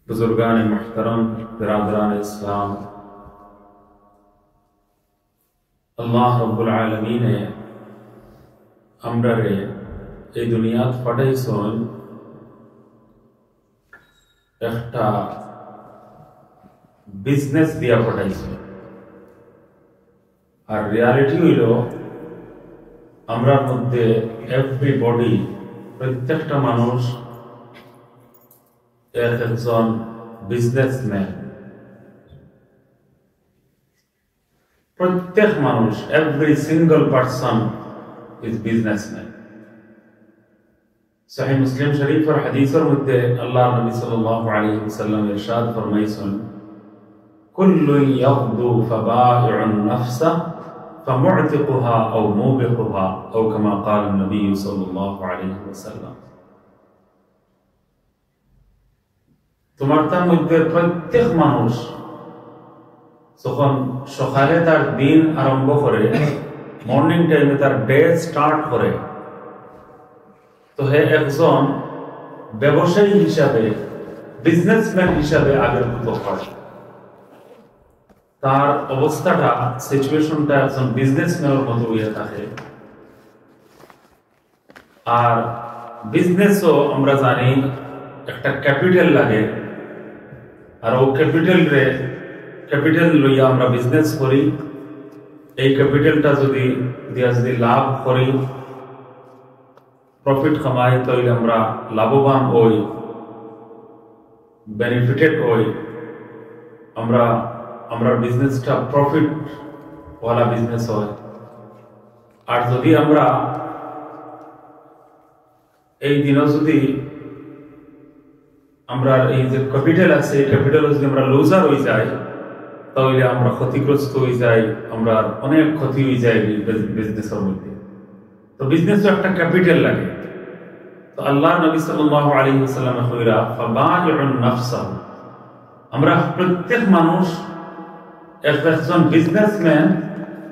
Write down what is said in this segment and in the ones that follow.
बुजुर्गान मुहतरम बिरादरान इस्लाम, अल्लाह रब्बुल आलमीन আমরারে এই দুনিয়াত পাঠাইছেন একটা বিজনেস দিয়া পাঠাইছেন। আর রিয়ালিটি হইল আমরার মধ্যে এভরিবডি, প্রত্যেকটা মানুষ একজন বিজনেসম্যান। প্রত্যেক মানুষ, every single person is businessman. সহিহ মুসলিম শরীফের হাদিসের মধ্যে আল্লাহর নবী সাল্লাল্লাহু আলাইহি ওয়াসাল্লাম ইরশাদ ফরমাইছেন, কুল্লু ইয়াগদু ফাবাইউন নাফসা ফামু'তিকুহা আও মুবিকুহা আও কামা ক্বালা নবী সাল্লাল্লাহু আলাইহি ওয়াসাল্লাম। তোমার তার মধ্যে প্রত্যেক মানুষ যখন সকালে তার দিন আরম্ভ করে, মর্নিং টাইমে তার ডে স্টার্ট করে, তো হে একজন ব্যবসায়ী হিসাবে, বিজনেসম্যান হিসাবে আবির্ভূত হয়। তার অবস্থাটা, সিচুয়েশনটা একজন বিজনেসম্যানের মতো হয়ে থাকে। আর বিজনেসও আমরা জানি একটা ক্যাপিটাল লাগে, আর ও ক্যাপিটাল লইয়া আমরা বিজনেস করি। এই ক্যাপিটালটা যদি লাভ করি, প্রফিট কামাই, তাহলে আমরা লাভবান হই, বেনিফিটেড হই। আমরা বিজনেসটা প্রফিট ওয়ালা বিজনেস হয়। আর যদি আমরা এই দিনও যদি আমরা এই যে ক্যাপিটাল আছে, ক্যাপিটাল যদি আমরা লুজার হয়ে যাই, তাহলে আমরা ক্ষতিগ্রস্ত হয়ে যাই, আমরা অনেক ক্ষতি হয়ে যায় বিজনেসের মধ্যে। তো বিজনেসও একটা ক্যাপিটাল লাগে। তো আল্লাহ নবী সাল্লাল্লাহু আলাইহি ওয়াসাল্লাম কইরা ফাবাইউন নাফসাহু, আমরা প্রত্যেক মানুষ একজন বিজনেসম্যান।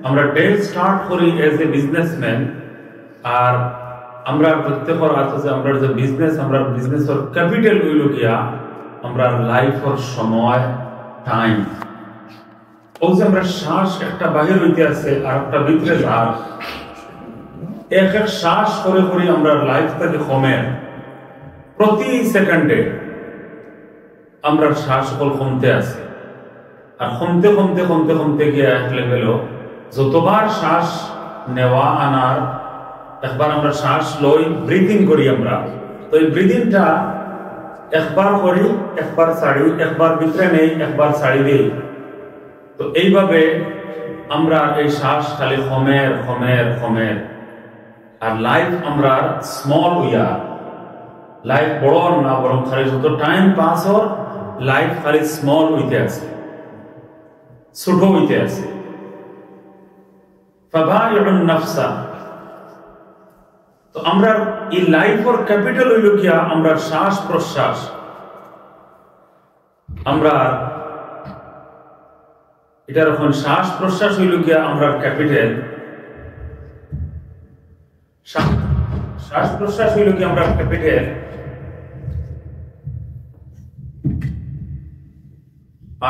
আমরা ডে স্টার্ট করি এজ এ বিজনেসম্যান। আর আমরা প্রত্যেকের আছে যে আমরা যে বিজনেস, আমরা বিজনেসের ক্যাপিটাল হইল গিয়া আমরা লাইফের সময়, টাইম। ও যে আমরা শ্বাস একটা বাহির হইতে আছে আর একটা ভিতরে যার, এক এক শ্বাস করে করে আমরা লাইফটাকে কমে, প্রতি সেকেন্ডে আমরা শ্বাস সকল কমতে আছে। আর কমতে কমতে কমতে কমতে গিয়ে এক লেভেল, যতবার শ্বাস নেওয়া আনার, একবার আমরা শ্বাস লই, ব্রিদিং করি আমরা, তো এই ব্রিদিংটা একবার করি, একবার ছাড়ি, একবার ভিতরে নেই, একবার ছাড়ি দিই। তো এইভাবে আমরা এই শ্বাস খালি কমের কমের কমের। আর লাইফ আমরা স্মল হইয়া, লাইফ বড় না, বরং খালি যত টাইম পাস হর, লাইফ খালি স্মল হইতে আছে, ছোট হইতে আছে। ফাবাইউন নাফসা, তো আমরা এই লাইফের ক্যাপিটাল হইল গিয়া আমরা শ্বাস প্রশ্বাস। আমরা এটা এখন শ্বাস প্রশ্বাস হইল গিয়া আমরা ক্যাপিটাল, শ্বাস প্রশ্বাস হইল কি আমরা ক্যাপিটাল।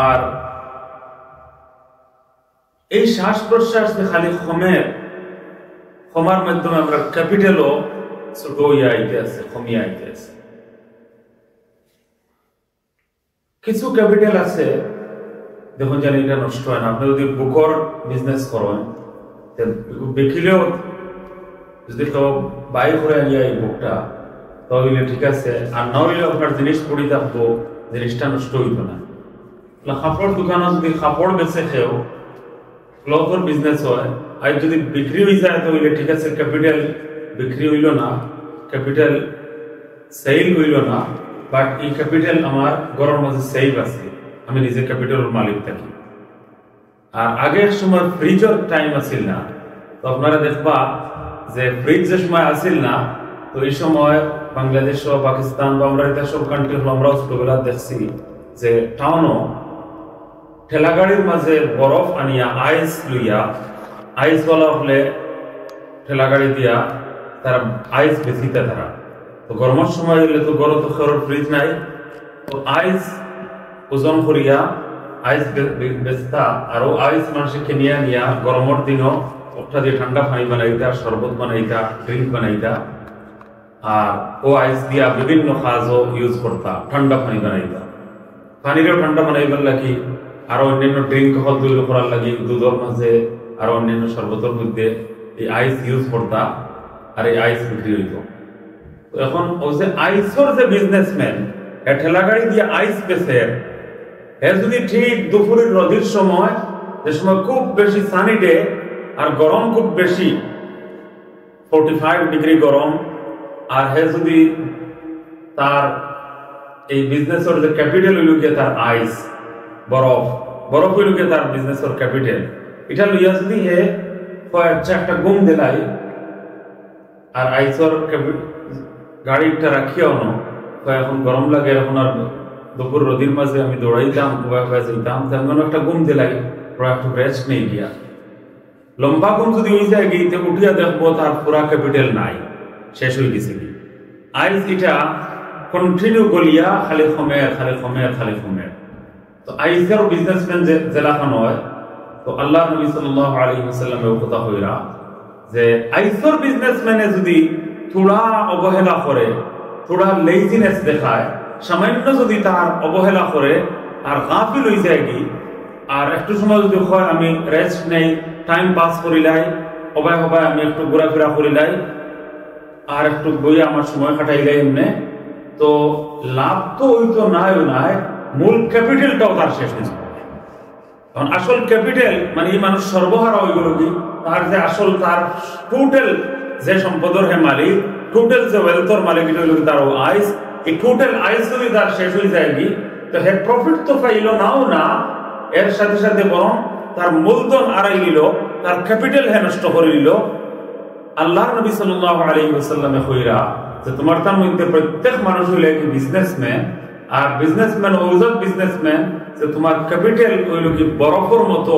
আর এই শ্বাস প্রশ্বাস খালি ক্ষমার মাধ্যমে আমরা ক্যাপিটালও ছোট হইয়া আইতে আছে, কমিয়া আইতে আছে। কিছু ক্যাপিটাল আছে দেখুন জানি এটা নষ্ট হয় না। আপনি যদি বুকর বিজনেস করেন, বেকিলেও যদি কেউ বাই করে আনিয়া এই বুকটা, তাহলে ঠিক আছে। আর না হইলে আপনার জিনিস পড়ে থাকবো, জিনিসটা নষ্ট হইত না। কাপড় দোকানে যদি কাপড় বেচে খেয়েও ক্লথর বিজনেস হয়, আর যদি বিক্রি হয়ে যায় তাহলে ঠিক আছে, ক্যাপিটাল বিক্রি হইল না, ক্যাপিটাল সেল হইল না, বাট এই ক্যাপিটাল আমার ঘরের মাঝে সেভ আছে, আমি নিজে ক্যাপিটালের মালিক থাকি। আর আগের সময় ফ্রিজের টাইম আসিল না, তো আপনারা দেখবা যে ফ্রিজ যে সময় আসিল না, তো এই সময় বাংলাদেশ ও পাকিস্তান বা আমরা এটা সব কান্ট্রি আমরাও ছোটবেলা দেখছি যে টাউনও ঠেলাগাড়ির মাঝে বরফ আনিয়া আইস লইয়া, আইস বলা হলে ঠেলাগাড়ি দিয়া তারা আইস বেচিতে তারা। তো গরমের সময় হলে তো গরম তো ফ্রিজ নাই, তো আইস ওজন করিয়া আইস বেচতা আর আইস মানুষকে নিয়া গরমের দিনও ওটা দিয়ে ঠান্ডা পানি বানাইতা, শরবত বানাইতা, ড্রিঙ্ক বানাইতা, আর ও আইস দিয়া বিভিন্ন কাজও ইউজ করতা, ঠান্ডা পানি বানাইতা। পানিরও ঠান্ডা বানাইবার লাগি আর অন্যান্য ড্রিঙ্ক হল তৈরি করার লাগি দুধের মাঝে আর অন্যান্য শরবতের মধ্যে এই আইস ইউজ করতা আর এই আইস বিক্রি হইত। এখন ও যে আইসর যে বিজনেসম্যান ঠেলা গাড়ি দিয়ে আইস বেচে, এর যদি ঠিক দুপুরের রোদের সময়, যে সময় খুব বেশি সানি ডে আর গরম খুব বেশি 45 ডিগ্রি গরম, আর হে যদি তার এই বিজনেসের যে ক্যাপিটাল হইল গিয়ে তার আইস বরফ হইল গিয়ে তার বিজনেসের ক্যাপিটাল, এটা লইয়া যদি হে একটা গুম দিলাই আর আইসর গাড়িটা রাখিয়াও না, এখন গরম লাগে, এখন আর দুপুর রোদির মাঝে আমি দৌড়াইতাম যাইতাম, তেমন একটা ঘুম দিলাই একটু রেস্ট নেই গিয়া লম্বা ঘুম যদি হয়ে যায় গিয়ে উঠিয়া দেখবো তার পুরা ক্যাপিটাল নাই, শেষ হয়ে গেছে কি। আইস এটা কন্টিনিউ গলিয়া খালি খমের। তো আইসের বিজনেসম্যান জেলাখান হয়, তো আল্লাহ নবী সাল্লাল্লাহু আলাইহি ওয়াসাল্লামের কথা হইরা যে আইসের বিজনেসম্যানে যদি থোড়া অবহেলা করে, থোড়া লেজিনেস দেখায়, সামান্য যদি তার অবহেলা করে আর গাফিল হয়ে যায় কি, আর একটু সময় যদি হয় আমি রেস্ট নেই, টাইম পাস করিলাই, হবাই আমি একটু ঘোরাফেরা করিলাই আর একটু বই আমার সময় কাটাইলাই এমনি, তো লাভ তো হইতো নাই, মূল ক্যাপিটালটাও তার শেষ হয়ে যাবে। কারণ আসল ক্যাপিটাল মানে এই মানুষ সর্বহারা হয়ে গেল কি, তার যে আসল তার টোটাল যে সম্পদের হে মালিক, টোটাল যে ওয়েলথর মালিক, এটা হইল তার আইস। এই টোটাল আইস যদি তার শেষ হয়ে যায় কি, তো হে প্রফিট তো পাইল নাও না, এর সাথে সাথে বরং তার মূলধন আড়াই নিল, তার ক্যাপিটাল হে নষ্ট করে নিল। আল্লাহ নবী সাল্লাল্লাহু আলাইহি ওয়াসাল্লামে কইরা যে তোমার তার মধ্যে প্রত্যেক মানুষ হইল কি বিজনেসম্যান, আর বিজনেসম্যান ওজত বিজনেসম্যান, যে তোমার ক্যাপিটাল হইল কি বরফের মতো,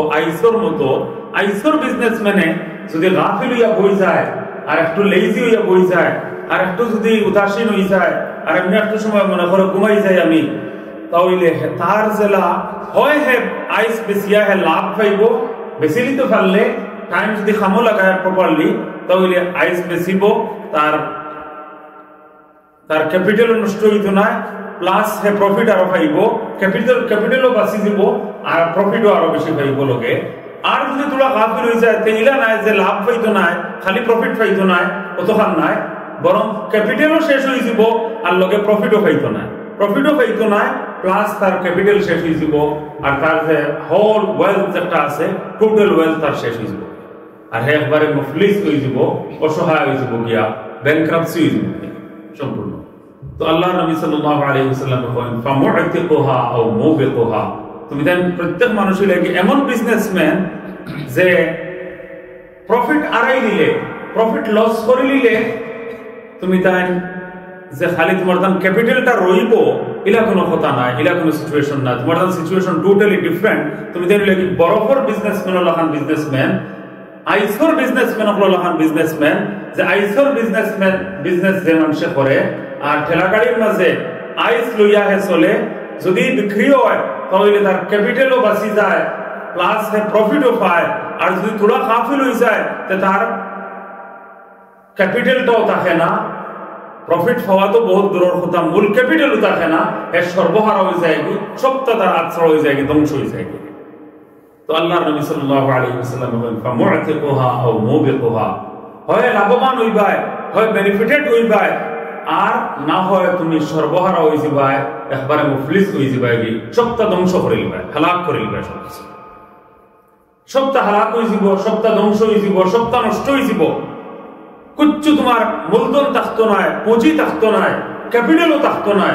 আইসর বিজনেসম্যানে যদি গাফিল হইয়া বই যায় আর একটু লেজি হইয়া বই যায় আর একটু যদি উদাসীন হয়ে যায় আর এমনি একটু সময় মনে করে ঘুমাই যাই আমি, তাহলে তার জেলা হয় হে আইস বেশিয়া হে লাভ পাইব, বেশি নিতে পারলে টাইম যদি খামো লাগায় প্রপারলি, তাহলে আইস বেশিব, তার ক্যাপিটাল নষ্ট হইতো না, প্লাস হে প্রফিট আরো পাইব, ক্যাপিটালও বাঁচি দিব আর প্রফিটও আরো বেশি পাইব লোকে। আর যদি তোরা গাফিল হয়ে যায় তেইলা নাই যে লাভ পাইতো নাই, খালি প্রফিট পাইতো নাই, অতখান নাই, বরং ক্যাপিটালও শেষ হয়ে যাব আর লোকে প্রফিটও পাইতো না, প্লাস তার ক্যাপিটাল শেষ হয়ে যাব আর তার যে হোল ওয়েলথ একটা আছে, টোটাল ওয়েলথ তার শেষ হয়ে যাব, আর হে একবারে মুফলিস হয়ে যাব, অসহায় হয়ে যাব গিয়া, ব্যাংক্রাপসি হয়ে যাব সম্পূর্ণ। তো আল্লাহ নবী সাল্লাল্লাহু আলাইহি ওয়াসাল্লাম বলেন ফামুআতিকুহা আও মুবিকুহা, তুমি দেন প্রত্যেক মানুষের লাগি এমন বিজনেসম্যান যে প্রফিট আড়াই দিলে, প্রফিট লস করে নিলে, তুমি তাই যে খালি তোমার দাম ক্যাপিটালটা রইব ইলা কোনো কথা নাই, ইলা কোনো সিচুয়েশন না, তোমার দাম সিচুয়েশন টোটালি ডিফারেন্ট। তুমি দেন লাগি বরফর বিজনেসম্যান লাখান বিজনেসম্যান, আইসর বিজনেসম্যান লাখান বিজনেসম্যান, যে আইসর বিজনেস যে মানুষে করে আর ঠেলা গাড়ির মাঝে আইস লইয়া হে চলে, যদি বিক্রি হয় তাহলে তার ক্যাপিটালও বাঁচি যায়, প্লাস হে প্রফিটও পায়, আর যদি থোড়া গাফিল হয়ে যায় তার ক্যাপিটালটাও থাকে না, প্রফিট হওয়া তো বহুত দূরের কথা, মূল ক্যাপিটালও থাকে না, এর সর্বহারা হয়ে যায়, সবটা তার আশ্রয় হয়ে যায়, ধ্বংস হয়ে যায়। তো আল্লাহ নবী সাল্লাল্লাহু আলাইহি ওয়াসাল্লাম বলেন ফামুআতিকুহা আও মুবিকুহা, হয় লাভবান হইবাই, হয় বেনিফিটেড হইবাই, আর না হয় তুমি সর্বহারা হয়ে যাবাই, একবারে মুফলিস হয়ে যাবাই, সবটা ধ্বংস করে লিবাই, হালাক করে লিবাই, সবটা হালাক হয়ে যাব, সবটা ধ্বংস হয়ে যাব, সবটা নষ্ট হয়ে যাব, কিচ্ছু তোমার মূলধন থাকতো নাই, পুঁজি থাকতো নাই, ক্যাপিটালও থাকতো নাই,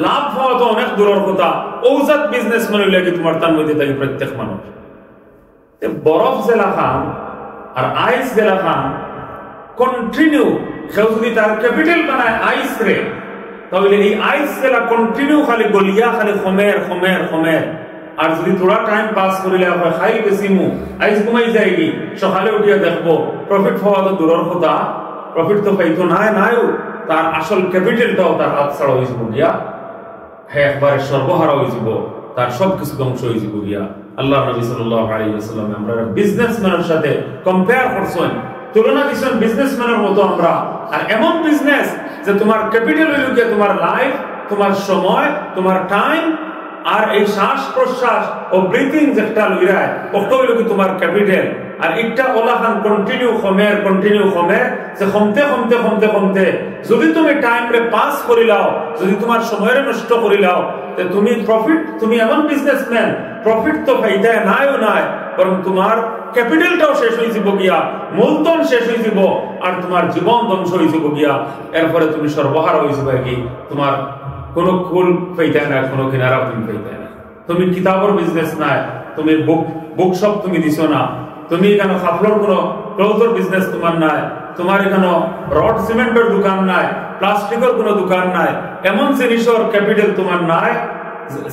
লাভ হওয়া তো অনেক দূরের কথা। ঔজাত বিজনেসম্যান হইলে কি তোমার তার মধ্যে থাকে প্রত্যেক মানুষ। বরফ জেলা খান আর আইস জেলা খান কন্টিনিউ, কেউ যদি তার ক্যাপিটাল বানায় আইস রে, তাহলে এই আইস জেলা কন্টিনিউ খালি গলিয়া খালি খমের, আর যদি থোড়া টাইম পাস করিলে খাই বেশি মু আইস ঘুমাই যায়গি, সকালে উঠিয়া দেখবো প্রফিট হওয়া তো দূরের কথা, প্রফিট তো পাইতো নাইও, তার আসল ক্যাপিটালটাও তার হাত ছাড়া হয়ে যাব গিয়া, হ্যাঁ একবারে সর্বহারা হয়ে যাব, তার সবকিছু ধ্বংস হয়ে যাবে গিয়া। আল্লাহ নবী সাল্লাল্লাহু আলাইহি ওয়াসাল্লাম আমরা বিজনেসম্যানের সাথে কম্পেয়ার করছেন, তুলনা দিচ্ছেন বিজনেসম্যানের মতো আমরা। আর এমন বিজনেস যে তোমার ক্যাপিটাল হইল গিয়া তোমার লাইফ, তোমার সময়, তোমার টাইম, আর এই শ্বাস প্রশ্বাস ও ব্রিথিং যেটা লইরায় ওটা হইল কি তোমার ক্যাপিটাল। আর একটা ওলাখান কন্টিনিউ কমে যে কমতে যদি তুমি টাইম রে পাস করিলাও, যদি তোমার সময়ের নষ্ট করিলাও, তুমি প্রফিট, তুমি এমন বিজনেসম্যান, প্রফিট তো ফাইদায় নাইও নাই, বরং তোমার ক্যাপিটালটাও শেষ হয়ে যাব গিয়া, মূলধন শেষ হয়ে যাব, আর তোমার জীবন ধ্বংস হয়ে যাব গিয়া। এরপরে তুমি সর্বহারা হয়ে যাবে কি, তোমার কোনো কুল পাইতায় না, কোনো কিনারা তুমি পাইতায় না। তুমি কিতাবের বিজনেস নাই, তুমি বুক শপ তুমি দিছো না, তুমি এখানে কাপড়ের কোনো ক্লথের বিজনেস তোমার নাই, তোমার এখানে রড সিমেন্টের দোকান নাই, প্লাস্টিকের কোনো দোকান নাই, এমন জিনিসের ক্যাপিটাল তোমার নাই,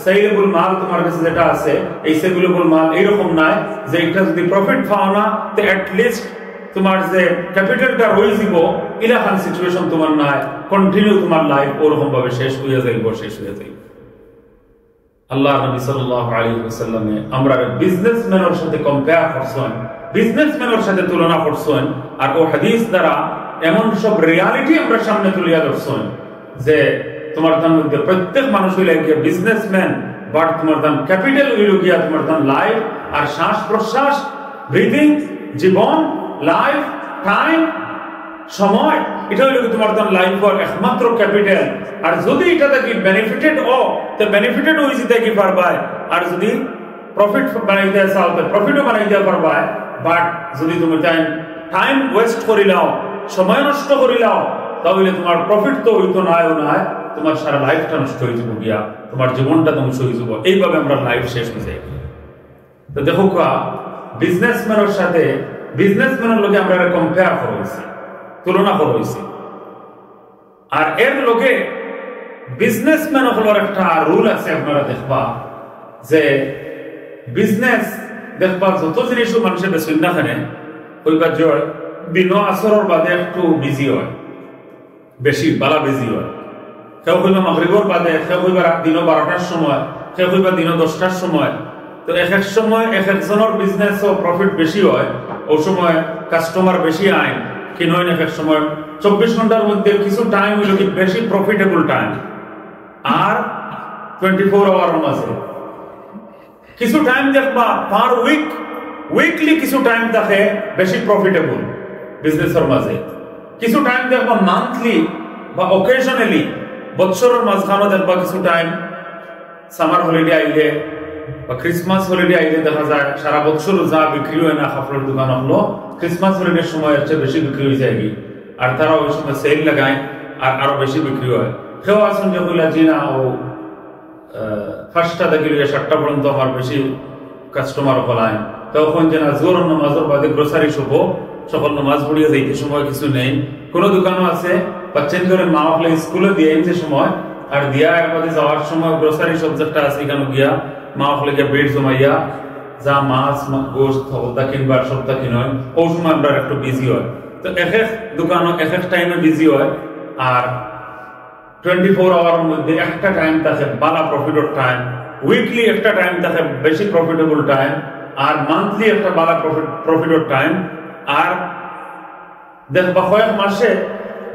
সেলেবল মাল তোমার কাছে যেটা আছে এই সেলেবল মাল এইরকম নাই যে এটা যদি প্রফিট পাও না তো এট লিস্ট তোমার যে ক্যাপিটালটা রয়ে যাব, ইলাখান সিচুয়েশন তোমার নাই, কন্টিনিউ তোমার লাইফ ওরকম ভাবে শেষ হয়ে যাইব। আল্লাহ নবী সাল্লাল্লাহু আলাইহি ওয়াসাল্লাম আমরা বিজনেসম্যানের সাথে কম্পেয়ার করছেন, বিজনেসম্যানের সাথে তুলনা করছেন, আর ও হাদিস দ্বারা এমন সব রিয়ালিটি আমরা সামনে তুলিয়া ধরছেন যে তোমার তার মধ্যে প্রত্যেক মানুষ হইলে গিয়ে বিজনেসম্যান, বাট তোমার দান ক্যাপিটাল হইল গিয়া তোমার দান লাইফ আর শ্বাস প্রশ্বাস, ব্রিদিং, জীবন, লাইফ, টাইম, সময়, এটা হইল তোমার দান লাইফ আর একমাত্র ক্যাপিটাল। আর যদি এটা থেকে বেনিফিটেড তো বেনিফিটেড হয়ে যেতে কি পারবাই, আর যদি প্রফিট বানাইতে চাও তো প্রফিটও বানাইতে পারবাই। বাট যদি তুমি টাইম ওয়েস্ট করিলাও, সময় নষ্ট করিলাও, তাহলে তোমার প্রফিট তো হইতো নাই, তোমার সারা লাইফটা নষ্ট হয়ে যাব গিয়া, তোমার জীবনটা ধ্বংস হয়ে যাব। এইভাবে আমরা লাইফ শেষ হয়ে যাই। তো দেখো বিজনেসম্যানের সাথে বিজনেসম্যানের লোকে আমরা কম্পেয়ার করা হয়েছে, তুলনা করা হয়েছে। আর এর লোকে বিজনেসম্যান হলোর একটা রুল আছে, আপনারা দেখবা যে বিজনেস দেখবা যত জিনিসও মানুষের বেশি না খানে ওইবার জয় দিন আসরের বাদে একটু বিজি হয়, বেশি বালা বিজি হয়। কেউ কইবা মাগরিবের বাদে, কেউ কইবা দিন 12টার সময়, কেউ কইবা দিন 10টার সময়। তো এক এক সময় এক একজনের বিজনেস ও প্রফিট বেশি হয়, ওই সময় কাস্টমার বেশি আইন কি নয়। এক এক সময় 24 ঘন্টার মধ্যে কিছু টাইম হইল কি বেশি প্রফিটেবল টাইম, আর 24 আওয়ার মাঝে কিছু টাইম দেখবা পার উইকলি কিছু টাইম থাকে বেশি প্রফিটেবল বিজনেসের মাঝে, কিছু টাইম দেখবা মান্থলি বা অকেশনালি, বছরের মাঝখানে দেখবা কিছু টাইম সামার হলিডে আইলে বা ক্রিসমাস হলিডে আইলে দেখা যায় সারা বছর যা বিক্রি হয় না কাপড়ের দোকান হলো, ক্রিসমাস হলিডের সময় এর চেয়ে বেশি বিক্রি হয়ে যায়, আর তারা ওই সময় সেল লাগায় আর আরো বেশি বিক্রি হয়। কেউ আসুন যে বললা জি না ও ফার্স্টটা দেখি 7টা পর্যন্ত আমার বেশি কাস্টমার হলায়, তখন যে না জোর নামাজের বাদে গ্রোসারি শুভ সকল নামাজ পড়িয়ে যাইতে সময় কিছু নেই। কোনো দোকানও আছে বাচ্চা করে মা হলে স্কুলে দিয়ে যে সময়, আর দিয়া এর বাদে যাওয়ার সময় গ্রোসারি সবজেক্টটা আছে এখানে গিয়া মা হলে গিয়া বেড জমাইয়া যা মাছ গোস্ত হলদা কিনবার সবটা কিনয়, ওই সময় আমরা একটু বিজি হয়। তো এক এক দোকানও এক এক টাইমে বিজি হয়, আর 24 আওয়ারের মধ্যে একটা টাইম থাকে বালা প্রফিটের টাইম, উইকলি একটা টাইম থাকে বেশি প্রফিটেবল টাইম, আর মান্থলি একটা বালা প্রফিটের টাইম। আর দেখবা কয়েক মাসে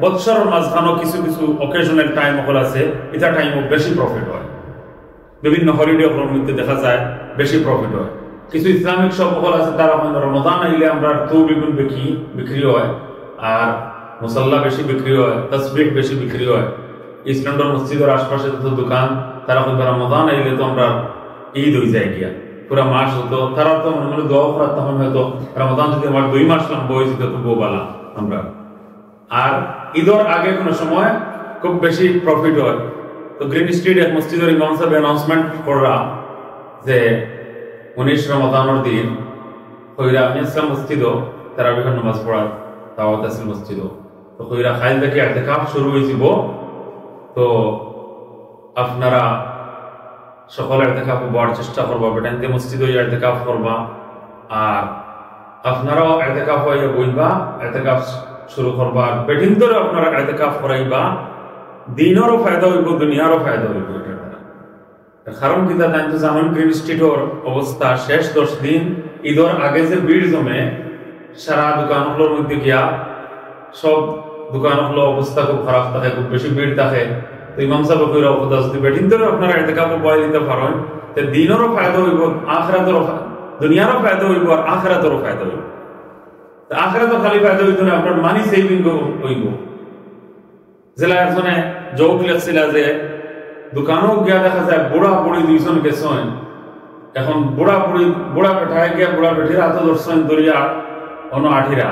বৎসরের মাঝখানে কিছু কিছু অকেশনাল টাইম হল আছে, এটা টাইমও বেশি প্রফিট হয়। বিভিন্ন হলিডে হলের মধ্যে দেখা যায় বেশি প্রফিট হয়। কিছু ইসলামিক সব হল আছে, তারা রমজান আইলে আমরা তৌবিগুন বিক্রি হয়, আর মুসাল্লা বেশি বিক্রি হয়, তাসবিহ বেশি বিক্রি হয়। ইস্টার্ন মসজিদের আশপাশে যত দোকান, তারা হয়তো রমজান আইলে তো আমরা ঈদ হয়ে যায় গিয়া পুরা মাস হতো, তারা তো মনে মনে দোয়া করার তখন হয়তো রমজান যদি আমার 2 মাস লম্বা হয়ে যেত তো বলা আমরা। আর ঈদের আগে কোনো সময় খুব বেশি প্রফিট হয়। তো গ্রিন স্ট্রিট এক মসজিদের ইমাম সাহেব অ্যানাউন্সমেন্ট করা যে 19 রমজানের দিন কইরা ইসলাম মসজিদও তারা বিভিন্ন নামাজ পড়ার দাওয়াত আছে মসজিদও, তো কইরা খাইল থেকে ইতিকাফ শুরু হয়েছিল। তো আপনারা সকলে ইতিকাফ হওয়ার চেষ্টা করবা, বেটাইতে মসজিদে ইতিকাফ করবা, আর আপনারাও ইতিকাফ হইয়া বইবা, ইতিকাফ শুরু করবা, বেটিন ধরে আপনারা ইতিকাফ করাইবা, দিনেরও ফায়দা হইব দুনিয়ারও ফায়দা হইব। কারণ কি তাই তো জামান গ্রিন স্ট্রিটর অবস্থা শেষ 10 দিন ঈদের আগে যে ভিড় জমে সারা দোকানগুলোর মধ্যে গিয়া সব দোকানগুলো অবস্থা খুব খারাপ থাকে, খুব বেশি ভিড় থাকে। তো ইমাম সাহেব কইরা কথা যদি বেঠিন ধরে আপনারা ইতিকাফ বয় দিতে পারেন তে দিনেরও ফায়দা হইব, আখিরাতেরও দুনিয়ারও ফায়দা হইব আর আখিরাতেরও ফায়দা হইব। তা আখিরাতে খালি ফায়দা হইতো না, আপনার মানি সেভিং হইব। জেলা একজনে যোগ লেখছিল যে দোকানও গিয়া দেখা যায় বুড়া বুড়ি দুইজন গেছেন, এখন বুড়া পেঠায় গিয়া বুড়া পেঠির হাতে ধরছেন দরিয়া অন্য আঠিরা।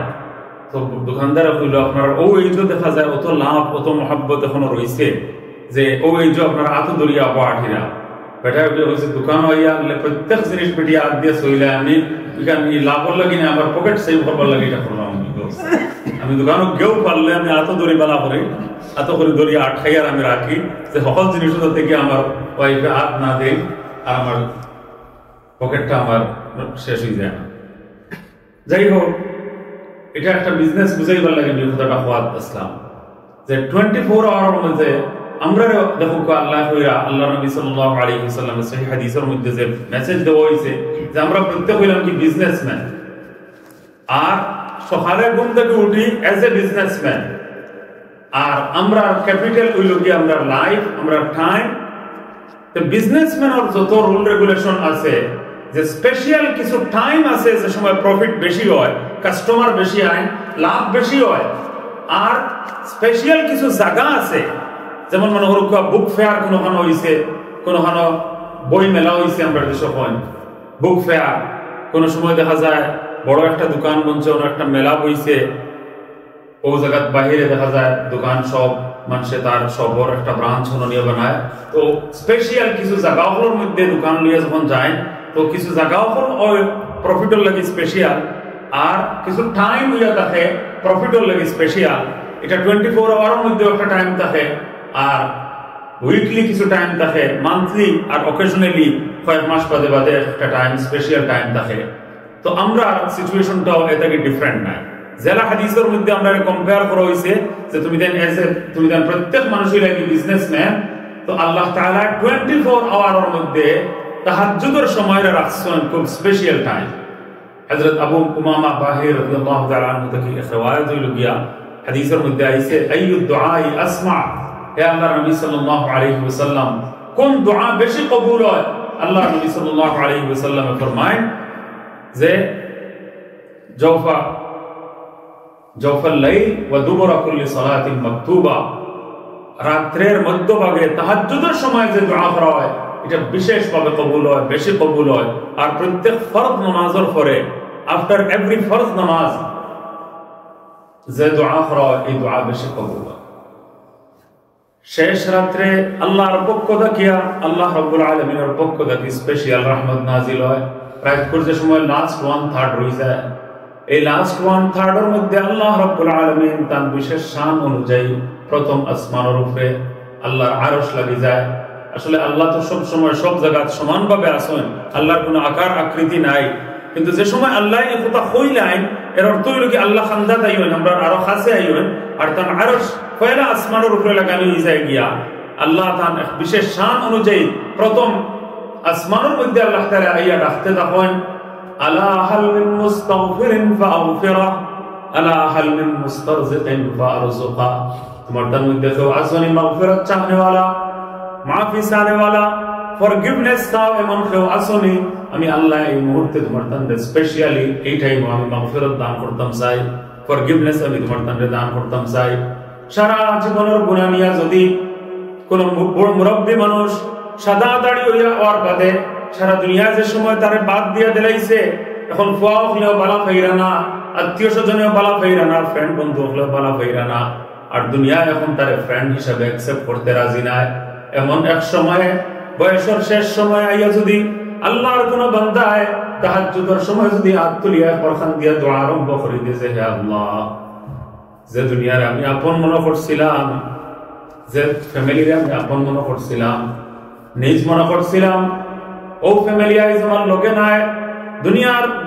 তো দোকানদার হইল আপনার ও এই যে দেখা যায় অত লাভ অত মহাব্বত এখনো রয়েছে যে ও এই যে আপনার আত দরিয়া বা আঠিরা পেঠায় হয়েছে দোকান হইয়া প্রত্যেক জিনিস পেটিয়া হাত দিয়ে চইলে আমি লাভর লাগি না আমার পকেট সেভ করবার লাগে এটা করলাম। আমি দোকানও কেউ পারলে আমি এত দড়ি বালা করি, এত করে দড়ি আটকাইয়ার আমি রাখি যে সকল জিনিস থেকে আমার ওয়াইফে হাত না দেয় আর আমার পকেটটা আমার শেষ হয়ে যায় না। যাই হোক, এটা একটা বিজনেস বুঝাইবার লাগে কথাটা হওয়াত আসলাম যে 24 আওয়ারের মধ্যে আমরা দেখো আল্লাহ হইরা আল্লাহ নবী সাল্লাল্লাহু আলাইহি ওয়াসাল্লামের সহিহ হাদিসের মধ্যে যে মেসেজ দেওয়া হয়েছে যে আমরা প্রত্যেক হইলাম কি বিজনেসম্যান, আর সকালে ঘুম থেকে উঠি এজ এ বিজনেসম্যান, আর আমরা ক্যাপিটাল হইল কি আমরা লাইফ, আমরা টাইম। তো বিজনেসম্যানের যত রুল রেগুলেশন আছে যে স্পেশাল কিছু টাইম আছে যে সময় প্রফিট বেশি হয়, কাস্টমার বেশি হয়, লাভ বেশি হয়, আর স্পেশাল কিছু জায়গা আছে যেমন মনে করুক বুক ফেয়ার কোনোখানো হয়েছে, কোনোখানো বই মেলা হয়েছে, আমরা দেশে বুক ফেয়ার, কোনো সময় দেখা যায় বড় একটা দোকান বলছে অন্য একটা মেলা বইছে, ও জায়গার বাহিরে দেখা যায় দোকান সব মানুষে তার সবর একটা ব্রাঞ্চ নিয়ে বানায়। তো স্পেশাল কিছু জায়গাগুলোর মধ্যে দোকান নিয়ে যখন যায় তো কিছু জায়গাও ওই প্রফিটের লাগে স্পেশাল, আর কিছু টাইম হইয়া থাকে প্রফিটের লাগে স্পেশাল। এটা 24 আওয়ারের মধ্যে একটা টাইম থাকে, আর উইকলি কিছু টাইম থাকে, মান্থলি আর অকেশনালি কয়েক মাস বাদে বাদে একটা টাইম স্পেশাল টাইম থাকে। তো আমরা সিচুয়েশনটাও এটাকে ডিফারেন্ট নাই। জেলা হাদিসের মধ্যে আমরা কম্পেয়ার করা হয়েছে যে তুমি দেন প্রত্যেক মানুষই লাগে বিজনেসম্যান। তো আল্লাহ তাআলা 24 আওয়ারের মধ্যে তাহাজ্জুদের সময়টা রাখছেন খুব স্পেশাল টাইম। হযরত আবু উমামা বাহির রাদিয়াল্লাহু তাআলা আনহু থেকে রিওয়ায়াত হইল গিয়া হাদিসের মধ্যে আইছে আইয়ুদ দুআই আসমা, হে আল্লাহর নবী সাল্লাল্লাহু আলাইহি ওয়াসাল্লাম কোন দোয়া বেশি কবুল হয়? আল্লাহর নবী সাল্লাল্লাহু আলাইহি ওয়াসাল্লাম ফরমায় যে জওফাল লাইল ওয়া দুবুরা কুল্লি সালাতিন মাকতুবা, রাতের মধ্যভাগে তাহাজ্জুদের সময় যে দোয়া করা হয় এটা বিশেষভাবে কবুল হয়, বেশি কবুল হয়। আর প্রত্যেক ফরজ নামাজের পরে আফটার এভরি ফরজ নামাজ যে দোয়া করা হয় এই দোয়া বেশি কবুল হয়। শেষ রাত্রে আল্লাহর পক্ষ থেকে আল্লাহ রাব্বুল আলামিনের পক্ষ থেকে স্পেশাল রহমত নাজিল হয়। রাত করতে সময় লাস্ট 1/3 রয়ে যায়। এই লাস্ট 1/3 এর মধ্যে আল্লাহ রাব্বুল আলামিন তার বিশেষ শান অনুযায়ী প্রথম আসমানের উপরে আল্লাহর আরশ লাগি যায়। আসলে আল্লাহ তো সব সময় সব জায়গায় সমানভাবে আছেন, আল্লাহর কোনো আকার আকৃতি নাই, কিন্তু যে সময় আল্লাহ এই কথা কইলেন এর অর্থ হইল কি আল্লাহ খান্দা তাইবেন, আমরা আরো কাছে আইবেন, আর তার আরশ পয়লা আসমানের উপরে লাগানো হয়ে যায় গিয়া আল্লাহ তার বিশেষ শান অনুযায়ী প্রথম আসমানের মধ্যে আল্লাহ তাআলা আইয়া ডাকতে থাকেন, আলা হাল মিন মুস্তাগফিরিন ফাগফিরা, আলা হাল মিন মুস্তারজিকিন ফারযুকা। তোমার তার মধ্যে কেউ আসনি মাগফিরাত চাহনেওয়ালা, মাফি চাহনেওয়ালা, ফরগিভনেস চাও এমন কেউ আসনি, আমি আল্লাহ এই মুহূর্তে তোমার তান্ডে স্পেশালি এই টাইমে আমি মাগফিরাত দান করতাম চাই, ফরগিভনেস আমি তোমার তান্ডে দান করতাম চাই। সারা জীবনের গুনাহ নিয়া যদি কোন বড় মুরব্বী মানুষ সাদা দাড়ি হইয়া হওয়ার বাদে সারা দুনিয়া যে সময় তারে বাদ দিয়া দিলাইছে, এখন ফুয়া হলেও বালা ফাইরা না, আত্মীয় স্বজনেও বালা ফাইরা না, ফ্রেন্ড বন্ধু হলেও বালা ফাইরা না, আর দুনিয়া এখন তারে ফ্রেন্ড হিসাবে অ্যাকসেপ্ট করতে রাজি নাই। এমন এক সময়ে বয়সের শেষ সময় আইয়া যদি আল্লাহর কোন বান্দায় তাহাজ্জুদের সময় যদি হাত তুলিয়া পরখান দিয়া দোয়া আরম্ভ করে দিয়েছে, হে আল্লাহ, যে দুনিয়ার আমি আপন মনে করছিলাম, যে ফ্যামিলির আমি আপন মনে করছিলাম, নিজ মনে করছিলাম, ও ফ্যামিলি আইজ আমার লোকে নাই,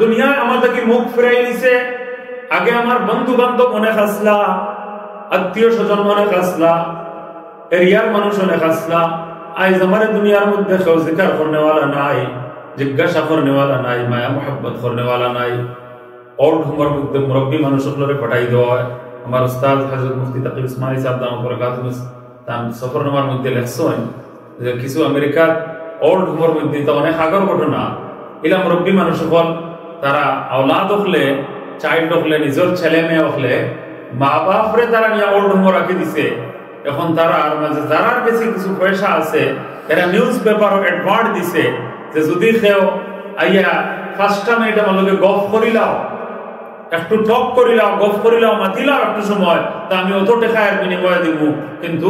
দুনিয়ায় আমাদেরকে মুখ ফিরাই দিছে। আগে আমার বন্ধু বান্ধব মনে খাসলা, আত্মীয় স্বজন মনে খাসলা, এরিয়ার মানুষ মনে খাসলা, আজ আমার দুনিয়ার মধ্যে কেউ জিকার করনেওয়ালা নাই, জিজ্ঞাসা করনেওয়ালা নাই, মায়া মোহাব্বত করনেওয়ালা নাই। ওল্ড হোমের মধ্যে মুরব্বী মানুষগুলোরে পাঠাই দেওয়া হয়। আমার উস্তাদ হযরত মুফতি তাকিব ইসমাইল সাহেব দাম বরকাতুহু তাম সফরনামার মধ্যে লেখছেন যে কিছু আমেরিকার ওল্ড হোমের মধ্যে তো অনেক আগর ঘটনা, এলা মুরব্বী মানুষগুল তারা আওলাদ হলে, চাইল্ড হলে, নিজের ছেলে মেয়ে হলে মা বাপরে তারা নিয়ে ওল্ড হোম রাখি দিছে। এখন তারা আর মাঝে যারার কাছে কিছু পয়সা আছে এরা নিউজ পেপার অ্যাডভার্ট দিছে যে যদি কেউ আইয়া ফার্স্ট টাইম এটা আমাকে গফ করিলাও, একটু টক করিলাও, গফ করিলাও, মাতিলাও একটু সময়, তা আমি অত টাকা এর বিনিময়ে দিব, কিন্তু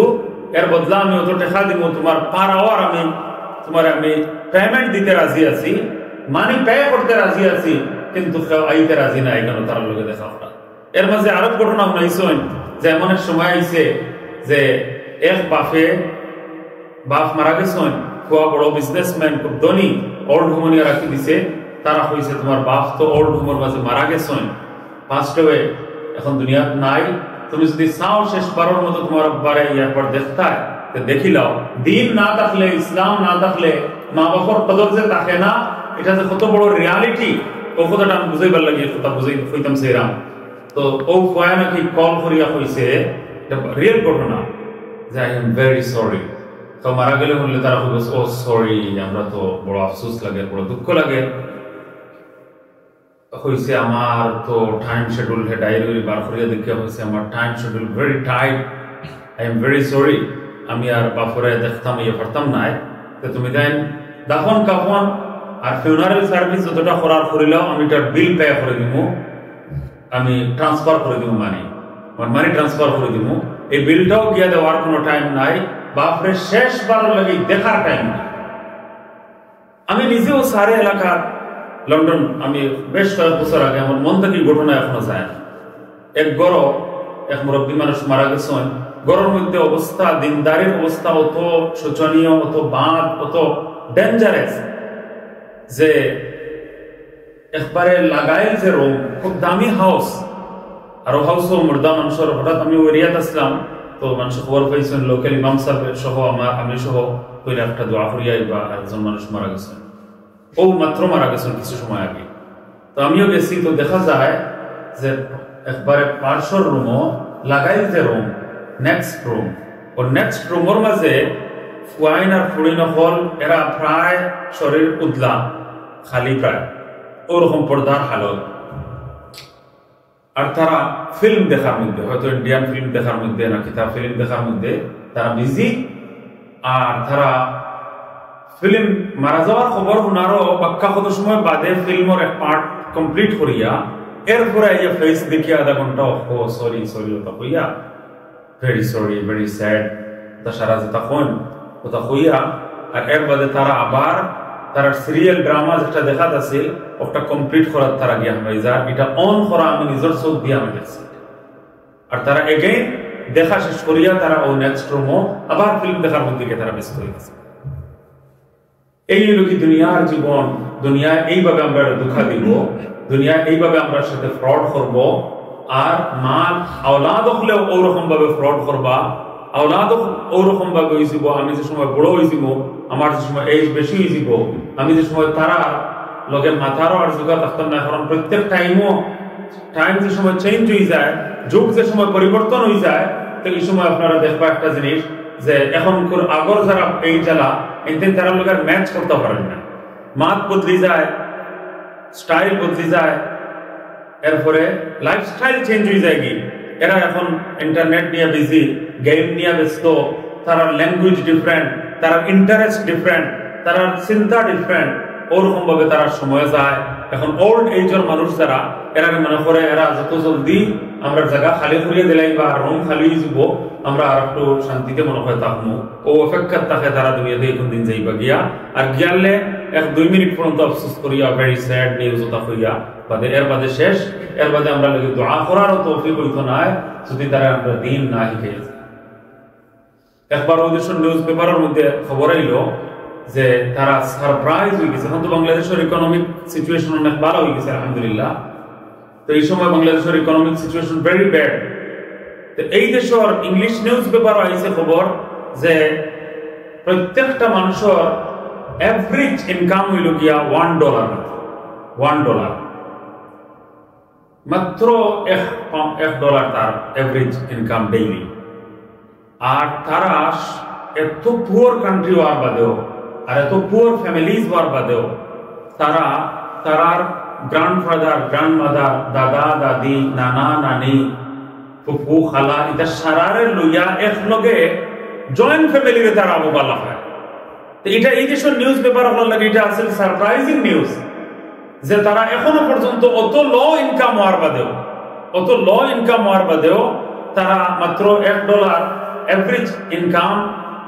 এর বদলা আমি অত টাকা দিব, তোমার পার আওয়ার আমি তোমার আমি পেমেন্ট দিতে রাজি আছি, মানি পে করতে রাজি আছি, কিন্তু কেউ আইতে রাজি নাই কেন তার লোকে দেখা ওটা। এর মাঝে আরো ঘটনা শুনাইছেন যে এমন এক সময় আইছে যে এক বাপ মারা গেছেন, খুব বড় বিজনেসম্যান, খুব ধনী, ওল্ড হোম নিয়ে রাখি দিছে। তারা হয়েছে তোমার বাপ তো ওল্ড হোমের মাঝে মারা গেছেন, ফার্স্ট হয়ে এখন দুনিয়াত নাই, তুমি যদি চাও শেষবারের মতো তোমার বারে একবার দেখতে দেখিলাও। দিন না থাকলে, ইসলাম না থাকলে মা বাপর কদর যে থাকে না, এটা যে কত বড় রিয়ালিটি, ও কথাটা আমি বুঝাইবার লাগে, কথা বুঝাই হইতাম সেরাম। তো ও কয় নাকি কল করিয়া হয়েছে, রিয়েল ঘটনা, যে আই এম ভেরি সরি। তো মারা গেলে বললে তারা বলবে ও সরি, আমরা তো বড় আফসোস লাগে, বড় দুঃখ লাগে হয়েছে, আমার তো টাইম শিডিউল ডায়েরি বার করিয়া দেখে হয়েছে আমার time schedule very tight, I am very sorry, আমি আর বাপরে দেখতাম ইয়ে পারতাম নাই। তো তুমি দেন দাফন কাফন আর ফিউনারেল সার্ভিস যতটা করার করিলাম আমি তার বিল পে করে দিব, আমি ট্রান্সফার করে দিব, মানি ট্রান্সফার করে দিব। এই বিলটাও গিয়া দেওয়ার কোনো টাইম নাই, বাপরে শেষবার লাগে দেখার টাইম নাই। আমি নিজেও সারে এলাকার লন্ডন, আমি বেশ কয়েক বছর আগে আমার মন থেকে ঘটনা এখনো যায় না। এক মুরব্বী মানুষ মারা গেছেন, গড়ের মধ্যে অবস্থা, দিনদারির অবস্থা অত শোচনীয়, অত বাদ, অত ডেঞ্জারাস যে একবারে লাগাইল যে রুম, খুব দামি হাউস, আর হাউসও মুর্দা মানুষের। হঠাৎ আমি এরিয়াত আসলাম, তো মানুষ খবর পাইছেন, লোকাল ইমাম সাহেব সহ আমি সহ কইলে একটা দোয়া করিয়াই বা একজন মানুষ মারা গেছেন, ও মাত্র মারা গেছেন কিছু সময় আগে। তো আমিও গেছি, তো দেখা যায় যে একবারে পার্শ্বর রুমও লাগাইল যে রুম, নেক্সট রুম, ও নেক্সট রুমের মাঝে ফুয়াইন আর ফুড়িন হল, এরা প্রায় শরীর উদলা, খালি প্রায় ওরকম পর্দার হালত। আর তারা ফিল্ম দেখার মধ্যে, হয়তো ইন্ডিয়ান ফিল্ম দেখার মধ্যে না কিতাব ফিল্ম দেখার মধ্যে তারা বিজি। আর তারা ফিল্ম মারা যাওয়ার খবর শোনারও বাক্কা কত সময় বাদে ফিল্মের এক পার্ট কমপ্লিট করিয়া এরপরে এই ফেস দেখিয়া আধা ঘন্টা ও সরি সরি ওটা কইয়া ভেরি সরি, ভেরি স্যাড, তা সারা যেটা কোন ওটা কইয়া, আর এর বাদে তারা আবার তারা সিরিয়াল ড্রামা যেটা দেখা যাচ্ছিল ওটা কমপ্লিট করার তারা গিয়া হয়ে যায়। এটা অন করা আমি নিজের চোখ দিয়ে আমি দেখছি। আর তারা এগেইন দেখা শেষ করিয়া তারা ও নেক্সট রুমও আবার ফিল্ম দেখার মধ্যে তারা ব্যস্ত হয়ে গেছে। এই হলো কি দুনিয়ার জীবন। দুনিয়ায় এইভাবে আমরা ধোঁকা দিব, দুনিয়ায় এইভাবে আমরা সাথে ফ্রড করব। আর মাল আওলাদ হলেও ওরকম ভাবে ফ্রড করবা, আওলাদ ওরকম ভাবে হয়েছিল। আমি যে সময় বড় হয়েছিল, আমার যে সময় এজ বেশি হয়েছিল, আমি যে সময় তারা লগে মাথারও আর যোগা থাকতাম না। কারণ প্রত্যেক টাইম যে সময় চেঞ্জ হয়ে যায়, যুগ যে সময় পরিবর্তন হয়ে যায়, তো এই সময় আপনারা দেখবা একটা জিনিস যে এখন আগর যারা এই জেলা একদিন তারা লোকের ম্যাচ করতে পারেন না, মাত বদলি যায়, স্টাইল বদলি যায়, এরপরে লাইফস্টাইল চেঞ্জ হয়ে যায়। কি এরা এখন ইন্টারনেট নিয়ে বিজি, গেম নিয়ে ব্যস্ত, তারা ল্যাঙ্গুয়েজ ডিফারেন্ট, তারা ইন্টারেস্ট ডিফারেন্ট, তারা চিন্তা ডিফারেন্ট, ওরকম ভাবে তারা সময় যায়। এখন ওল্ড এজের মানুষ যারা, এরা মনে করে এরা যত জলদি আমরা জায়গা খালি করিয়ে দিলাই বা রুম খালি যাব, আমরা আর একটু শান্তিতে মনে হয় থাকবো, ও অপেক্ষার থাকে তারা দুনিয়াতে এখন দিন যাইবা গিয়া। আর গিয়ালে 1-2 মিনিট পর্যন্ত আফসোস করিয়া ভেরি স্যাড নিউজ ওটা হইয়া বাদে এর বাদে শেষ। এর বাদে আমরা লাগে দোয়া করারও তৌফিক হইতো না যদি তারা আমরা দিন না শিখাইছে। একবার ওই দেশের নিউজ পেপারের মধ্যে খবর আইলো যে তারা সারপ্রাইজ হয়ে গেছে। এখন তো বাংলাদেশের ইকোনমিক সিচুয়েশন অনেক ভালো হয়ে গেছে আলহামদুলিল্লাহ। তো এই সময় বাংলাদেশের ইকোনমিক সিচুয়েশন ভেরি ব্যাড। তো এই দেশের ইংলিশ নিউজ পেপার আইছে খবর যে প্রত্যেকটা মানুষের এভারেজ ইনকাম হইল গিয়া $1 $1 মাত্র $1 তার এভারেজ ইনকাম ডেইলি। আর তারা এত পুয়ার কান্ট্রি হওয়ার বাদেও আর এত পুয়ার ফ্যামিলিজ হওয়ার বাদেও তারা তারার গ্র্যান্ডফাদার গ্র্যান্ডমাদার দাদা দাদি নানা নানি ফুফু খালা এটা সারারে লইয়া একলগে জয়েন্ট ফ্যামিলিতে তারা মোবাইল হয়। এটা এই দেশের নিউজ পেপার হল লাগে এটা আসলে সারপ্রাইজিং নিউজ যে তারা এখনো পর্যন্ত অত লো ইনকাম হওয়ার বাদেও তারা মাত্র $1 এভারেজ ইনকাম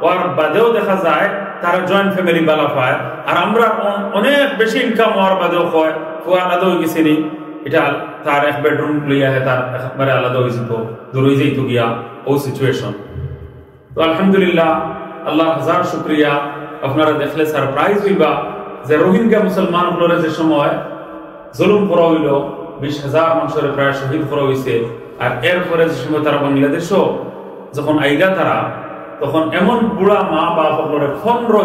হওয়ার বাদেও দেখা যায় তারা জয়েন্ট ফ্যামিলি বালা পায়। আর আমরা অনেক বেশি ইনকাম হওয়ার বাদেও হয় আলাদা হয়ে গেছে নি, এটা তার এক বেডরুম লইয়া তার একবারে আলাদা হয়ে যেত, দূর হয়ে যাইত গিয়া ও সিচুয়েশন। তো আলহামদুলিল্লাহ, আল্লাহ হাজার শুক্রিয়া। আপনারা দেখলে সারপ্রাইজ হইবা যে রোহিঙ্গা মুসলমান হলরে যে সময় জুলুম করা হইল, 20,000 মানুষের প্রায় শহীদ করা হয়েছে। আর এরপরে যে সময় তারা বাংলাদেশও যখন আইলা তারা, তখন এমন বুড়া মা বাপ হলরে 15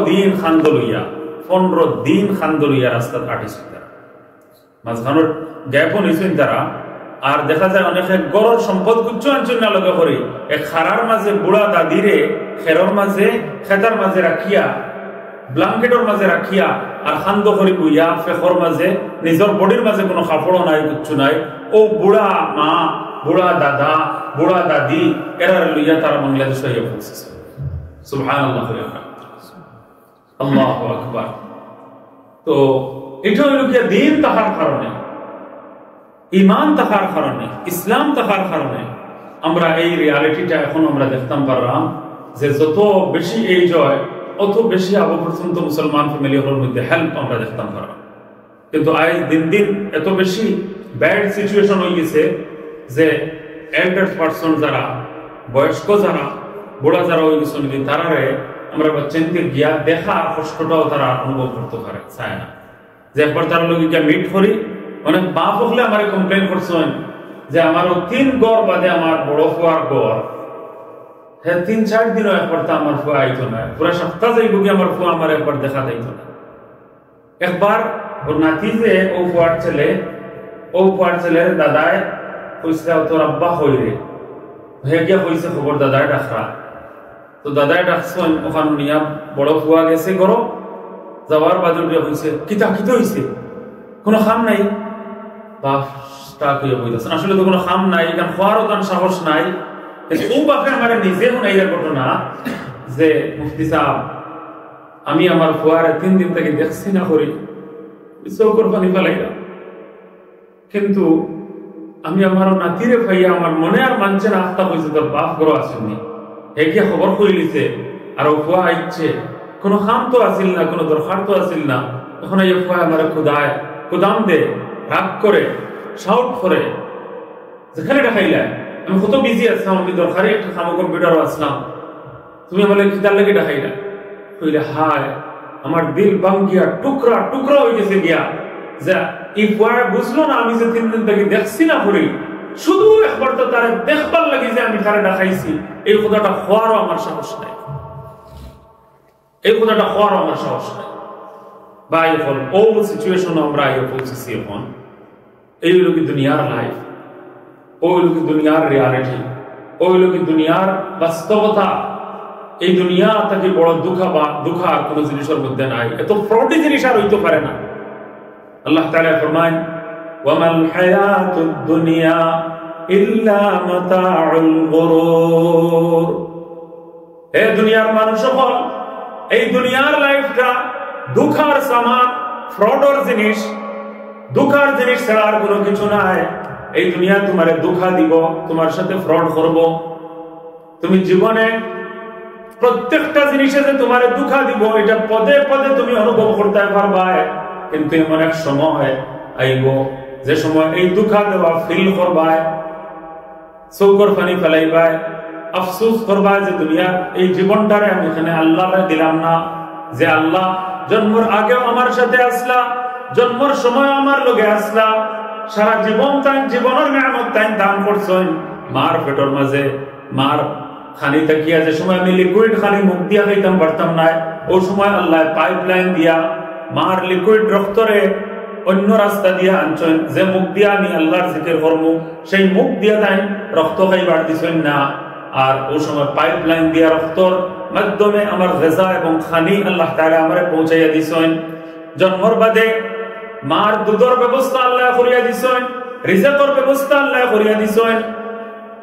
দিন খান্দ লইয়া রাস্তা আটিছে তারা, মাঝখানোর গ্যাপও নিছেন তারা। আর দেখা যায় অনেকে গড়ের সম্পদ কুচ্চ আঞ্চল না লগে করে এক খারার মাঝে বুড়া দাদিরে খেতার মাঝে রাখিয়া ব্লাঙ্কেটের মাঝে রাখিয়া আর খান্দ করি বইয়া ফেখর মাঝে নিজের বডির মাঝে কোনো কাপড় নাই কিচ্ছু নাই, ও বুড়া মা বুড়া দাদা বুড়া দাদি এরা লইয়া তারা বাংলাদেশ হইয়া পৌঁছেছে। সুবহানাল্লাহ, আল্লাহু আকবার। তো এটা হইল কি দিন তাহার কারণে, ইমান তাহার কারণে, ইসলাম তাহার কারণে আমরা এই রিয়ালিটিটা এখন আমরা দেখতাম পারলাম যে যত বেশি এই জয় অত বেশি আবু পর্যন্ত মুসলমান ফ্যামিলি হল মধ্যে হেল্প আমরা দেখতাম পারলাম। কিন্তু আজ দিন দিন এত বেশি ব্যাড সিচুয়েশন হয়ে গেছে যে এল্ডার পার্সন যারা বয়স্ক যারা বুড়া যারা হয়ে গেছে তারারে আমরা চিনতে গিয়া দেখা কষ্টটাও তারা অনুভব করতে পারে চায় না। যে একবার তার লোক গিয়া মিট করি, অনেক বাপ হলে আমার কমপ্লেন করছেন যে আমারও 3 গড় বাদে আমার বড় ফুয়ার গড়, হ্যাঁ 3-4 দিনও একবার তো আমার ফুয়া আইতো না, পুরা সপ্তাহ যাইব কি আমার ফুয়া আমার একবার দেখা যাইতো না। একবার ওর নাতি যে ও ফুয়ার ছেলের দাদায় কইছে তোর আব্বা হইরে হয়ে গিয়া কইছে খবর দাদায় ডাকরা। তো দাদায় ডাকছেন, ওখানে নিয়া বড় ফুয়া গেছে গরো, যাওয়ার বাদে হয়েছে কিতা হয়েছে, কোনো খাম নাই, আসলে তো কোনো খাম নাই, কারণ খোয়ারও তার সাহস নাই। ও বাপে আমার নিজে শুনাইয়ার ঘটনা যে মুফতি সাহেব আমি আমার ফুয়ারে 3 দিন থেকে দেখছি না করি, চৌকর পানি ফেলাইলাম, কিন্তু আমি আমার নাতিরে ভাইয়া আমার মনে আর মানছে না, আস্থা হয়েছে তোর বাপ গরো আসেনি, একে খবর করে লিছে আর ও ফুয়া আইচ্ছে, কোনো খাম তো আসিল না, কোনো দরকার তো আসিল না। তখন এই ফুয়া আমার কুদাম দে রাগ করে শাউট করে যেখানে দেখাইলাম আমি কত বিজি আসলাম, আমি দরকারি একটা খামো কম্পিউটারও আসলাম, তুমি আমার কিতার লেগে দেখাইলা কইলে হায় আমার দিল ভাঙ্গিয়া টুকরা টুকরা হয়ে গেছে গিয়া, যে এই ফুয়া বুঝলো না আমি যে 3 দিন থেকে দেখছি না করি, শুধু একবার তো তারা দেখবার লাগে যে আমি তারা দেখাইছি, এই কথাটা হওয়ারও আমার সাহস নাই, এই কথাটা হওয়ারও আমার সাহস নাই। বা এখন ও সিচুয়েশন আমরা পৌঁছেছি এখন, এই হলো কি দুনিয়ার লাইফ, ও হলো কি দুনিয়ার রিয়ালিটি, ও হলো কি দুনিয়ার বাস্তবতা। এই দুনিয়া থেকে বড় দুঃখ আর কোন জিনিসের মধ্যে নাই, এত ফ্রডি জিনিস আর হইতে পারে না। আল্লাহ তাআলা ফরমান ওয়ামাল হায়াতুদ দুনিয়া ইল্লা মাতাউল গুরুর, হে দুনিয়ার মানুষ সকল, এই দুনিয়ার লাইফটা দুঃখার সামান, ফ্রডর জিনিস, দুঃখার জিনিস ছাড়া আর কোনো কিছু নাই। এই দুনিয়া তোমারে দুঃখা দিব, তোমার সাথে ফ্রড করব, তুমি জীবনে প্রত্যেকটা জিনিসে যে তোমারে দুঃখা দিব এটা পদে পদে তুমি অনুভব করতে পারবা, কিন্তু এমন এক সময় আইব যে সময় এই দুঃখা দেওয়া ফিল করবা, চৌকর পানি ফেলাইবা, আফসোস করবা যে দুনিয়া এই জীবনটারে আমি এখানে আল্লাহরে দিলাম না, যে আল্লাহ জন্মের আগেও আমার সাথে আসলা, জন্মের সময় আমার লগে আসলা, সারা জীবন তাই জীবনের নিয়ামত তাই দান করছেন, মার পেটের মাঝে মার খানি তাকিয়া যে সময় আমি লিকুইড খানি মুখ দিয়া খাইতাম পারতাম না, ওই সময় আল্লাহ পাইপলাইন দিয়া মার লিকুইড রক্তরে অন্য রাস্তা দিয়া আনছেন, যে মুখ দিয়া আমি আল্লাহর জিকির করবো সেই মুখ দিয়া তাই রক্ত খাইবার দিছেন না। আর ওই সময় পাইপলাইন দিয়া রক্তর মাধ্যমে আমার গযা এবং খানি আল্লাহ তাআলা আমারে পৌঁছাইয়া দিছেন। জন্মর বাদে মার দুধের ব্যবস্থা আল্লাহ করিয়া দিছেন, রিজিকের ব্যবস্থা আল্লাহ করিয়া দিছেন।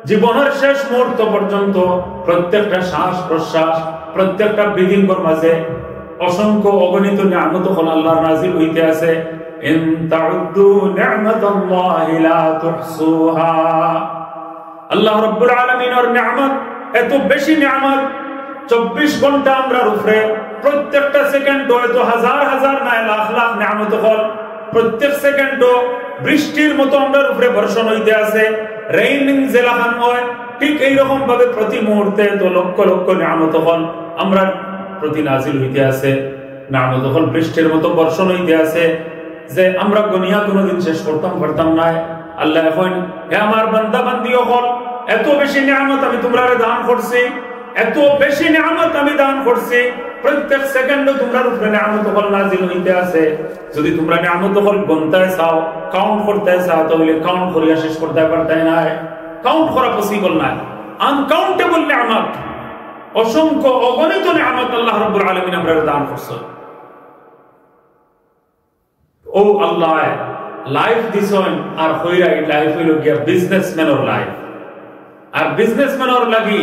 জীবনের শেষ মুহূর্ত পর্যন্ত প্রত্যেকটা শ্বাস প্রশ্বাস, প্রত্যেকটা ব্রিদিংয়ের মাঝে অসংখ্য অগণিত নিয়ামত আল্লাহর নাযিল হইতে আছে। ইন তাউদ্দু নি'মাতাল্লাহি লা তুহসুহা। আল্লাহ রাব্বুল আলামিনের নিয়ামত এত বেশি নিয়ামত, 24 ঘন্টা আমরা উপরে প্রত্যেকটা সেকেন্ড হয়তো হাজার হাজার না লাখ লাখ নিয়ামত হল। প্রত্যেক সেকেন্ড বৃষ্টির মতো আমরা উপরে বর্ষণ হইতে আছে, রেইনিং জেলাখান হয়। ঠিক এইরকম ভাবে প্রতি মুহূর্তে তো লক্ষ লক্ষ নিয়ামত হল আমরা প্রতি নাজিল হইতে আছে, নিয়ামত হল বৃষ্টির মতো বর্ষণ হইতে আছে, যে আমরা গনিয়া কোনোদিন শেষ করতাম পারতাম না। আল্লাহ এখন হে আমার বান্দা বান্দিও হল, এত বেশি নিয়ামত আমি তোমরা দান করছি, এত বেশি নিয়ামত আমি দান করছি, প্রত্যেক সেকেন্ডে তোমরা উপরে নিয়ামত হল নাজিল হইতে আছে। যদি তোমরা নিয়ামত হল গণতে চাও, কাউন্ট করতে চাও, তাহলে কাউন্ট করিয়া শেষ করতে পারতে না, কাউন্ট করা পসিবল না। আনকাউন্টেবল নিয়ামত, অসংখ্য অগণিত নিয়ামত আল্লাহ রাব্বুল আলামিন আমাদের দান করছেন। ও আল্লাহ লাইফ দিছেন, আর হইরা এই লাইফ হইল গিয়া বিজনেসম্যানের লাইফ। আর বিজনেসম্যানের লাগি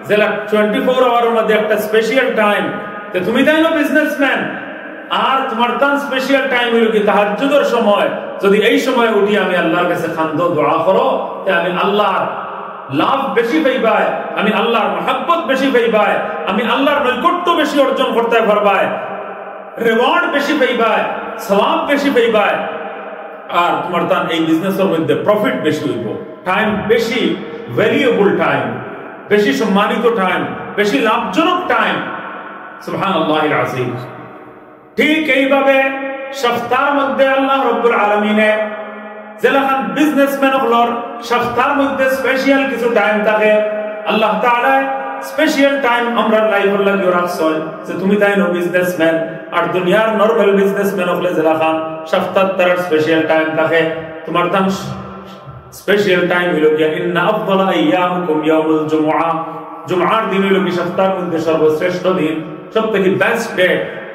যেটা 24 আওয়ারের মধ্যে একটা স্পেশাল টাইম, তে তুমি তাই না বিজনেসম্যান, আর তোমার তান স্পেশাল টাইম হইল কি তাহাজ্জুদের সময়। যদি এই সময় উঠি আমি আল্লাহর কাছে খান্দো দোয়া করো, তে আমি আল্লাহর লাভ বেশি পাইবাই, আমি আল্লাহর মহব্বত বেশি পাইবাই, আমি আল্লাহর নৈকট্য বেশি অর্জন করতে পারবাই, রিওয়ার্ড বেশি পাইবাই, সওয়াব বেশি পাইবাই। আর তোমার তান এই বিজনেসের মধ্যে প্রফিট বেশি হইব, টাইম বেশি ভ্যালুয়েবল টাইম, বেশি সম্মানিত টাইম, বেশি লাভজনক টাইম। সুবহানাল্লাহিল আযীম। ঠিক এইভাবে সপ্তাহের মধ্যে আল্লাহ রাব্বুল আলামিনে যেলাখান বিজনেসম্যান হলর সপ্তাহের মধ্যে স্পেশাল কিছু টাইম থাকে, আল্লাহ তাআলা স্পেশাল টাইম আমরা লাইফের লাগি রাখছেন, যে তুমি তাই নো বিজনেসম্যান। আর দুনিয়ার নরমাল বিজনেসম্যান হলে যেলাখান সপ্তাহ তার স্পেশাল টাইম থাকে, তোমার তান স্পেশাল টাইম হইল গিয়া ইন্না আফদালা আইয়ামুকুম ইয়াউমুল জুমআহ। জুমআর দিন হইল কি সপ্তাহের মধ্যে সর্বশ্রেষ্ঠ দিন, সবথেকে বেস্ট ডে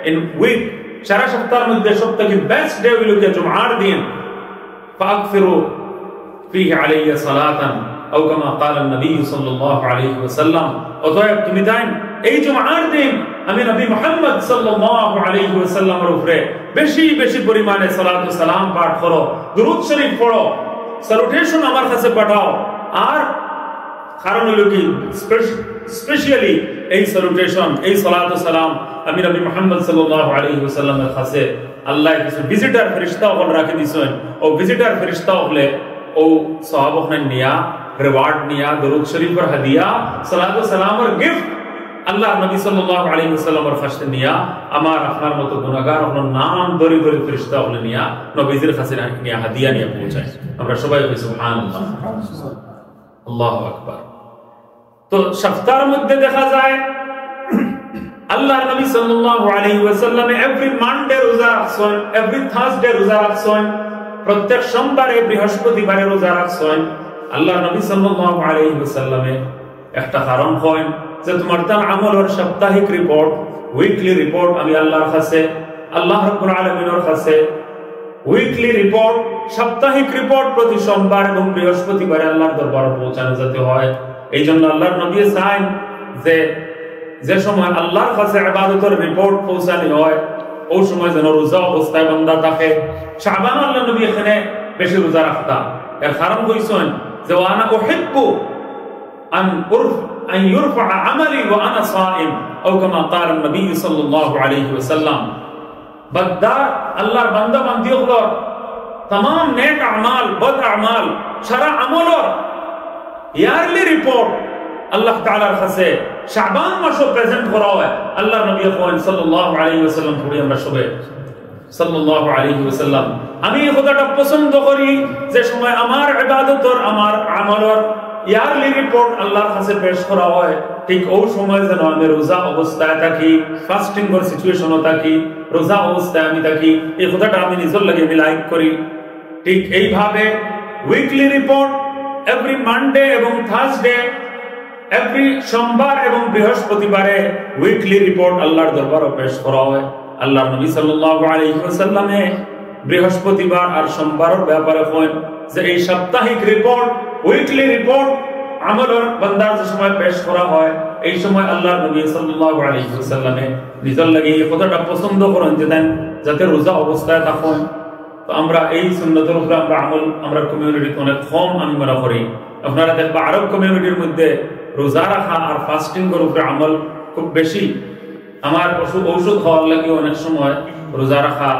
ইন উইক। সারা সপ্তাহের মধ্যে সবথেকে বেস্ট ডে হইল গিয়া জুমআর দিন। ফাকফিরু ফিহি আলাইয়া সালাতান আও কামা ক্বালা নবী সাল্লাল্লাহু আলাইহি ওয়াসাল্লাম। অতএব তুমি তাই এই জুমআর দিন আমি নবী মুহাম্মদ সাল্লাল্লাহু আলাইহি ওয়াসাল্লামের উপরে বেশি বেশি পরিমাণে সালাত ও সালাম পাঠ করো, দুরূদ শরীফ পড়ো, স্যালুটেশন আমার কাছে পাঠাও। আর কারণ হলো কি স্পেশালি এই স্যালুটেশন, এই সালাত ও সালাম আমি নবী মুহাম্মদ সাল্লাল্লাহু আলাইহি ওয়াসাল্লামের কাছে আল্লাহ কিছু ভিজিটর ফেরেশতা হল রাখি দিছেন। ও ভিজিটর ফেরেশতা হলে ও সাহাবাহনে নিয়া রিওয়ার্ড নিয়া দুরূদ শরীফের হাদিয়া সালাত ও সালামের গিফট আল্লাহ নবী সাল্লাল্লাহু আলাইহি ওয়াসাল্লামের কাছে নিয়া আমার আপনার মতো গুনাহগার হল নাম ধরে ধরে ফেরেশতা হলে নিয়া নবীজির কাছে নিয়া হাদিয়া নিয়ে পৌঁছায়। আমরা সবাই বলি সুবহানাল্লাহ, আল্লাহু আকবার। তো সপ্তাহের মধ্যে দেখা যায় আল্লাহ নবী সাল্লাল্লাহু আলাইহি ওয়াসাল্লাম এভরি মানডে রোজা রাখছেন, এভরি থার্সডে রোজা রাখছেন, প্রত্যেক সোমবারে বৃহস্পতিবারে রোজা রাখছেন। আল্লাহ নবী সাল্লাল্লাহু আলাইহি ওয়াসাল্লামে একটা কারণ করেন যে তোমার তার আমলের সাপ্তাহিক রিপোর্ট, উইকলি রিপোর্ট আমি আল্লাহর কাছে, আল্লাহ রাব্বুল আলামিনের কাছে উইকলি রিপোর্ট, সাপ্তাহিক রিপোর্ট প্রতি সোমবার এবং বৃহস্পতিবারে আল্লাহর দরবারে পৌঁছানো যেতে হয়। এই জন্য আল্লাহর নবী চান যে সময় আল্লাহর কাছে ইবাদতের রিপোর্ট পৌঁছানো হয় ওই সময় যেন রোজা অবস্থায় বান্দা থাকে। শাবান আল্লাহর নবী এখানে বেশি রোজা রাখতেন। এর কারণ কইছেন যে ওয়ানা উহিব্বু আন ইউরফা আমালি ওয়া আনা সাইম আও কামা ক্বালা নবী সাল্লাল্লাহু আলাইহি ওয়াসাল্লাম। বান্দা আল্লাহর বান্দা বান্দিওগুলোর तमाम नेक अमाल, बद अमाल, सारा আমলর ইয়ারলি রিপোর্ট আল্লাহ তাআলার কাছে শাবান মাসে প্রেজেন্ট করা হয়। আল্লাহ নবী সাল্লাল্লাহু আলাইহি ওয়াসাল্লাম পড়ি আমরা সবে সাল্লাল্লাহু আলাইহি ওয়াসাল্লাম। আমি এই কথাটা পছন্দ করি যে সময় আমার ইবাদতর, আমার আমলর ইয়ারলি রিপোর্ট আল্লাহর কাছে পেশ করা হয় ঠিক ওই সময় যেন আমি রোজা অবস্থায় থাকি, ফাস্টিং এর সিচুয়েশনও থাকি, রোজা অবস্থায় আমি থাকি, এই কথাটা আমি নিজের লাগে আমি লাইক করি। ঠিক এইভাবে উইকলি রিপোর্ট এভরি মানডে এবং থার্সডে, এভরি সোমবার এবং বৃহস্পতিবারে উইকলি রিপোর্ট আল্লাহর দরবারে পেশ করা হয়। আল্লাহর নবী সাল্লাল্লাহু আলাইহি ওয়াসাল্লামে বৃহস্পতিবার আর সোমবারের ব্যাপারে হয় যে এই সাপ্তাহিক রিপোর্ট, উইকলি রিপোর্ট আমলের বান্দার যে সময় পেশ করা হয়, এই সময় আল্লাহর নবী সাল্লাল্লাহু আলাইহি ওয়াসাল্লামে নিজের লাগে এই কথাটা পছন্দ করেন যে দেন যাতে রোজা অবস্থায় থাকুন। তো আমরা এই সুন্নতের উপরে আমরা আমল আমরা কমিউনিটিতে অনেক কম আমি মনে করি। আপনারা দেখবা আরব কমিউনিটির মধ্যে রোজা রাখা আর ফাস্টিং এর উপরে আমল খুব বেশি। আমার ঔষধ খাওয়ার লাগে অনেক সময় রোজা রাখা,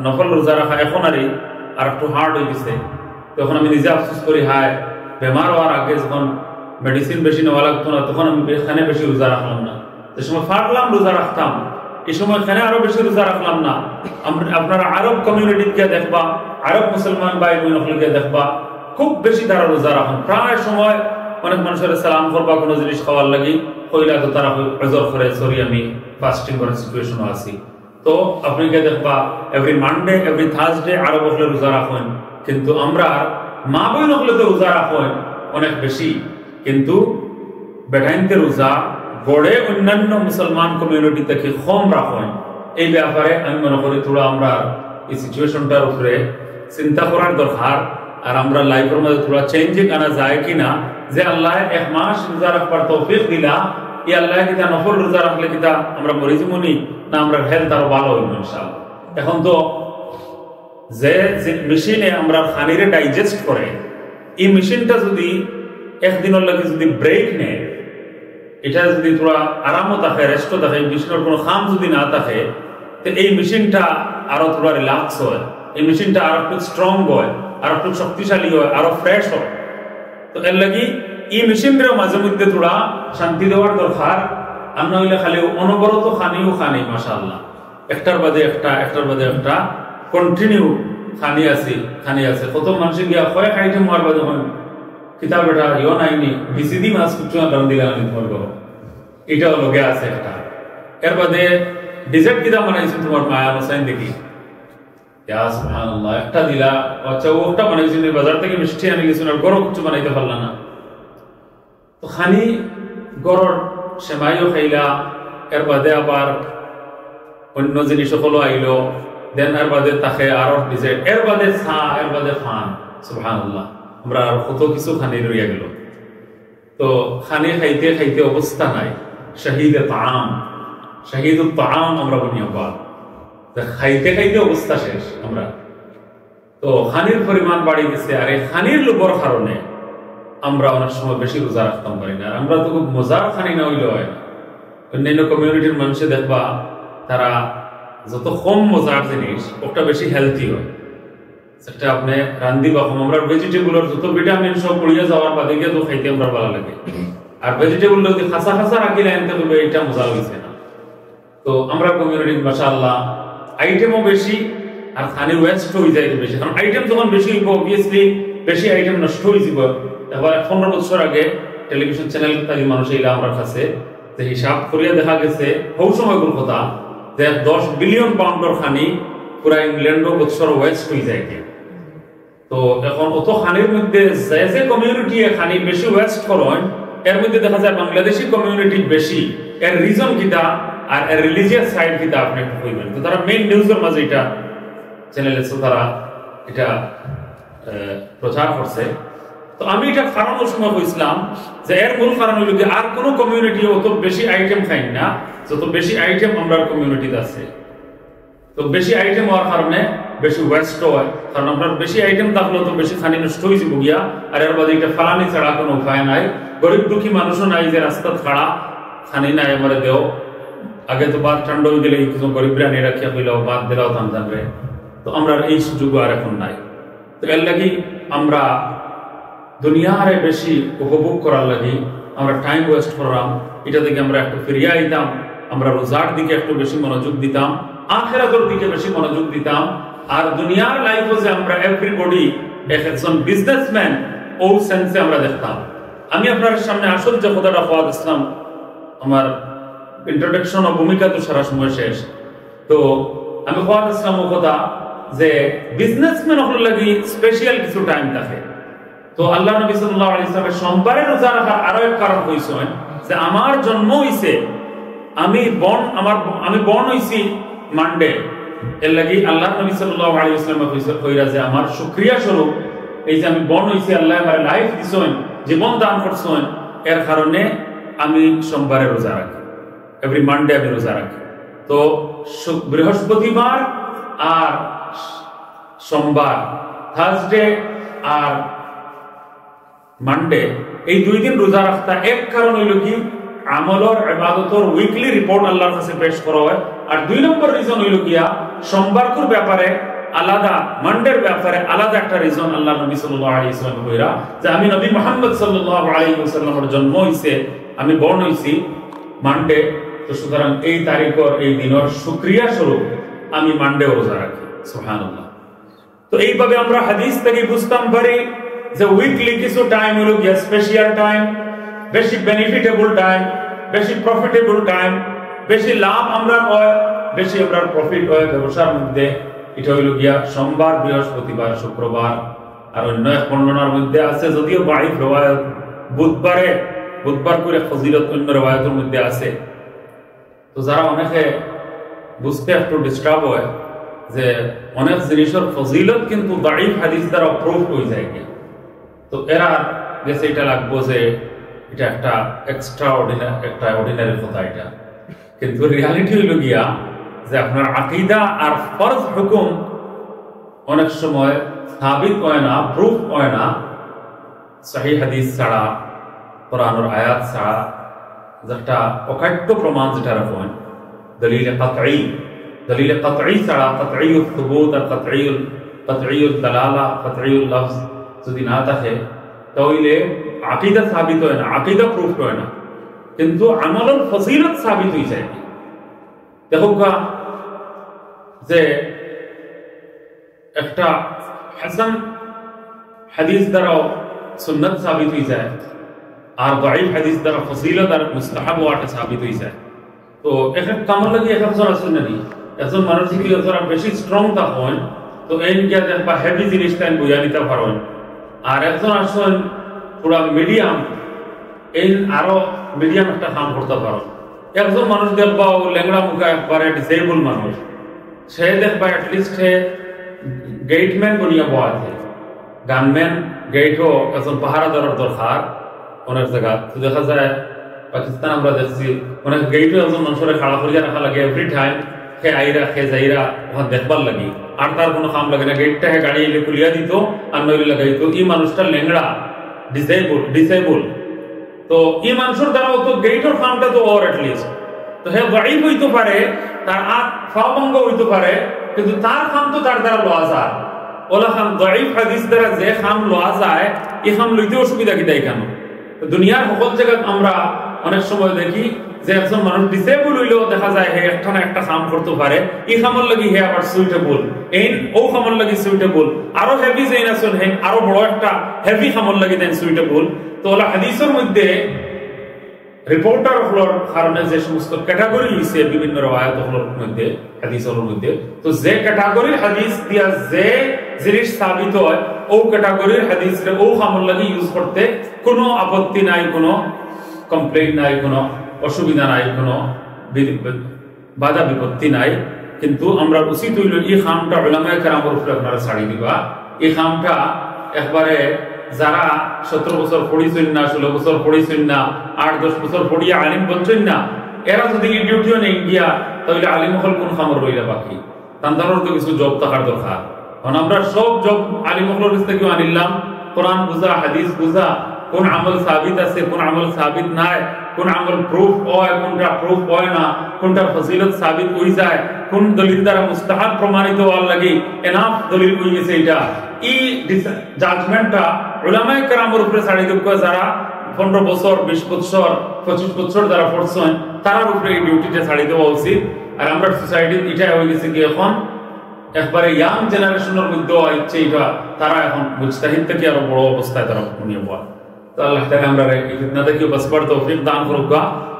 নকল রোজা রাখা এখন আর একটু হার্ড হয়ে গেছে। তখন আমি নিজে আফসোস করি, হায় বেমার হওয়ার আগে যখন মেডিসিন বেশি নেওয়া লাগতো না তখন আমি এখানে বেশি রোজা রাখলাম না, যে সময় ফাটলাম রোজা রাখতাম, এই সময় এখানে আরো বেশি রোজা রাখলাম না। আপনারা আরব কমিউনিটিকে দেখবা, আরব মুসলমান ভাই বোনকে দেখবা খুব বেশি তারা রোজা রাখেন। প্রায় সময় অনেক মানুষের সালাম করবা কোনো জিনিস খাওয়ার লাগি কইলা তো তারা অজর করে সরি আমি ফাস্টিং করার সিচুয়েশন আছি। তো আপনি কে দেখবা এভরি মানডে এভরি থার্সডে আরব হলে রোজা রাখেন, কিন্তু আমরা মা বোন হলে তো রোজা রাখেন অনেক বেশি, কিন্তু বেঠাইনতে রোজা গড়ে অন্যান্য মুসলমান কমিউনিটি থেকে কম রাখেন। এই ব্যাপারে আমি মনে করি থোড়া আমরা এই সিচুয়েশনটার উপরে চিন্তা করার দরকার। আর আমরা লাইফের মধ্যে থোড়া চেঞ্জিং আনা যায় কিনা, যে আল্লাহ এক মাস রোজা রাখবার তৌফিক দিলা, এই আল্লাহ কিতা নফল রোজা রাখলে কিতা আমরা মরিজি মনি না আমরা হেলথ আরো ভালো হইব ইনশাআল্লাহ। এখন তো যে মেশিনে আমরা খানিরে ডাইজেস্ট করে, এই মেশিনটা যদি একদিনের লাগে যদি ব্রেক নেয়, এটা যদি তোরা আরামও থাকে, রেস্টও থাকে, মেশিনের কোনো খাম যদি না থাকে, তো এই মেশিনটা আরো তোরা রিল্যাক্স হয়, এই মেশিনটা আরো একটু স্ট্রং হয়, আরো একটু শক্তিশালী হয়, আরো ফ্রেশ হয়। তো এর লাগি এই মেশিনটার মাঝে মধ্যে তোরা শান্তি দেওয়ার দরকার। আমরা হইলে খালি অনবরত খানি মাশাআল্লাহ, একটার বাদে একটা একটার বাদে একটা কন্টিনিউ খানি আছে। কত মানুষ গিয়া কয়েক আইটেম হওয়ার বাদে কিতাব এটা ইও নাইনি বিসিডি মাছ কিছু কারণ দিলে আমি তোমার করো এটাও লগে আছে একটা। এর বাদে ডিজার্ট কিতাব বানাইছি তোমার মায়া হোসাইন দেখি, সুবহানাল্লাহ একটা দিলা, আচ্ছা ওটা বানাইছি বাজার থেকে মিষ্টি আনি গেছিল আর গরম কিছু বানাইতে পারলা না। তো খানি গরর সেমাইও খাইলা, এর বাদে আবার অন্য জিনিস সকলও আইলো, দেন এর বাদে তাকে আরো ডিজার্ট, এর বাদে চা, এর বাদে খান। সুবহানাল্লাহ আমরা আর কত কিছু খানি রইয়া গেল। তো খানি খাইতে খাইতে অবস্থা নাই, শাহিদে তাআম আমরা বনিয়া খাইতে খাইতে অবস্থা শেষ আমরা। তো খানির পরিমাণ বাড়ি গেছে, আর এই খানির লোভর কারণে আমরা অনেক সময় বেশি রোজা রাখতাম পারি না। আমরা তো খুব মজার খানি না হইলে হয় না। অন্যান্য কমিউনিটির মানুষে দেখবা তারা যত কম মজার জিনিস ওটা বেশি হেলথি হয়। সেটা আপনি রান্ধি বা কম আমরা ভেজিটেবলের যত ভিটামিন সব পড়িয়া যাওয়ার বাদে গিয়ে তো খাইতে আমরা ভালো লাগে। আর ভেজিটেবল যদি খাসা রাখিলে আনতে বলবে এটা মজা হয়েছে না। তো আমরা কমিউনিটির মাশাআল্লাহ আইটেমও বেশি আর খানি ওয়েস্ট হয়ে যায় বেশি, কারণ আইটেম যখন বেশি হইব অবভিয়াসলি বেশি আইটেম নষ্ট হয়ে যাব। এবার 15 বছর আগে টেলিভিশন চ্যানেল থেকে মানুষ এলা আমার কাছে যে হিসাব করিয়া দেখা গেছে ওই সময়গুলোর কথা যে 10 বিলিয়ন পাউন্ডের খানি পুরা ইংল্যান্ডও বছর ওয়েস্ট হয়ে যায়। তো এখন অত খানির মধ্যে যে কমিউনিটি খানি বেশি ওয়েস্ট করেন, এর মধ্যে দেখা যায় বাংলাদেশি কমিউনিটি বেশি। এর রিজন কিটা আর এর রিলিজিয়াস সাইড কিটা আপনি একটু কইবেন। তো তারা মেইন নিউজের মাঝে এটা চ্যানেলে তারা এটা প্রচার করছে। তো আমি এটা কারণের সময় কইছিলাম যে এর মূল কারণ হইল যে আর কোনো কমিউনিটি অত বেশি আইটেম খাই না যত বেশি আইটেম আমরা কমিউনিটিতে আছে। তো বেশি আইটেম হওয়ার কারণে বেশি ওয়েস্ট হয়, কারণ আপনার বেশি আইটেম থাকলে তো বেশি খানি নষ্ট হয়ে যাব গিয়া। আর এর বাদে এটা ফালানি ছাড়া কোনো উপায় নাই। গরিব দুঃখী মানুষও নাই যে রাস্তা ছাড়া খানি নাই আমার দেও। আগে তো বাদ ঠান্ডা হয়ে গেলে কিছু গরিবরা নিয়ে রাখিয়া হইলেও বাদ দিলেও থাম জানবে। তো আমরা এই সুযোগ আর এখন নাই। তো এর লাগি আমরা দুনিয়ারে বেশি উপভোগ করার লাগি আমরা টাইম ওয়েস্ট করলাম। এটা থেকে আমরা একটু ফিরিয়ে আইতাম, আমরা রোজার দিকে একটু বেশি মনোযোগ দিতাম, আখিরাতের দিকে বেশি মনোযোগ দিতাম। আর দুনিয়ার লাইফে যে আমরা এভরিবডি একজন বিজনেসম্যান ও সেন্সে আমরা দেখতাম। আমি আপনার সামনে আসল যে কথাটা ফাদ ইসলাম আমার ইন্ট্রোডাকশন ও ভূমিকা তো সারা সময় শেষ। তো আমি কোয়া ইসলাম কথা যে বিজনেসম্যান হল লাগি স্পেশাল কিছু টাইম থাকে। তো আল্লাহ নবী সাল্লাল্লাহু আলাইহি ওয়াসাল্লাম সোমবারে রোজা রাখার আরো এক কারণ কইছেন যে আমার জন্ম হইছে, আমি বর্ন হইছি মানডে, এর লাগি আল্লাহ নবী সাল্লাল্লাহু আলাইহি ওয়াসাল্লাম কইরা যে আমার শুকরিয়া স্বরূপ এই যে আমি বর্ন হইছি, আল্লাহ আমার লাইফ দিছেন, জীবন দান করছেন, এর কারণে আমি সোমবারে রোজা রাখি, এভরি মানডে আমি রোজা রাখি। তো বৃহস্পতিবার আর সোমবার, থার্সডে আর মানডে, এই 2 দিন রোজা রাখতা এক কারণ হইল কি আমলর ইবাদতর উইকলি রিপোর্ট আল্লাহর কাছে পেশ করা হয়। আর 2 নম্বর রিজন হইল গিয়া সোমবারকুর ব্যাপারে আলাদা, মানডের ব্যাপারে আলাদা একটা রিজন আল্লাহ নবী সাল্লাল্লাহু আলাইহি ওয়াসাল্লাম কইরা যে আমি নবী মুহাম্মদ সাল্লাল্লাহু আলাইহি ওয়াসাল্লামের জন্ম হইছে, আমি বর্ন হইছি মানডে, তো সুতরাং এই তারিখর এই দিনের শুকরিয়া স্বরূপ আমি মানডে রোজা রাখি। সুবহানাল্লাহ। তো এইভাবে আমরা হাদিস থেকে বুঝতাম পারি যে উইকলি কিছু টাইম হলো গিয়া স্পেশাল টাইম, বেশি বেনিফিটেবল টাইম, বেশি প্রফিটেবল টাইম, বেশি লাভ আমরা হয়, বেশি আমরা প্রফিট হয় ব্যবসার মধ্যে। এটা হইল গিয়া সোমবার, বৃহস্পতিবার, শুক্রবার। আর অন্য এক বর্ণনার মধ্যে আছে, যদিও বাঈফ রওয়ায়াত, বুধবার করে ফজিলত অন্য রওয়ায়াতের মধ্যে আছে। তো যারা অনেকে বুঝতে একটু ডিস্টার্ব হয় যে অনেক জিনিসের ফজিলত কিন্তু বাঈফ হাদিস দ্বারা প্রুফ হয়ে যায় গিয়া, তো এরা গেছে এটা লাগবো যে এটা একটা এক্সট্রা অর্ডিনারি কথা এটা। কিন্তু রিয়ালিটি হইল গিয়া যে আপনার আকীদা আর ফরজ হুকুম অনেক সময় সাবিত হয় না, প্রুফ হয় না সহিহ হাদিস ছাড়া, কোরআনের আয়াত ছাড়া, যেটা অকাট্য প্রমাণ যেটা রাখেন দলিল কাতঈ ছাড়া, কাতঈউল সুবুত আর কাতঈউল দালালা, কাতঈউল লফজ যদি না থাকে তাহলে আকীদা সাবিত হয় না, আকীদা প্রুফ হয় না, কিন্তু আমলের ফজিলত সাবিত হয়ে যায়। দেখো যে একটা হাসান হাদিস দ্বারাও সুন্নাত সাবিত হয়ে যায়, আর দাঈফ হাদিস দ্বারা ফজিলত আর মুস্তাহাব ওয়াটা সাবিত হয়ে যায়। তো এক কামল লাগি একজন আসেন না, একজন মানুষ যদি বেশি স্ট্রং থাকেন তো এই গিয়া দেখবা হেভি জিনিসটা বুঝা নিতে পারেন, আর একজন আসেন পুরা মিডিয়াম, এই আরো মিডিয়াম একটা কাম করতে পারেন। একজন মানুষ দেখবা লেংড়া মুখা একবারে ডিসেবল মানুষ, সে দেখবা অ্যাটলিস্ট গেটম্যান বনিয়া বয়া আছে, গানম্যান গেটও একজন পাহারাদারের দরকার অনেক জায়গা। তো দেখা যায় পাকিস্তান আমরা দেখছি অনেক গেটও একজন মানুষের খাড়া করিয়া রাখা লাগে, এভরি টাইম সে আইরা সে যাইরা ওখানে দেখবার লাগি, আর তার কোনো কাম লাগে না, গেটটা হে গাড়ি এলে খুলিয়া দিত আর নইলে লাগাইতো। এই মানুষটা লেংড়া, ডিসেবল, তো এই মানুষের দ্বারাও তো গেটের কামটা তো ওর অ্যাটলিস্ট, তো হে দাঈফ হইতে পারে, তার ফাভঙ্গ হইতে পারে, কিন্তু তার কাম তো তার দ্বারা লওয়া যায়। ওলা খাম দাঈফ হাদিস দ্বারা যে কাম লওয়া যায়, এই কাম লইতে অসুবিধা কি তাই কেন? দুনিয়ার সকল জায়গায় আমরা অনেক সময় দেখি যে একজন মানুষ ডিসেবল হইলেও দেখা যায় হে একটা না একটা কাম করতে পারে, এই কামর লাগি হে আবার সুইটেবল, এই ও কামর লাগি সুইটেবল, আরো হেভি যেন আছেন হে আরো বড় একটা হেভি কামর লাগি দেন সুইটেবল। তো ওলা হাদিসের মধ্যে রিপোর্টার হলোর কারণে যে সমস্ত ক্যাটাগরি হইছে বিভিন্ন রওয়ায়াত হলোর মধ্যে, হাদিস হলোর মধ্যে, তো যে ক্যাটাগরির হাদিস দিয়া যে জিনিস সাবিত হয় ও ক্যাটাগরির হাদিসরে ও কামর লাগি ইউজ করতে কোনো আপত্তি নাই, কোনো কমপ্লেইন নাই, কোনো অসুবিধা নাই, কোনো বাধা বিপত্তি নাই। কিন্তু আমরা উচিত হইল এই খামটা উলামায়ে কেরামের উপরে আপনারা ছাড়ি দিবা। এই খামটা একবারে যারা 17 বছর পড়িছেন না, 16 বছর পড়িছেন না, 8-10 বছর পড়িয়া আলিম বলছেন না, এরা যদি এই ডিউটিও নেই গিয়া তাহলে আলিম হল কোন খামর রইলা বাকি? তান্দানোর তো কিছু জব থাকার দরকার। কারণ আমরা সব জব আলিম হলের কাছ থেকে আনিলাম, কোরআন বুঝা, হাদিস বুঝা, কোন আমল সাবিত আছে, কোন আমল সাবিত নাই, কোন আমল প্রুফ হয়, কোনটা প্রুফ হয় না, কোনটা ফজিলত সাবিত হয়ে যায়, কোন দলিল দ্বারা মুস্তাহাব প্রমাণিত হওয়ার লাগে এনাফ দলিল হয়ে গেছে, এটা এই জাজমেন্টটা উলামায়ে কেরামের উপরে ছাড়ি দেব। যারা 15 বছর, 20 বছর, 25 বছর যারা পড়ছেন তার উপরে এই ডিউটিটা ছাড়ি দেওয়া উচিত। আর আমরা সোসাইটি এটা হয়ে গেছে কি এখন একবারে ইয়াং জেনারেশনের মধ্যে ইচ্ছে এটা, তারা এখন মুজতাহিদ থেকে আরো বড় অবস্থায় তারা নিয়ে পড়া। তো আল্লাহ তাআলা আমরা এই ফিতনা থেকে বাঁচবার তৌফিক দান করুক।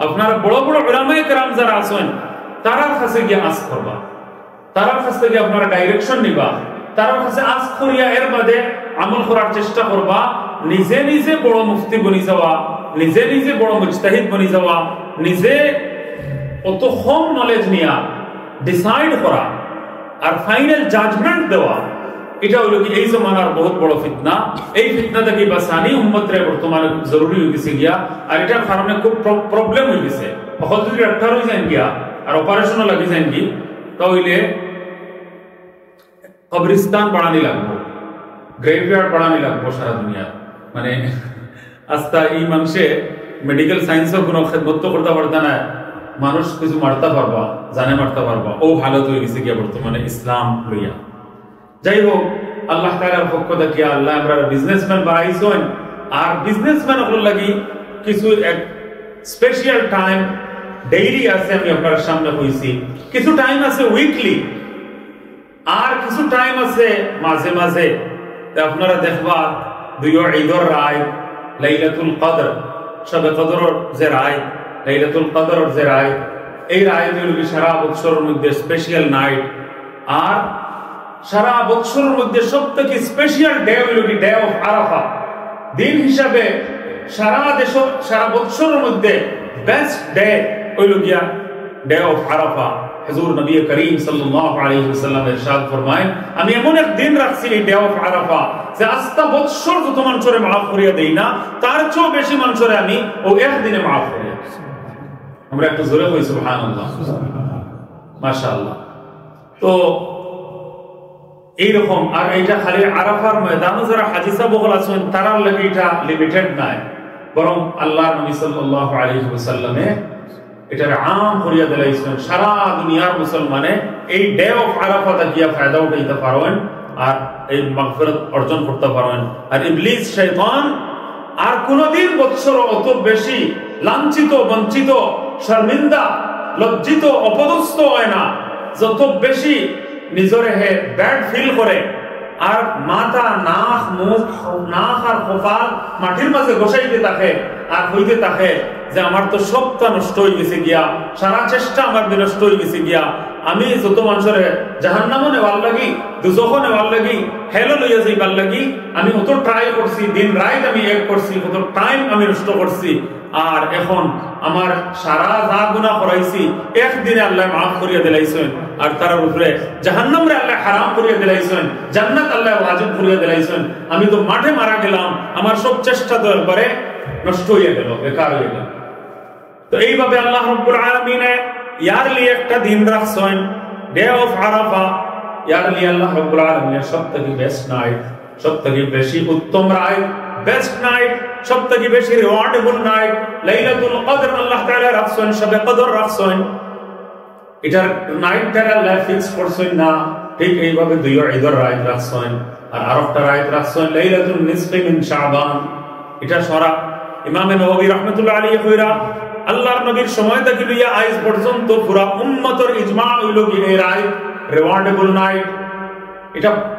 আপনারা বড় বড় উলামায়ে কেরাম যারা আছেন তারার কাছে গিয়ে আস করবা, তারার কাছ থেকে আপনারা ডাইরেকশন নিবা, তারার কাছে আস করিয়া এর বাদে আমল করার চেষ্টা করবা। নিজে নিজে বড় মুফতি বনি যাওয়া, নিজে নিজে বড় মুজতাহিদ বনি যাওয়া, নিজে অত কম নলেজ নিয়া ডিসাইড করা আর ফাইনাল জাজমেন্ট দেওয়া, এটা হলো কি এই জমানার বহুত বড় ফিতনা। এই ফিতনা থেকে বাঁচানি উম্মতরে বর্তমানে খুব জরুরি হয়ে গেছে গিয়া, আর এটার কারণে খুব প্রবলেম হয়ে গেছে। অকল যদি ডাক্তার হয়ে যান গিয়া আর অপারেশনও লাগি যান কি, তাহলে কবরিস্তান বাড়ানি লাগবো, গ্রেভইয়ার্ড বাড়ানি লাগবো সারা দুনিয়া। মানে আস্তা এই মানুষে মেডিকেল সায়েন্সও কোনো খেদমত করতে পারতা না, মানুষ কিছু মারতে পারবা, জানে মারতে পারবা, ও হালত হয়ে গেছে গিয়া বর্তমানে ইসলাম লইয়া। যাই হোক, আল্লাহ তাআলার পক্ষ থেকে আল্লাহ আমরা বিজনেসম্যান বানাইছেন, আর বিজনেসম্যান হল লাগি কিছু এক স্পেশাল টাইম ডেইলি আছে। আমি আপনার সামনে কইছি কিছু টাইম আছে উইকলি, আর কিছু টাইম আছে মাঝে মাঝে। আপনারা দেখবা দুইও ঈদের রায়, লাইলাতুল কদর, শবে কদরের যে রায়, লাইলাতুল কদরের যে রায়, এই রায় হলো সারা বছরের মধ্যে স্পেশাল নাইট। আর সারা বছরের মধ্যে সবথেকে স্পেশাল ডে হলো কি ডে অফ আরাফা। দিন হিসাবে সারা দেশ সারা বছরের মধ্যে বেস্ট ডে হইল গিয়া ডে অফ আরাফা। হুজুর নবী করিম সাল্লাল্লাহু আলাইহি ওয়াসাল্লাম ইরশাদ ফরমায়, আমি এমন এক দিন রাখছি এই ডে অফ আরাফা যে আস্তা বছর যত মানুষরে মাফ করিয়া দেই না, তার চেয়েও বেশি মানুষরে আমি ও একদিনে মাফ করিয়া। আমরা একটু জোরে কই সুবহানাল্লাহ, মাশাআল্লাহ। তো এইরকম, আর এইটা খালি আরাফার ময়দানে যারা হাজী সাহেবগুলো আছেন তারার লাগি এটা লিমিটেড নাই, বরং আল্লাহর নবী সাল্লাল্লাহু আলাইহি ওয়াসাল্লামে এটার আম করিয়া দিলাইছেন। সারা দুনিয়ার মুসলমানে এই ডে অফ আরাফাতে গিয়া ফায়দা উঠাইতে পারেন আর এই মাগফিরাত অর্জন করতে পারেন। আর ইবলিস শয়তান আর কোনদিন বৎসর অত বেশি লাঞ্ছিত, বঞ্চিত, শর্মিন্দা, লজ্জিত, অপদস্থ হয় না, যত বেশি নিজরে হে ব্যাড ফিল করে আর মাথা, নাক, মুখ, নাক আর কপাল মাটির মাঝে বসাইতে থাকে আর হইতে থাকে যে আমার তো সবটা নষ্ট হয়ে গেছে গিয়া, সারা চেষ্টা আমার বিনষ্ট হয়ে গেছে গিয়া, আমি যত মানুষের জাহান্নামও নেওয়ার লাগি, দুজখও নেওয়ার লাগি, হেলো লইয়া যাইবার লাগি আমি অত ট্রাই করছি, দিন রাত আমি এক করছি, কত টাইম আমি নষ্ট করছি, আর এখন আমার সারা যা গুনাহ করাইছি একদিনে আল্লাহ মাফ করিয়া দিলাইছেন, আর তার উপরে জাহান্নামরে আল্লাহ হারাম করিয়া দিলাইছেন, জান্নাত আল্লাহ ওয়াজিব করিয়া দিলাইছেন। আমি তো মাঠে মারা গেলাম, আমার সব চেষ্টা তো একবারে নষ্ট হয়ে গেল, বেকার হয়ে গেল। তো এইভাবে আল্লাহ রাব্বুল আলামিন ইয়ারলি একটা দিন রাখছেন ডে অফ আরাফা। ইয়ারলি আল্লাহ রাব্বুল আলামিন সবথেকে বেস্ট নাইট, সবথেকে বেশি উত্তম রাত, বেস্ট নাইট, সবথেকে বেশি রিওয়ার্ডেবল নাইট লাইলাতুল কদর আল্লাহ তাআলা রাখছেন, শবে কদর রাখছেন। এটার নাইটটা আল্লাহ ফিক্স করছেন না, ঠিক এইভাবে দুইও ঈদের রাত রাখছেন, আর আরেকটা রাত রাখছেন লাইলাতুল নিসফি মিন শাবান। এটা সরা ইমাম নববী রাহমাতুল্লাহ আলাইহি কইরা আল্লাহর নবীর সময় থেকে লইয়া আজ পর্যন্ত পুরা উম্মতের ইজমা হইল কি এই রাত রিওয়ার্ডেবল নাইট।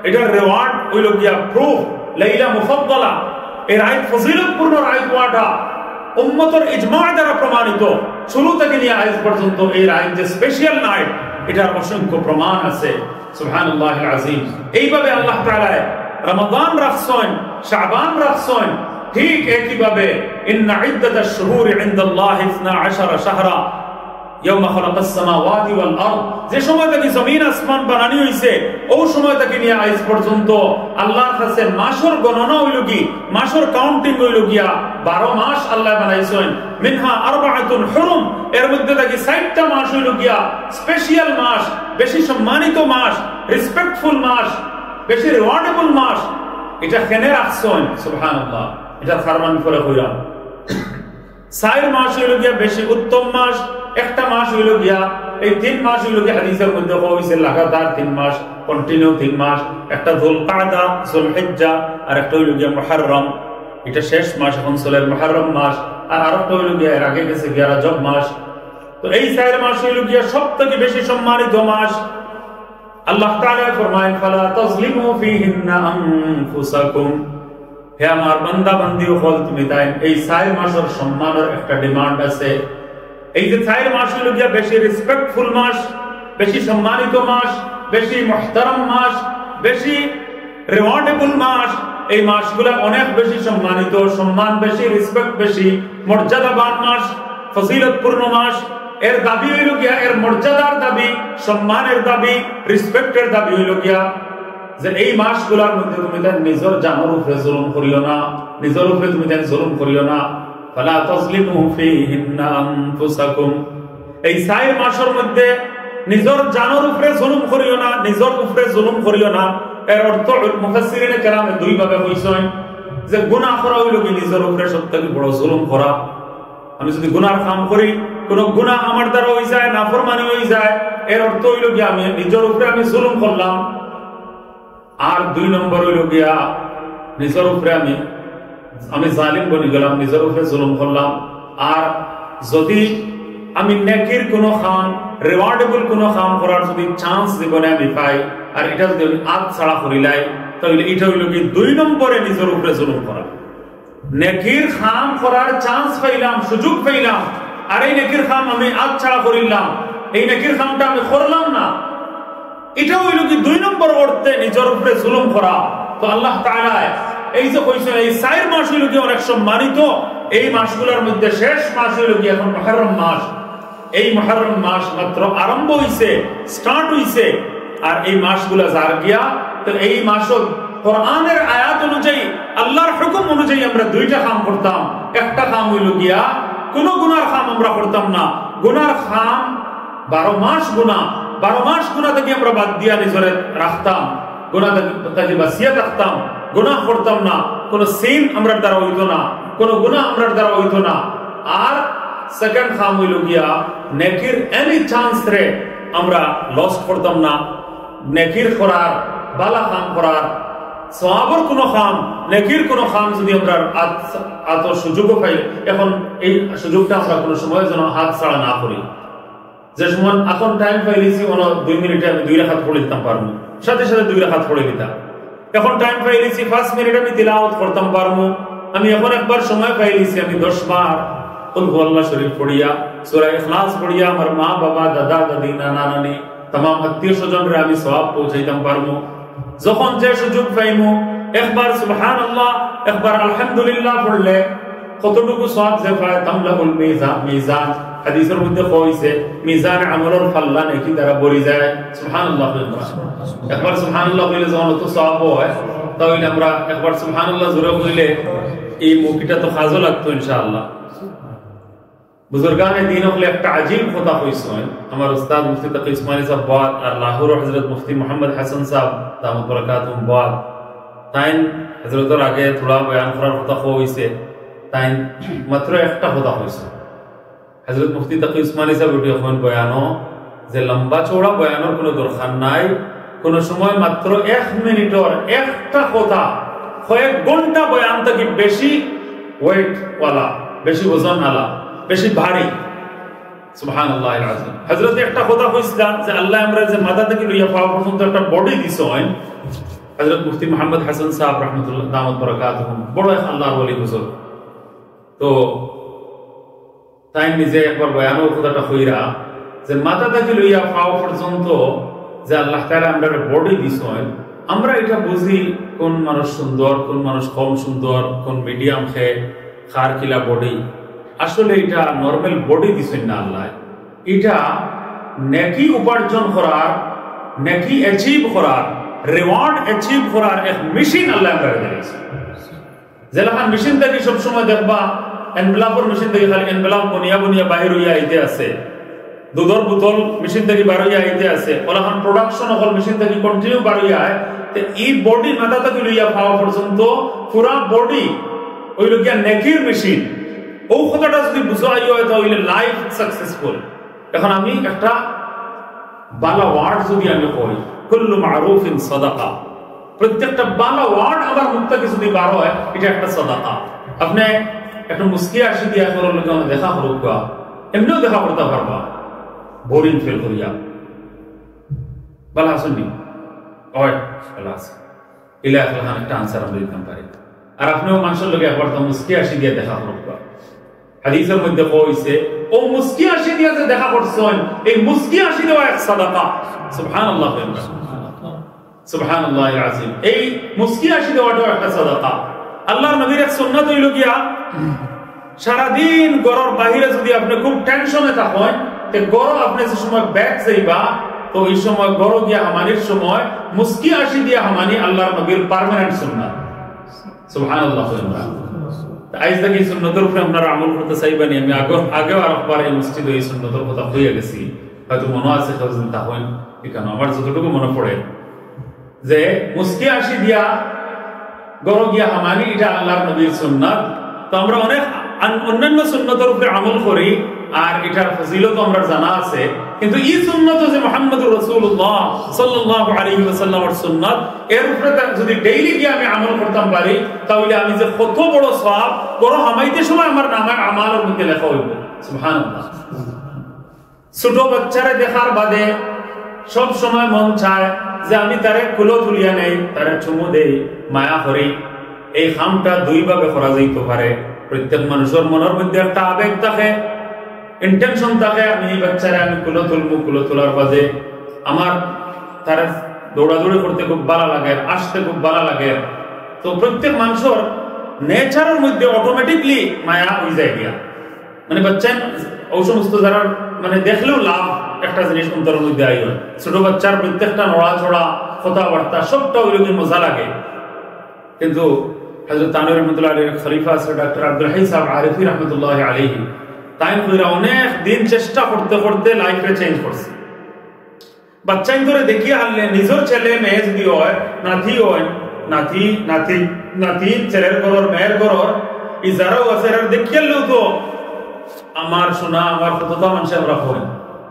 এটার রিওয়ার্ড হইল গিয়া প্রুফ লাইলা মুফাদ্দালা, এই রাত ফজিলতপূর্ণ রাত ওয়াটা উম্মতের ইজমা দ্বারা প্রমাণিত। শুরু থেকে নিয়ে আজ পর্যন্ত এই রাত যে স্পেশাল নাইট, এটার অসংখ্য প্রমাণ আছে। সুবহানাল্লাহিল আযীম। এইভাবে আল্লাহ তাআলা রমাদান রাখছেন, শাবান রাখছেন, ঠিক একইভাবে ইন্না ইদ্দাতাশ শুহুরি ইনদাল্লাহি 12 শাহরা ইয়াওমা খালাকাস সামাওয়াতি ওয়াল আরদ। যে সময় থেকে জমিন আসমান বানানি হইছে ওই সময় থেকে নিয়ে আজ পর্যন্ত আল্লাহর কাছে মাসের গণনা হইল কি, মাসের কাউন্টিং হইল গিয়া 12 মাস আল্লাহ বানাইছেন। মিনহা আরবাআতুন হুরুম, এর মধ্যে থেকে 60টা মাস হইল গিয়া স্পেশাল মাস, বেশি সম্মানিত মাস, রেসপেক্টফুল মাস, বেশি রিওয়ার্ডেবল মাস। এটা কেনে রাখছেন? সুবহানাল্লাহ। এটা ফরমান করে কইরা 4 মাস হইল গিয়া বেশি উত্তম মাস, একটা মাস হইল গিয়া এই 3 মাস হইল গিয়া হাদিসের মধ্যে কইছে লাগাতার 3 মাস, কন্টিনিউ 3 মাস। একটা যুলকাদা, যুলহিজ্জা, আর একটা হইল গিয়া মুহররম, এটা শেষ মাস, এখন চলে মুহররম মাস। আর আরেকটা হইল গিয়া এর আগে গেছে গিয়া রজব মাস। তো এই 4 মাস হইল গিয়া সবথেকে বেশি সম্মানিত মাস। আল্লাহ তাআলা ফরমায় ফালা তাজলিমু ফীহিন্না আনফুসাকুম, হে আমার বান্দা বান্দি হল তুমি তাই এই 4 মাসের সম্মানের একটা ডিমান্ড আছে। এই যে 4 মাস হলো গিয়া বেশি রেসপেক্টফুল মাস, বেশি সম্মানিত মাস, বেশি মুহতারাম মাস, বেশি রিওয়ার্ডেবল মাস। এই মাসগুলো অনেক বেশি সম্মানিত, সম্মান বেশি, রেসপেক্ট বেশি, মর্যাদাবান মাস, ফজিলতপূর্ণ মাস। এর দাবি হইল গিয়া, এর মর্যাদার দাবি, সম্মানের দাবি, রেসপেক্টের দাবি হইল গিয়া যে এই মাসগুলোর মধ্যে তুমি তার নিজের জানের উপরে জুলুম করিও না, নিজের উপরে তুমি তার জুলুম করিও না। ফালা তাজলিমু ফীহিন্না আনফুসাকুম, এই 4 মাসের মধ্যে নিজের জানের উপরে জুলুম করিও না, নিজের উপরে জুলুম করিও না। এর অর্থ মুফাসসিরিনে কেরামে দুই ভাবে কইছেন যে গুনাহ করা হইল কি নিজের উপরে সবথেকে বড় জুলুম করা। আমি যদি গুনার কাম করি, কোন গুনাহ আমার দ্বারা হয়ে যায়, নাফরমানি হয়ে যায়, এর অর্থ হইল কি আমি নিজের উপরে আমি জুলুম করলাম। আর 2 নম্বর হইল গিয়া নিজের উপরে আমি জালিম বনি গেলাম, নিজের উপরে জুলুম করলাম। আর যদি আমি নেকির কোনো কাম, রিওয়ার্ডেবল কোনো কাম করার যদি চান্স জীবনে আমি পাই, আর এটা যদি আমি আজ ছাড়া করিলাই, তাহলে এটা হইল কি 2 নম্বরে নিজের উপরে জুলুম করা। নেকির কাম করার চান্স পাইলাম, সুযোগ পাইলাম, আর এই নেকির কাম আমি আজ ছাড়া করিলাম, এই নেকির কামটা আমি করলাম না, এটা হইল কি 2 নম্বর অর্থে নিজের উপরে জুলুম করা। তো আল্লাহ তাআলা এই যে কইছেন এই 4 মাস হইল কি অনেক সম্মানিত। এই মাসগুলোর মধ্যে শেষ মাস হইল কি এখন মুহররম মাস। এই মুহররম মাস মাত্র আরম্ভ হইছে, স্টার্ট হইছে। আর এই মাসগুলো যার গিয়া, তো এই মাসও কোরআনের আয়াত অনুযায়ী, আল্লাহর হুকুম অনুযায়ী আমরা 2টা কাম করতাম। একটা কাম হইল গিয়া কোন গুনার কাম আমরা করতাম না। গুনার কাম 12 মাস গুনাহ, 12 মাস গুনাহ থেকে আমরা বাদ দিয়া নিজরে রাখতাম, গুনাহ থেকে বাঁচিয়ে থাকতাম, গুনাহ করতাম না, কোন সিন আমরা দ্বারা হইতো না, কোন গুনাহ আমরা দ্বারা হইতো না। আর সেকেন্ড কাম হইল গিয়া নেকির এনি চান্স রে আমরা লস করতাম না। নেকির করার, বালা কাম করার, সওয়াবের কোন কাম, নেকির কোন কাম যদি আমরা আত সুযোগও পাই, এখন এই সুযোগটা আমরা কোন সময় যেন হাত ছাড়া না করি। যে সময় এখন টাইম পাইলেছি 2 মিনিটে আমি 2 রাকাত পড়ে দিতাম পারবো, সাথে সাথে 2 রাকাত পড়ে দিতাম। এখন টাইম পাইলেছি 5 মিনিট আমি তিলাওয়াত করতাম পারবো। আমি এখন একবার সময় পাইলেছি আমি 10 বার কুল হুয়াল্লাহ শরীফ পড়িয়া, সূরা ইখলাস পড়িয়া আমার মা বাবা, দাদা দাদি, নানা নানি, तमाम আত্মীয় স্বজনরে আমি সওয়াব পৌঁছাইতাম পারবো। যখন যে সুযোগ পাইমু একবার সুবহানাল্লাহ, একবার আলহামদুলিল্লাহ পড়লে কতটুকু সওয়াব যে পায়, তামলাউল মিজান। হাদিসের মধ্যে কইছে মিজান আমলের পাল্লা নাকি দ্বারা ভরে যায়। সুবহানাল্লাহ, একবার সুবহানাল্লাহ বলে যখন তো সওয়াব হয়, তাহলে আমরা একবার সুবহানাল্লাহ জোরে বললে এই মুখিটা তো খাজো লাগতো ইনশাআল্লাহ। বুজুর্গানে দিন হলে একটা আজীব কথা কইছেন আমার উস্তাদ মুফতি তাকি ইসমাইল সাহেব বাদ আর লাহোর হযরত মুফতি মোহাম্মদ হাসান সাহেব দামত বরকাতুহুম বাদ। তাই হযরতের আগে থোড়া বয়ান করার কথা কইছে, তাই মাত্র একটা কথা কইছে। হযরত মুফতি তাকি ইসমাইল সাহেব উঠে এখন বয়ানো যে লম্বা চওড়া বয়ানের কোনো দরকার নাই, কোন সময় মাত্র 1 মিনিটের একটা কথা কয়েক ঘন্টা বয়ান থেকে বেশি ওয়েট ওয়ালা, বেশি ওজন আলা, বেশি ভারী। সুবহানাল্লাহিল আযীম। হযরত একটা কথা কইছিলেন যে আল্লাহ আমরা যে মাথা থেকে লইয়া পা পর্যন্ত একটা বডি দিছেন। হযরত মুফতি মোহাম্মদ হাসান সাহেব রাহমাতুল্লাহ দামত বরকাতুহুম বড় এক আল্লাহর ওলি হুজুর। তো তাই নিজে একবার বয়ানের কথাটা কইরা যে মাথা থেকে লইয়া পা পর্যন্ত যে আল্লাহ তাআলা আমরা বডি দিছেন, আমরা এটা বুঝি কোন মানুষ সুন্দর, কোন মানুষ কম সুন্দর, কোন মিডিয়াম খেয়ে খার কিলা বডি। আসলে এটা নরমাল বডি দিছেন না আল্লাহ, এটা নেকি উপার্জন করার, নেকি অ্যাচিভ করার, রিওয়ার্ড অ্যাচিভ করার এক মেশিন আল্লাহ আমরা দিয়েছে। যেলাখান মেশিন থেকে সবসময় দেখবা এনভেলপের মেশিন থেকে খালি এনভেলপ বনিয়া বনিয়া বাহির হইয়া আইতে আছে, দুধর বোতল মেশিন থেকে বার হইয়া আইতে আছে, ওলাখান প্রোডাকশন হল মেশিন থেকে কন্টিনিউ বার হইয়া আয়। এই বডি মাথা থেকে লইয়া পাওয়া পর্যন্ত পুরা বডি ওই লোকিয়া নেকির মেশিন। ও কথাটা যদি বুঝাই হয় তাহলে লাইফ সাকসেসফুল। এখন আমি একটা বালা ওয়ার্ড যদি আমি কই, কুল্লু মারুফিন সাদাকা, প্রত্যেকটা বালা ওয়ার্ড আমার মুখ থেকে যদি বার হয় এটা একটা সাদাকা। আপনি একটা মুস্কি আসি দিয়া করার লোক দেখা করুক, এমনিও দেখা করতে পারবা বোরিং ফিল করিয়া। বালা আসেননি? হয় বালা আছে। ইলা এখন একটা আনসার আমরা দিতাম পারি। আর আপনিও মানুষের লগে একবার তো মুস্কি হাসি দিয়ে দেখা করবা। হাদিসের মধ্যে কইছে ও মুস্কি হাসি দিয়ে যে দেখা করছেন, এই মুস্কি হাসি দেওয়া এক সাদাকা। সুবহানাল্লাহ, সুবহানাল্লাহিল আযীম। এই মুস্কি হাসি দেওয়াটাও একটা সাদাকা। আল্লাহর নবীর এক সুন্নাত হইল গিয়া সারাদিন গরর বাহিরে যদি আপনি খুব টেনশনে থাকেন, তে গরর আপনি যে সময় ব্যাগ যাইবা, তো এই সময় গরর গিয়া হামানির সময় মুস্কি হাসি দিয়া হামানি আল্লাহর নবীর পার্মানেন্ট সুন্নাত। সুবহানাল্লাহ। আজ থেকে এই সুন্নতের উপরে আপনারা আমল করতে চাইবেন। আমি আগেও আরেকবার এই মসজিদে এই সুন্নতের কথা হইয়া গেছি, হয়তো মনে আছে তা হইন এখানে আমার যতটুকু মনে পড়ে যে মুস্কি হাসি দিয়া গরর গিয়া হামানি, এটা আল্লাহর নবীর সুন্নাত। তো আমরা অনেক অন্যান্য সুন্নতের উপরে আমল করি, আর এটার ফজিলত আমরা জানা আছে, কিন্তু এই সুন্নত যে মুহাম্মদুর রাসূলুল্লাহ সাল্লাল্লাহু আলাইহি ওয়াসাল্লামের সুন্নাত, এর উপরে যদি ডেইলি গিয়ে আমি আমল করতাম পারি, তাহলে আমি যে কত বড় সওয়াব বড় হামাইতে সময় আমার নামে আমালের মধ্যে লেখা হইব। সুবহানাল্লাহ। ছোট বাচ্চারে দেখার বাদে সব সময় মন চায় যে আমি তারে কুলো তুলিয়া নেই, তারে চুমু দেই, মায়া করি। এই কামটা দুই ভাবে করা যাইতে পারে। প্রত্যেক মানুষের মনের মধ্যে একটা আবেগ থাকে, ইন্টেনশন থাকে, আমি এই বাচ্চারে আমি কুলো তুলবো, কুলো তোলার বাদে আমার তারা দৌড়াদৌড়ি করতে খুব ভালো লাগে, আসতে খুব ভালো লাগে। তো প্রত্যেক মানুষের নেচারের মধ্যে অটোমেটিকলি মায়া হয়ে যায় গিয়া, মানে বাচ্চা ওই সমস্ত যারা মানে দেখলেও লাভ একটা জিনিস অন্তরের মধ্যে আই হয়। ছোট বাচ্চার প্রত্যেকটা নড়াচড়া, কথাবার্তা সবটা ওই রকম মজা লাগে। কিন্তু হযরত তানভীর রহমাতুল্লাহ আলাইহির খলিফা আছে ডক্টর আব্দুল হাই সাহেব আরিফি রহমাতুল্লাহ আলাইহি, তাই কইরা অনেক দিন চেষ্টা করতে করতে লাইফে চেঞ্জ করছে। বাচ্চাই ধরে দেখিয়ে আনলে নিজের ছেলে মেয়ে যদি হয়, নাতি হয়, নাতি নাতি নাতি ছেলের ঘর মেয়ের ঘর এই যারাও আছে এরা দেখিয়ে আনলেও তো আমার শোনা আমার কতটা মানুষ আমরা হই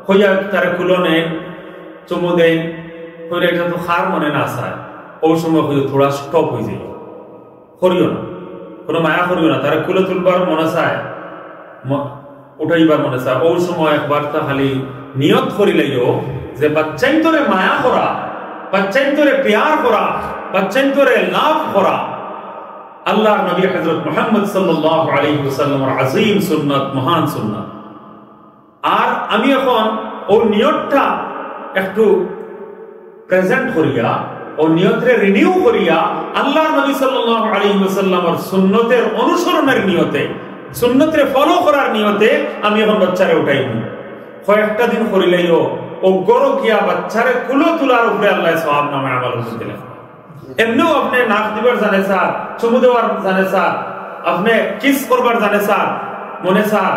হইয়া তারা কুলো নেই, চুমু দেয়, হইলে এটা তো হার মনে না আসায়। ওই সময় হয়তো থোড়া স্টপ হয়ে যায়, করিও না, কোনো মায়া করিও না। তারা কুলে তুলবার মনে চায়, উঠাইবার মনে চায়, ওই সময় একবার তা খালি নিয়ত করিলেও যে বাচ্চাই তোরে মায়া করা, বাচ্চাই তোরে প্যার করা, বাচ্চাই তোরে লাভ করা আল্লাহর নবী হযরত মুহাম্মদ সাল্লাল্লাহু আলাইহি ওয়াসাল্লামের আযীম সুন্নাত, মহান সুন্নাত। আর আমি এখন ওর নিয়তটা একটু প্রেজেন্ট করিয়া, ও নিয়তরে রিনিউ করিয়া আল্লাহর নবী সাল্লাল্লাহু আলাইহি ওয়াসাল্লামের সুন্নতের অনুসরণের নিয়তে, সুন্নতরে ফলো করার নিয়তে আমি এখন বাচ্চারে উঠাইব। কয়েকটা দিন করিলেও ও গরো গিয়া বাচ্চারে কুলো তোলার উপরে আল্লাহ সওয়াব নামে আমল দিলেন। এমনিও আপনি নাক দিবার জানে স্যার, চুমু দেওয়ার জানে স্যার, আপনি কিস করবার জানে স্যার, মনে স্যার,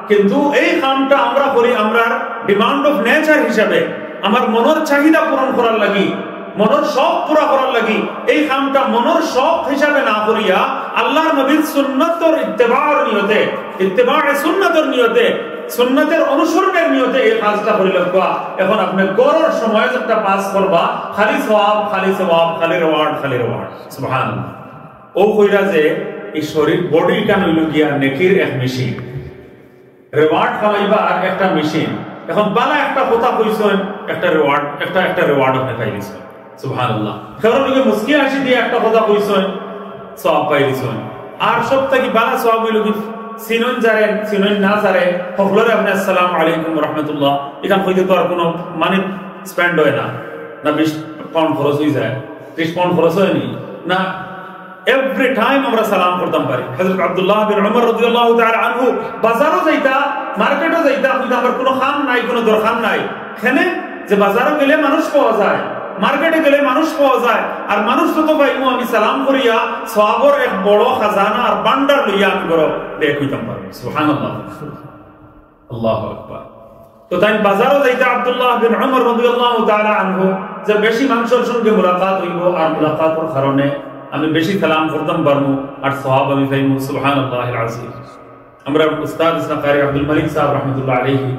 কিন্তু এই কামটা আমরা করি আমরা ডিমান্ড অফ নেচার হিসাবে, আমার মনের চাহিদা পূরণ করার লাগি, মনের শখ পুরা করার লাগি এই কামটা মনের শখ হিসাবে না করিয়া আল্লাহর নবীর সুন্নতের ইত্তেবার নিয়তে, ইত্তেবায়ে সুন্নতের নিয়তে, সুন্নতের অনুসরণের নিয়তে এই কাজটা করিল। এখন আপনি গরর সময় একটা পাস করবা, খালি সওয়াব, খালি সওয়াব, খালি রিওয়ার্ড, খালি রিওয়ার্ড। সুবহানাল্লাহ। ও কইরা যে এই শরীর বডি কান হইল গিয়া নেকির এক মেশিন, রিওয়ার্ড কামাইবার একটা মেশিন। এখন বালা একটা কথা কইছেন, একটা রিওয়ার্ড, একটা রিওয়ার্ড আপনি পাইছেন। সুবহানাল্লাহ। কারণ লোকে মুস্কি হাসি দিয়ে একটা কথা কইছেন, সওয়াব পাইছেন। আর সবথেকে বালা সওয়াব হইল কি সিনন জারে, সিনন না জারে সকলরে আপনি আসসালামু আলাইকুম ওয়া রাহমাতুল্লাহ এখান কইতে তো আর কোনো মানি স্পেন্ড হয় না, না 20 পাউন্ড খরচ হয়ে যায়, 30 পাউন্ড খরচ হয়নি না, এভরি টাইম আমরা সালাম করতাম পারি। হযরত আব্দুল্লাহ বিন উমর রাদিয়াল্লাহু তাআলা আনহু বাজারও যাইতা, মার্কেটও যাইতা, কিন্তু আমার কোনো খাম নাই, কোনো দরকার নাই। এখানে যে বাজারে গেলে মানুষ পাওয়া যায়, মার্কেটে গেলে মানুষ পাওয়া যায়, আর মানুষ যত পাইমু আমি সালাম করিয়া সওয়াবের এক বড় খাজানা আর ভান্ডার লইয়া আমি বড় দেখ হইতাম পারি। সুবহানাল্লাহ, আল্লাহু আকবার। তো তাই বাজারও যাইতা আব্দুল্লাহ বিন উমর রাদিয়াল্লাহু তাআলা আনহু যে বেশি মানুষের সঙ্গে মুলাকাত হইব, আর মুলাকাতের কারণে আমি বেশি সালাম করতাম পারমু, আর সওয়াব আমি পাইমু। সুবহানাল্লাহিল আযীম। আমরা উস্তাদ ইসলাম কারি আব্দুল মালিক সাহেব রাহমাতুল্লাহ আলাইহি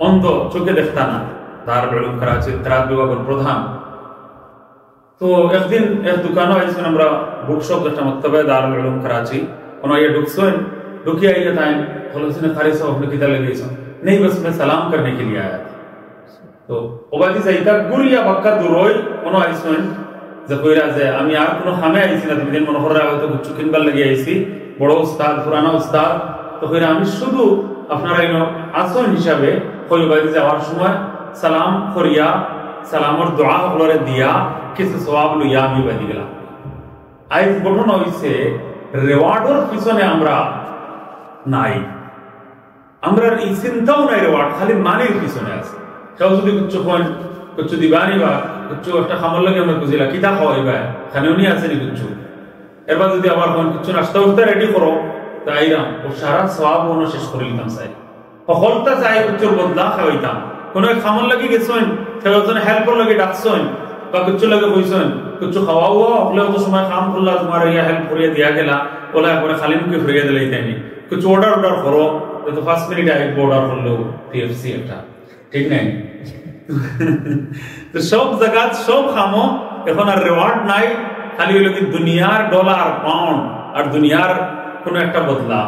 অন্ধ, চোখে দেখতা না, দারুল উলুম করাচি কিরাত বিভাগের প্রধান। তো একদিন এক দোকানে আইছেন, আমরা বুকশপ একটা মক্তবে দারুল উলুম করাচি, কোন ये ढुकसोन ढुकी आई था खलूसिन खारी साहब अपने किधर लगे सो नहीं, बस मैं सलाम करने के लिए आया था। तो ओबादी सहिता गुरिया बक्का दुरोई कोनो आइसोन যে কইরা যে আমি আর কোনো খামে আইছি না, তুমি মনে করে হয়তো কিছু কিনবার লাগি আইছি, বড় উস্তাদ পুরানা উস্তাদ, তো কইরা আমি শুধু আপনারা আসন হিসাবে কই বাইরে যাওয়ার সময় সালাম করিয়া সালামর দোয়া হলরে দিয়া কিছু সওয়াব লইয়া আমি বাদি গেলাম। আইজ গঠন হইছে রেওয়ার্ডের পিছনে আমরা নাই, আমরা এই চিন্তাও নাই রেওয়ার্ড, খালি মানের পিছনে আছে। কেউ যদি কিছু কন কিছু দিবানি বা কিছু একটা খামর লাগে আমরা বুঝিলা কিতা খাওয়াইবা খানেও নিয়ে আছে নি কিছু, এবার যদি আবার কোন কিছু নাস্তা উঠতে রেডি করো তাইরাম ও সারা সওয়াব মনে শেষ করে নিতাম চাই, সকলটা চাই কিছুর বদলা খাওয়াইতাম। কোন খামর লাগি গেছেন কেউ হেল্পর লাগে ডাকছেন বা কিছু লাগে কইছেন কিছু খাওয়াও হলে অত সময় কাম করলা তোমার ইয়া হেল্প করিয়া দিয়া গেলা ওলা একবারে খালি মুখে ফিরিয়ে দিলে তাইনি কিছু অর্ডার করো তো 5 মিনিট আগে অর্ডার করলো টিএফসি একটা, ঠিক নাই? তো সব জায়গা সব খামো এখন আর রেওয়ার্ড নাই, খালি হইল কি দুনিয়ার ডলার পাউন্ড আর দুনিয়ার কোন একটা বদলা।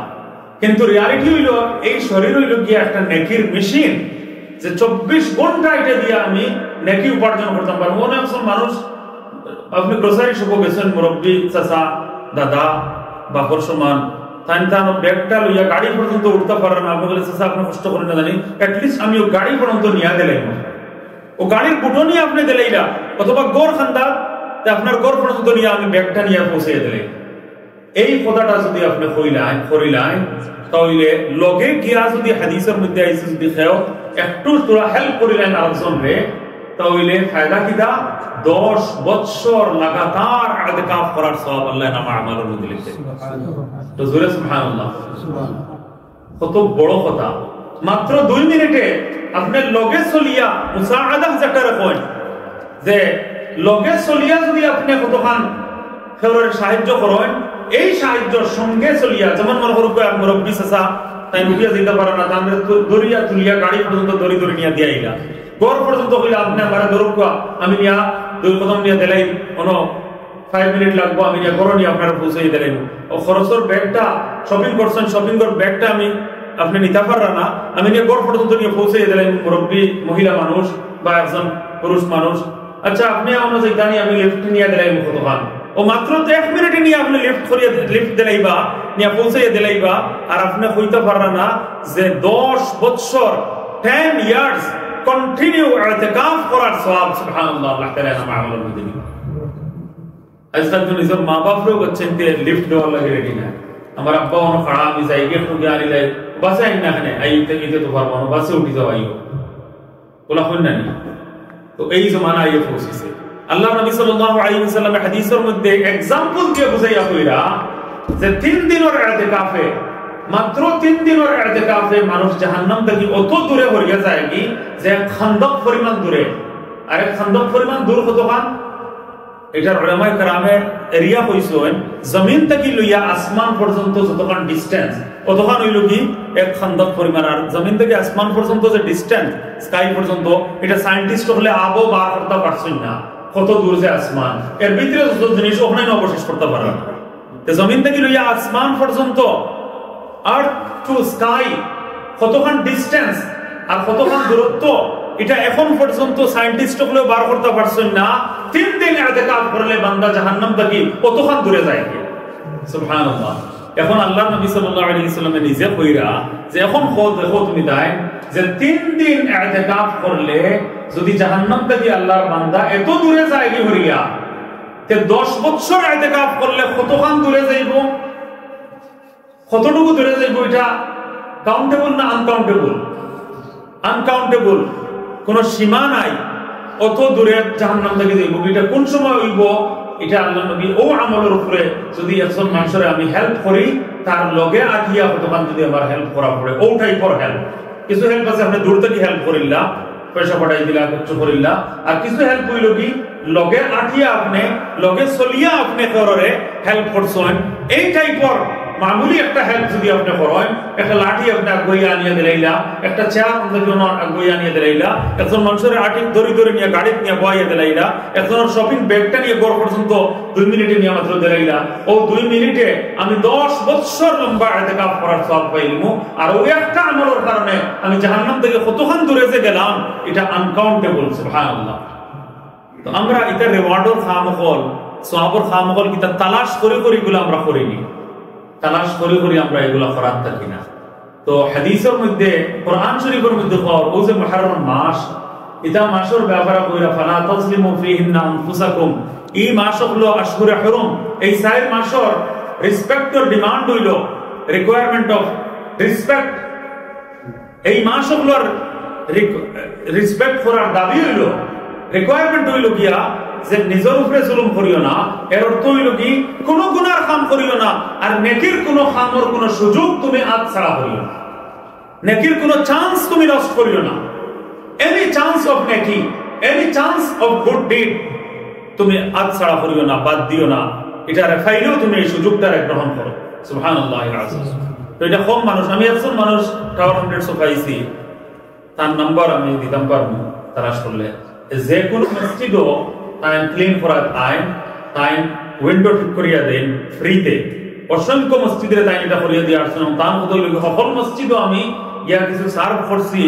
কিন্তু রিয়ালিটি হইল এই শরীর হইল গিয়ে একটা নেকির মেশিন, যে 24 ঘন্টা এটা দিয়ে আমি নেকি উপার্জন করতাম পারবো। অনেক মানুষ আপনি গ্রোসারি শপে গেছেন, মুরব্বী চাচা দাদা বাপর সমান, তাই ব্যাগটা লইয়া গাড়ি পর্যন্ত উঠতে পারেন না, আপনি বলে চাচা আপনি কষ্ট করেন না জানি, অ্যাটলিস্ট আমি ও গাড়ি পর্যন্ত নিয়ে দিলাম, ও গাড়ির বুটো নিয়ে আপনি দিলাইলা, অথবা গোর খান্দা আপনার গোর পর্যন্ত নিয়ে আমি ব্যাগটা নিয়ে পৌঁছে দিলে। এই কথাটা যদি আপনি করিলেন তাহলে লগে গিয়া যদি হাদিসের মধ্যে আইছে যদি খেও একটু তোরা হেল্প করিলেন আরেকজনরে, তাহলে ফায়দা কিটা 10 বছর লাগাতার ইতিকাফ করার সওয়াব আল্লাহ নামা আমালের মধ্যে লিখে। তো জোরে সুবহানাল্লাহ, কত বড় কথা। মাত্র 2 মিনিটে আপনি লগে চলিয়া মুসাআদা যেটা রাখেন, যে লগে চলিয়া যদি আপনি কতখান ফেররের সাহায্য করেন, এই সাহায্যের সঙ্গে চলিয়া, যেমন মনে করুক মুরব্বী চাচা তাই উঠিয়া দিতে পারে না, তাহলে দরিয়া তুলিয়া গাড়ি পর্যন্ত দড়ি নিয়ে দিয়াইলা, ঘর পর্যন্ত হইলে আপনি আমার ধরুক আমি নিয়া 2 কদম নিয়ে দিলাই, কোনো 5 মিনিট লাগবো, আমি নিয়ে ঘর নিয়ে আপনারা পৌঁছে দিলেন। ও খরচের ব্যাগটা শপিং করছেন, শপিং এর ব্যাগটা আমি আপনি নিতে পাররা না, আমি নিয়ে ঘর পর্যন্ত নিয়ে পৌঁছে দিলেন, মুরব্বী মহিলা মানুষ বা একজন পুরুষ মানুষ, আচ্ছা আপনি আমার জানি আমি লিফট নিয়ে দিলাই কতক্ষণ, ও মাত্র 1 মিনিটে নিয়ে আপনি লিফট দিলাইবা নিয়ে পৌঁছে দিলাইবা, আর আপনি হইতে পাররা না যে 10 বছর 10 ইয়ার্স কন্টিনিউ ইতিকাফ করার সওয়াব সুবহানাল্লাহ আল্লাহ তাআলা নামা আমালের মধ্যে দিবেন। আজকাল তো নিজের মা বাপরেও বলছেন যে লিফট দেওয়ার লাগে রেডি না, আমার আব্বা অনেক খাড়া আমি যাই গিয়ে একটু গাড়ি যাই বাসে আইন না খানে আইতে গিয়ে তো পারবো না, বাসে উঠি যাও আইও ওলা হন না। তো এই জমানা আইয়ে পৌঁছেছে। আল্লাহ নবী সাল্লাল্লাহু আলাইহি ওয়াসাল্লামের হাদিসের মধ্যে एग्जांपल দিয়ে বুঝাইয়া কইরা যে 3 দিনের ইতিকাফে, মাত্র 3 দিনের ইতিকাফে মানুষ জাহান্নাম থেকে অত দূরে হইয়া যায় কি যে খান্দক পরিমাণ দূরে। আরে খান্দক পরিমাণ দূর কতখান, এটার উলামায়ে কেরামের এরিয়া কইছেন জমিন থেকে লইয়া আসমান পর্যন্ত যতখান ডিসটেন্স কতখান হইল কি এক খান্দক পরিমাণ। আর জমিন থেকে আসমান পর্যন্ত যে ডিসটেন্স স্কাই পর্যন্ত, এটা সায়েন্টিস্ট হলে আবো বার করতে পারছেন না কত দূর যে আসমান, এর ভিতরে যত জিনিস ওখানে অবশেষ করতে পারে। জমিন থেকে লইয়া আসমান পর্যন্ত আর্থ টু স্কাই কতখান ডিসটেন্স আর কতখান দূরত্ব, এটা এখন পর্যন্ত সায়েন্টিস্ট গুলো বার করতে পারছেন না। 3 দিন ইতিকাফ করলে বান্দা জাহান্নাম থেকে কতখান দূরে যায়। সুবহানাল্লাহ। এখন আল্লাহ নবী সাল্লাল্লাহু আলাইহি ওয়াসাল্লাম নিজে কইরা যে এখন দেখো তুমি তাই যে 3 দিন ইতিকাফ করলে যদি জাহান্নাম থেকে আল্লাহর বান্দা এত দূরে যায় কি হরিয়া, তে 10 বছর ইতিকাফ করলে কতখান দূরে যাইব, কতটুকু দূরে যাইব, এটা কাউন্টেবল না আনকাউন্টেবল? আনকাউন্টেবল, কোন সীমা নাই, অত দূরে জাহান্নাম থেকে যাইব। এটা কোন সময় হইব, এটা আল্লাহ নবী ও আমলের উপরে যদি একজন মানুষের আমি হেল্প করি তার লগে আগিয়া কতখান যদি আমার হেল্প করা পড়ে, ও টাইপের হেল্প। কিছু হেল্প আছে আপনি দূর থেকে হেল্প করিলা, পয়সা পাঠাই দিলা, কিছু করিলা, আর কিছু হেল্প হইল কি লগে আটিয়া আপনি লগে চলিয়া আপনি করে হেল্প করছেন। এই টাইপের মামুলি একটা হেল্প যদি আপনি করেন, একটা লাঠি আপনি আগুইয়া আনিয়ে দিলাইলা, একটা চেয়ার আগুইয়া আনিয়ে দিলাইলা, একজন মানুষের আটি দড়ি নিয়ে গাড়ি নিয়ে বইয়া দিলাইলা, একজনের শপিং ব্যাগটা নিয়ে ঘর পর্যন্ত 2 মিনিটে নিয়ে মাত্র দিলাইলা, ও 2 মিনিটে আমি 10 বছর লম্বা ইতিকাফ করার সওয়াব পাইলাম। আর ওই একটা আমলের কারণে আমি জাহান্নাম থেকে কতখান দূরে যে গেলাম, এটা আনকাউন্টেবল। সুবহানাল্লাহ। তো আমরা এটা রেওয়ার্ডর খামখল সওয়াবর খামখল কিতা তালাশ করে করে এগুলো আমরা করিনি, তালাশ করে করে আমরা এগুলো করার থাকি না। তো হাদিসের মধ্যে কোরআন শরীফের মধ্যে ও যে মুহররম মাস, এটা মাসের ব্যাপারে কইরা ফালা তাসলিমু ফীহিন্না আনফুসাকুম, এই মাস হলো আশহুরে হুরুম, এই চার মাসের রেসপেক্টর ডিমান্ড হইল, রিকোয়ারমেন্ট অফ রেসপেক্ট, এই মাসগুলোর রেসপেক্ট করার দাবি হইল, রিকোয়ারমেন্ট হইল গিয়া যে নিজের উপরে জুলুম করিও না, এর অর্থ হইল কি কোন গুনার কাম করিও না, আর নেকির কোন কামর কোন সুযোগ তুমি আতছাড়া করিও না, নেকির কোন চান্স তুমি লস্ট করিও না। এনি চান্স অফ নেকি, any chance of good did তুমি আতছাড়া করিও না, বাদ দিও না, এটা রেফাইলেও তুমি এই সুযোগটা গ্রহণ করো। সুবহানাল্লাহ। তো এটা কম মানুষ, আমি একজন মানুষ টাওয়ার 100 পাইছি, তার নাম্বার আমি দিতাম পারবো তালাশ করলে, যে কোনো মসজিদও টাইম ক্লিন করার টাইম উইন্ডো ঠিক করিয়া দেন ফ্রিতে, অসংখ্য মসজিদে তাই এটা করিয়া দিয়ে আসছেন। তার মতো সকল মসজিদও আমি ইয়া কিছু সার্ভ করছি,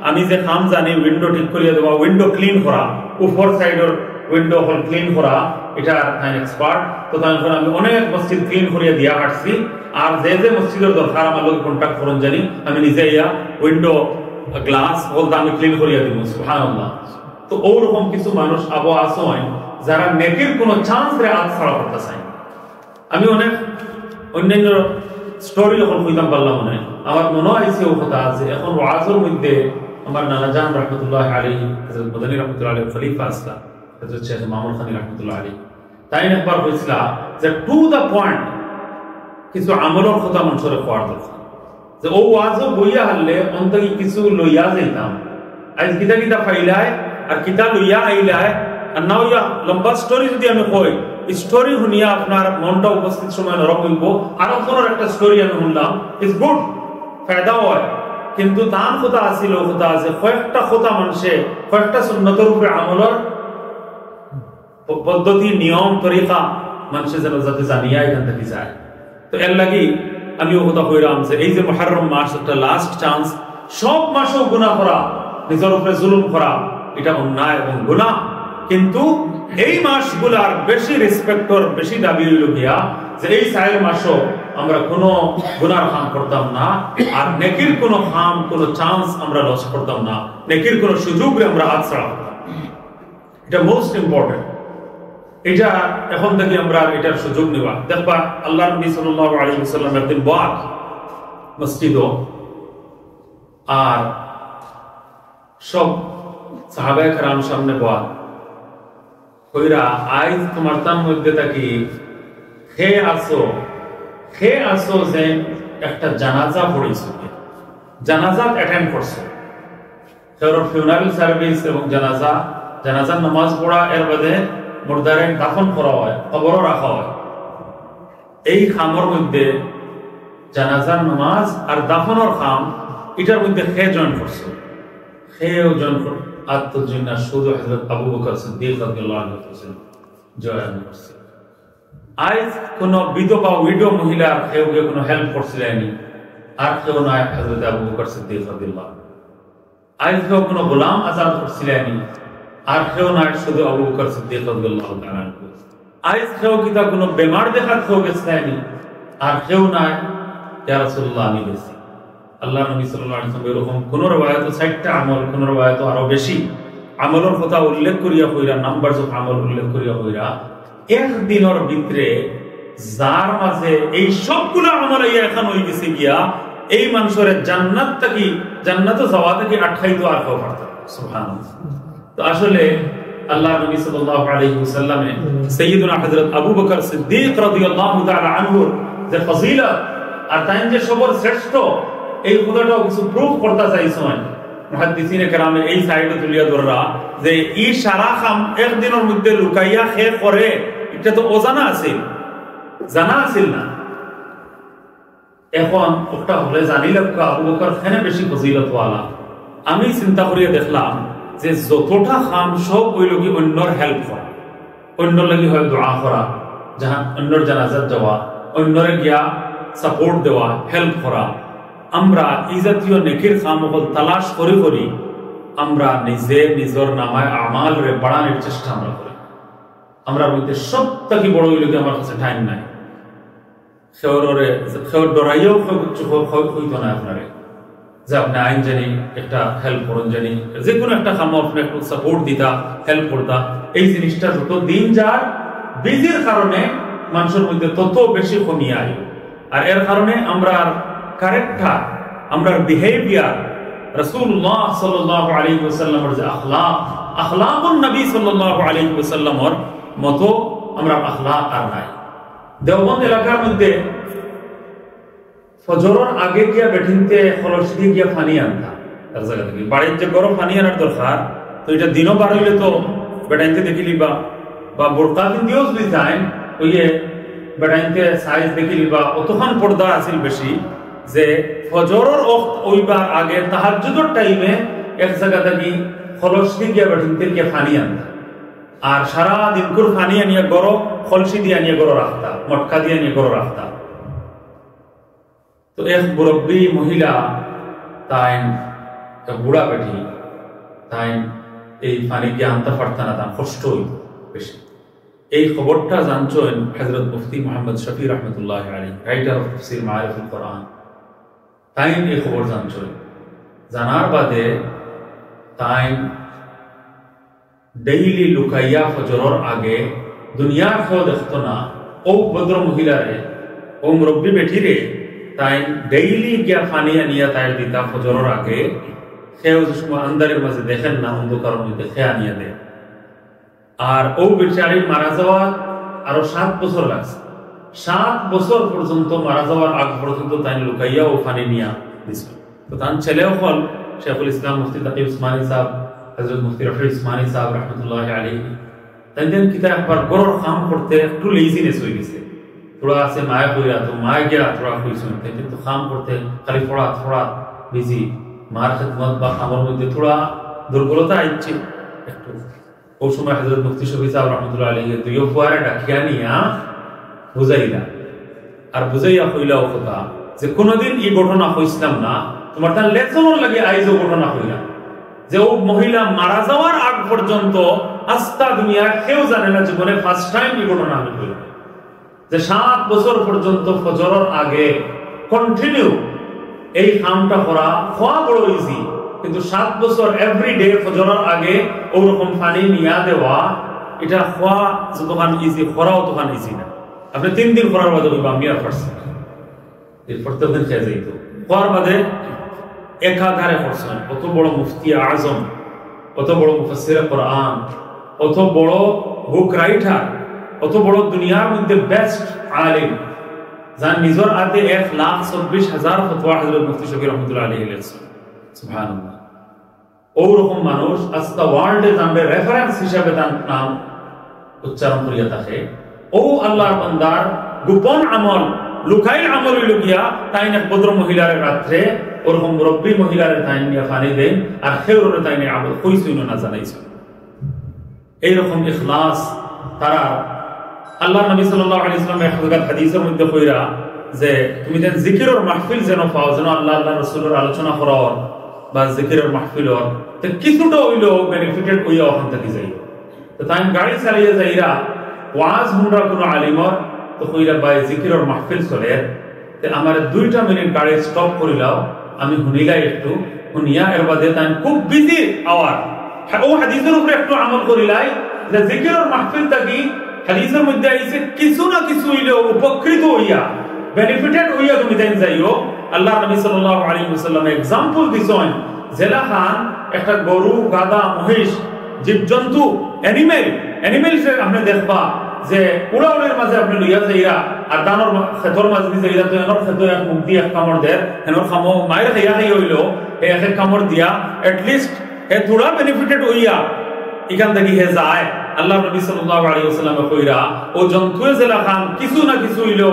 আমি যে কাম জানি উইন্ডো ঠিক করিয়া দেওয়া, উইন্ডো ক্লিন করা, উপর সাইডের উইন্ডো হল ক্লিন করা, এটা তাই এক্সপার্ট। তো তাই আমি অনেক মসজিদ ক্লিন করিয়া দিয়া আসছি, আর যে যে মসজিদের দরকার আমার লোক কন্ট্যাক্ট করুন জানি, আমি নিজে ইয়া উইন্ডো গ্লাস বলতে আমি ক্লিন করিয়া দিব। সুবহানাল্লাহ। তো ওরকম কিছু মানুষ আবো আসেন যারা নেকির কোনো চান্স রে আতছাড়া করতে চায়। আমি অনেক অন্যান্য স্টোরি যখন কইতাম পারলাম মনে আমার মনে হয়েছে ও কথা আছে। এখন ওয়াজের মধ্যে আমার নানা জান রহমতুল্লাহ আলাইহি, হযরত মদনী রহমতুল্লাহ আলাইহি খলিফা আসলা, হযরত শেখ মামুন খানি রহমতুল্লাহ আলাইহি, তাই একবার হয়েছিল যে টু দ্য পয়েন্ট কিছু আমলের কথা মানুষের কোয়ার দরকার, যে ও ওয়াজও বইয়া হারলে অন্তত কিছু লইয়া যাইতাম, আজ কিতা কিতা ফাইলায় আর কিতা লইয়া আইলায়, আর না হইয়া লম্বা স্টোরি যদি আমি কই, স্টোরি শুনিয়া আপনার মনটা উপস্থিত সময় নরম হইব, আরো কোন একটা স্টোরি আমি শুনলাম, ইটস গুড, ফায়দা হয়, কিন্তু তার কথা আসিল কথা আছে কয়েকটা কথা মানুষে কয়েকটা সুন্নতের উপরে আমলের পদ্ধতি নিয়ম তরিকা মানুষের যেন যাতে জানিয়া এখান থেকে যায়। তো এর লাগি আমি ও কথা কইরাম যে এই যে মুহররম মাস একটা লাস্ট চান্স, সব মাসও গুনাহ করা, নিজের উপরে জুলুম করা, এটা অন্যায় এবং গুনাহ, কিন্তু এই মাসগুলার বেশি রেসপেক্টর বেশি দাবি হইল গিয়া যে এই 4 মাসও আমরা কোনো গুনার কাম করতাম না, আর নেকির কোনো কাম কোনো চান্স আমরা লস করতাম না, নেকির কোনো সুযোগ আমরা আছাড়া করতাম। এটা মোস্ট ইম্পর্টেন্ট। এটা এখন থেকে আমরা এটার সুযোগ নেওয়া। দেখবা আল্লাহ নবী সাল্লাল্লাহু আলাইহি ওয়াসাল্লাম একদিন বাদ মসজিদও, আর সব সাহাবায়ে কেরাম সামনে বাদ কইরা, আজ তোমার তার মধ্যে থাকি খেয়ে আসো যে একটা জানাজা পড়েছে, জানাজা অ্যাটেন্ড করছে, ফিউনারাল সার্ভিস এবং জানাজার নামাজ পড়া, এর বাদে মুর্দারে দাফন করা হয়, কবরও রাখা হয়। এই খামের মধ্যে জানাজার নামাজ আর দাফনের খাম, এটার মধ্যে খেয়ে জয়েন করছে, খেয়েও জয়েন করে আত্মজন্য শুধু হযরত আবু বকর সিদ্দিক রাদিয়াল্লাহু আনহু জয়েন করছে। আজ কোন বিধবা উইডো মহিলার কেউকে কোনো হেল্প করছিলেন, আর কেউ নয় হযরত আবু বকর সিদ্দিক রাদিয়াল্লাহু আনহু। আজ কেউ কোনো গোলাম আজাদ করছিলেন, আর কেউ নয় শুধু আবু বকর সিদ্দিক রাদিয়াল্লাহু তাআলা আনহু। আজ কেউ কিতা কোনো বেমার দেখা কেউ গেছিলেন, আর কেউ নয় ইয়া রাসূলুল্লাহ আমি গেছি। আল্লাহ নবী সাল্লাল্লাহু আলাইহি ওয়াসাল্লাম এরকম কোন রওয়ায়াতে 60টা আমল, কোন রওয়ায়াতে আরো বেশি আমলের কথা উল্লেখ করিয়া কইরা, নাম্বারস অফ আমল উল্লেখ করিয়া কইরা, একদিনের ভিতরে যার মাঝে এই সবগুলো আমল এখন হয়ে গেছে গিয়া, এই মানুষের জান্নাতে যাওয়া থেকে আটকাইতো আর কেউ পারত। সুবহানাল্লাহ। তো আসলে আল্লাহ নবী সাল্লাল্লাহু আলাইহি ওয়াসাল্লামে সাইয়্যিদুনা হযরত আবু বকর সিদ্দিক রাদিয়াল্লাহু তাআলা আনহু যে ফজিলত আর তাই যে সবর শ্রেষ্ঠ, এই কথাটাও কিছু প্রুফ করতে চাইছেন মুহাদ্দিসিনে কেরামে এই সাইডে তুলিয়া ধররা, যে ই সারা কাম একদিনের মধ্যে লুকাইয়া খে করে, এটা তো অজানা আছিল, জানা আছিল না। এখন ওটা হলে জানিলে আবু বকর খানে বেশি ফজিলতওয়ালা। আমি চিন্তা করিয়া দেখলাম যে যতটা কাম সব ওই লোক অন্যর হেল্প করা, অন্যর লাগি হয় দোয়া করা, যাহা অন্যর জানাজাত যাওয়া, অন্যরে গিয়া সাপোর্ট দেওয়া, হেল্প করা। আমরা এই জাতীয় নেকির কাম তালাশ করি আমরা নিজে নিজের নামায় আমাল রে বাড়ানোর চেষ্টা আমরা করি। আমরা মধ্যে সব থেকে বড় হইল কি আমার কাছে টাইম নাই, সেও ডরাইও হইতো না আপনারে যে আপনি আইন জানি একটা হেল্প করুন, জানি যে কোনো একটা কামো আপনি একটু সাপোর্ট দিতা, হেল্প করতা। এই জিনিসটা যত দিন যার বিজির কারণে মানুষের মধ্যে তত বেশি কমিয়ে আয়। আর এর কারণে আমরা ক্যারেক্টার, আমরা বিহেভিয়ার রাসূলুল্লাহ সাল্লাল্লাহু আলাইহি ওয়াসাল্লামের যে আখলাকুন নবী সাল্লাল্লাহু আলাইহি ওয়াসাল্লামের মতো আমরা আখলাক আর নাই। দেওবন্দ এলাকার মধ্যে ফজরের আগে গিয়া বেঠিনতে খলসি গিয়া পানি আনতা, তার জায়গা থেকে বাড়ির যে গরম পানি আনার দরকার, তো এটা দিনও বার হইলে তো বেটাইনতে দেখিলি বা বোরকা দিয়েও যদি যায় ওই বেটাইনতে সাইজ দেখিলি বা অতক্ষণ পর্দা আছিল বেশি যে ফজরের ওইবার আগে তাহাজ্জুদের টাইমে এক জায়গা থেকে খলসি গিয়া বেঠিনতে গিয়া পানি আনতা। আর সারা দিন করে পানি আনিয়া গরম খলসি দিয়ে আনিয়া গরো রাখতা, মটকা দিয়ে আনিয়া গরো রাখতা। তো এক মুরব্বী মহিলা তাই বুড়া বেঠি তাই এই পানি গিয়ে আনতে পারত না, তার কষ্ট হইত বেশি। এই খবরটা জানছেন হযরত মুফতি মুহাম্মদ শফি রহমতুল্লাহ আলাইহি, রাইটার অফ তাফসীর মারিফুল কোরআন। তাই এই খবর জানছেন, জানার বাদে তাই ডেইলি লুকাইয়া ফজরের আগে দুনিয়ার কেউ দেখতো না ও ভদ্র মহিলারে, ও মুরব্বী বেঠিরে তাই ডেইলি গিয়া পানি আনিয়া তাই দিতা ফজরের আগে। সেও যে সময় আন্দারের মাঝে দেখেন না, অন্ধকারের মধ্যে খেয়ে আনিয়া দেয়। আর ও বেচারি মারা যাওয়ার আরো 7 বছর লাগছে। 7 বছর পর্যন্ত মারা যাওয়ার আগ পর্যন্ত তাই লুকাইয়া ও পানি নিয়া দিছিল। তো তার ছেলেও হল শেখুল ইসলাম মুফতি তাকি উসমানী সাহেব, হযরত মুফতি রফি উসমানী সাহেব রহমতুল্লাহ আলাইহি। তাই দেন কিতা একবার গরর কাম করতে একটু লেজিনেস হয়ে গেছে, थोड़ा से माया हुआ तो माया गया थोड़ा कोई सुनते तो काम करते खाली थोड़ा बिजी मार खिदमत বা আমার মধ্যে थोड़ा দুর্বলতা আইছে একটু। ওই সময় হযরত মুফতি শফি সাহেব রাহমাতুল্লাহ আলাইহি দুইও ফুয়ারে ডাকিয়া নিয়া বুঝাইলা, আর বুঝাইয়া কইলাও কথা যে কোনদিন এই ঘটনা হইছিলাম না, তোমার তার লেসনের লাগে আইজও ঘটনা হইলা যে ও মহিলা মারা যাওয়ার আগ পর্যন্ত আস্তা দুনিয়া কেউ জানে না, জীবনে ফার্স্ট টাইম এই ঘটনা আমি হইল যে 7 বছর পর্যন্ত ফজরের আগে কন্টিনিউ এই কামটা করা খোয়া বড় ইজি, কিন্তু 7 বছর এভরিডে ফজরের আগে ওরকম পানি নিয়া দেওয়া, এটা খোয়া যতখান ইজি করাও তখন ইজি না। আপনি 3 দিন করার বাদে হইবা আমি আর পারছি না, এরপর তো দিন খেয়ে যাইতো খোয়ার বাদে একাধারে করছেন। কত বড় মুফতি আজম, কত বড় মুফাসসির কোরআন, কত বড় বুক রাইটার, কত বড় দুনিয়ার মধ্যে বেস্ট আলিম, যার নিজের হাতে 1,24,000 ফতোয়া হযরত মুফতি শফি রহমতুল্লাহ আলাইহি লিখছেন। সুবহানাল্লাহ। ওরকম মানুষ আজকে ওয়ার্ল্ডে জানবে রেফারেন্স হিসাবে তার নাম উচ্চারণ করিয়া থাকে। ও আল্লাহর বান্দার গোপন আমল, লুকাইল আমল হইল গিয়া তাই না ভদ্র মহিলার রাত্রে ওরকম মুরব্বী মহিলার তাই নিয়ে পানি দেন, আর খেউরে তাই নিয়ে আমল কইছিল না জানাইছিল। এইরকম ইখলাস তারা আল্লাহ নবী সাল্লাল্লাহু আলাইহি ওয়াসাল্লাম এক হাদিসের মধ্যে কইরা যে তুমি যেন জিকিরের মাহফিল যেন পাও, যেন আল্লাহ রাসূলের আলোচনা করার বা জিকিরের মাহফিলর তো কিছুটা হইলো বেনিফিটেড হইয়া ওখান থেকে যাই। তো তাই গাড়ি চালিয়ে যাইরা ওয়াজ হুনরা কোনো আলিমর তো কইরা ভাই জিকিরের মাহফিল চলে, তো আমার 2টা মিনিট গাড়ি স্টপ করিলাও, আমি শুনিলাই একটু, শুনিয়া এর বাদে তাই খুব বিজি আওয়ার ও হাদিসের উপরে একটু আমল করিলাই যে জিকিরের মাহফিল থাকি হাদিসের মধ্যে আইছে কিছু না কিছু হইলেও উপকৃত হইয়া বেনিফিটেড হইয়া তুমি দেন যাইও। আল্লাহ নবী সাল্লাল্লাহু আলাইহি ওয়াসাল্লাম एग्जांपल দিছেন জেলা খান একটা গরু, গাধা, মহিষ, জীবজন্তু, অ্যানিমেলস আপনি দেখবা যে উড়াউড়ের মাঝে আপনি লইয়া যাইরা আর দানর ক্ষেতর মাঝে দিয়ে যাইরা তো এনর ক্ষেত এক মুখ দিয়ে এক কামড় দেয়, এনর খামো মায়ের খাইয়া খাই হইলো এই এক কামড় দিয়া এটলিস্ট হে থোড়া বেনিফিটেড হইয়া এখান থেকে হে যায়। আল্লাহ নবী সাল্লাল্লাহু আলাইহি ওয়াসাল্লাম কইরা ও জন্তুয়ে জেলা খান কিছু না কিছু হইলো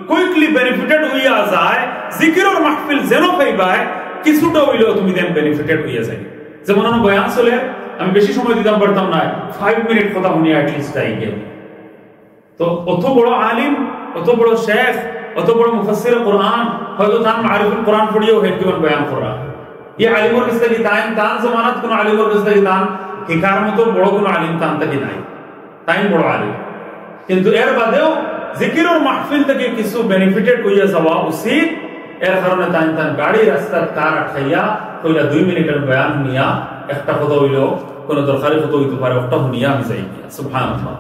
কুইকলি বেনিফিটেড হইয়া যায়, জিকিরের মাহফিল যেন পাইবাই কিছুটা হইলো তুমি দেন বেনিফিটেড হইয়া যায়। যেমন আমার বয়ান চলে, আমি বেশি সময় দিতাম পারতাম না, 5 মিনিট কথা শুনি অ্যাটলিস্ট তাই গেল। তো অত বড় আলিম, অত বড় শেখ, অত বড় মুফাসসির কোরআন, হয়তো তার মারিফুল কোরআন পড়িয়েও হেকিমান বয়ান করা, এই আলিমের কাছে কি তান জমানাত কোন আলিমের কাছে কি তান হিকার মতো বড় কোন আলিম তান থেকে নাই, তাই বড় আলিম। কিন্তু এর বাদেও জিকিরের মাহফিল থেকে কিছু বেনিফিটেড হইয়া যাওয়া উচিত, এর কারণে তাই গাড়ি রাস্তার কার আঠাইয়া কইলা 2 মিনিটের বয়ান নিয়া একটা কথা হইল কোন দরকারি কথা হইতে পারে, ওটা নিয়ে আমি যাই গিয়া সুবহানাল্লাহ।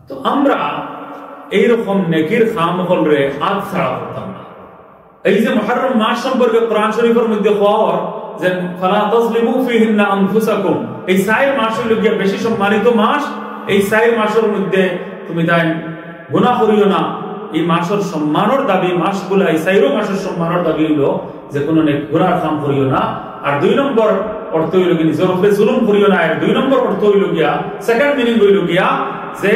তো আমরা এইরকম নেকির খামখল রে আজ ছাড়া করতাম না। এই যে মুহররম মাস সম্পর্কে কোরআন শরীফের মধ্যে খবর যে ফালা তাজলিমু ফিহিন্না আনফুসাকুম, এই 4 মাসের লগে বেশি সম্মানিত মাস, এই 4 মাসের মধ্যে তুমি তাই গুনাহ করিও না। এই মাসের সম্মানের দাবি মাসগুলা, এই 4 মাসের সম্মানের দাবি হলো যে কোনো গুনাহ কাম করিও না। আর 2 নম্বর অর্থ হইল কি নিজের উপরে জুলুম করিও না। আর 2 নম্বর অর্থ হইল গিয়া, সেকেন্ড মিনিং হইল গিয়া যে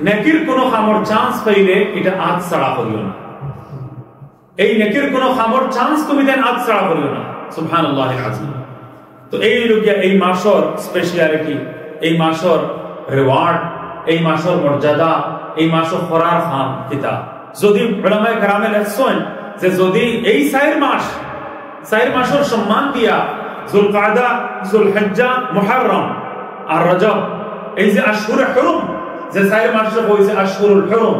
নেকির কোন খামর চান্স পাইলে এটা আজ ছাড়া করিও না। এই নেকির কোন খামর চান্স তুমি দেন আজ ছাড়া করিও না, সুবহানাল্লাহিল আযীম। তো এই হইল গিয়া এই মাসের স্পেশালিটি, এই মাসের রিওয়ার্ড, এই মাসের মর্যাদা, এই মাসের করার খাম কিতা। যদি উলামায়ে কেরামে লেখছেন যে যদি এই 4 মাসের সম্মান দিয়া যুলকাদা, যুলহিজ্জা, মুহররম আর রজব, এই যে আশহুরে হুরুম, যে 4 মাসে কইছে আশহুরুল হুরুম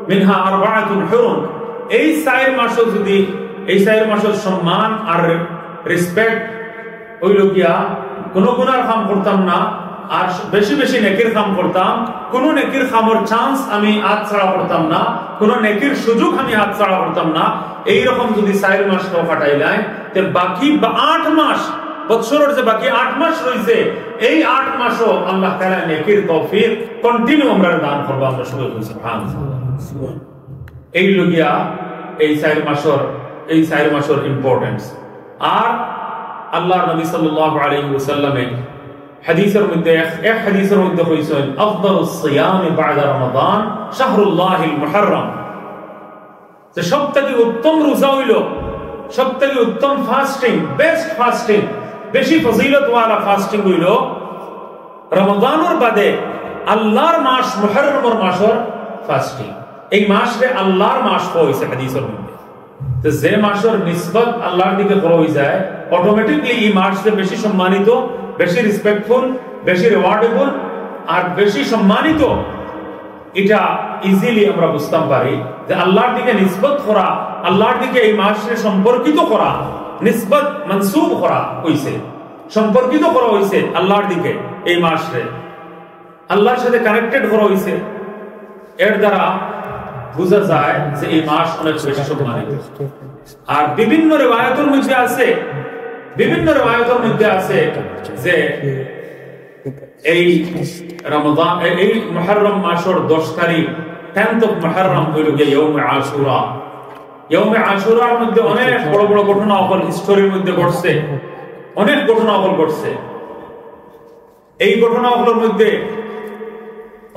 মিনহা আরবাআতুন হুরুম, এই 4 মাসে যদি এই 4 মাসের সম্মান আর রেসপেক্ট হইল গিয়া কোন গুনার কাম করতাম না, আর বেশি বেশি নেকির কাম করতাম, কোন নেকির কামর চান্স আমি আজ ছাড়া করতাম না, কোন নেকির সুযোগ আমি আজ ছাড়া করতাম না, এইরকম যদি 4 মাস কাটাইলাই, তে বাকি 8 মাস, বছরের যে বাকি 8 মাস রয়েছে, এই 8 মাসও আল্লাহ তাআলা নেকির তৌফিক কন্টিনিউ আমরা দান করব। আমরা সবাই বলি সুবহানাল্লাহ। এই লগিয়া এই 4 মাসের ইম্পর্টেন্স। আর আল্লাহ নবী সাল্লাল্লাহু আলাইহি ওয়াসাল্লামে হাদিসের মধ্যে এক হাদিসের মধ্যে কইছেন আফদালুস সিয়াম বা'দা রমাদান শাহরুল্লাহিল মুহররম, যে সবথেকে উত্তম রোজা হইল, সবথেকে উত্তম ফাস্টিং, বেস্ট ফাস্টিং, বেশি ফজিলত ওয়ালা ফাস্টিং হইল রমাদানের বাদে আল্লাহর মাস মুহররমের মাসের ফাস্টিং। এই মাসে আল্লাহর মাস কইছে হাদিসের মধ্যে। তো যে মাসের নিসবত আল্লাহর দিকে করা হই যায়, অটোমেটিকলি এই মাসে বেশি সম্মানিত, বেশি রেসপেক্টফুল, বেশি রিওয়ার্ডেবল আর বেশি সম্মানিত। এটা ইজিলি আমরা বুঝতে পারি যে আল্লাহর দিকে নিসবত করা, আল্লাহর দিকে এই মাসে সম্পর্কিত করা, নিসবত মনসুব করা হইছে, সম্পর্কিত করা হইছে আল্লাহর দিকে, এই মাসে আল্লাহর সাথে কানেক্টেড করা হইছে। এর দ্বারা বোঝা যায় যে এই মাস অনেক বেশি সম্মানিত। আর বিভিন্ন রিওয়ায়াতের মধ্যে আছে যে এই রমাদান, এই মুহররম মাসের 10 তারিখ 10th of মুহররম হইল গিয়ে ইয়াউমে আশুরা। ইয়াউমে আশুরার মধ্যে অনেক বড় বড় ঘটনা অকল হিস্টোরির মধ্যে ঘটছে, অনেক ঘটনা অকল ঘটছে। এই ঘটনা অকলের মধ্যে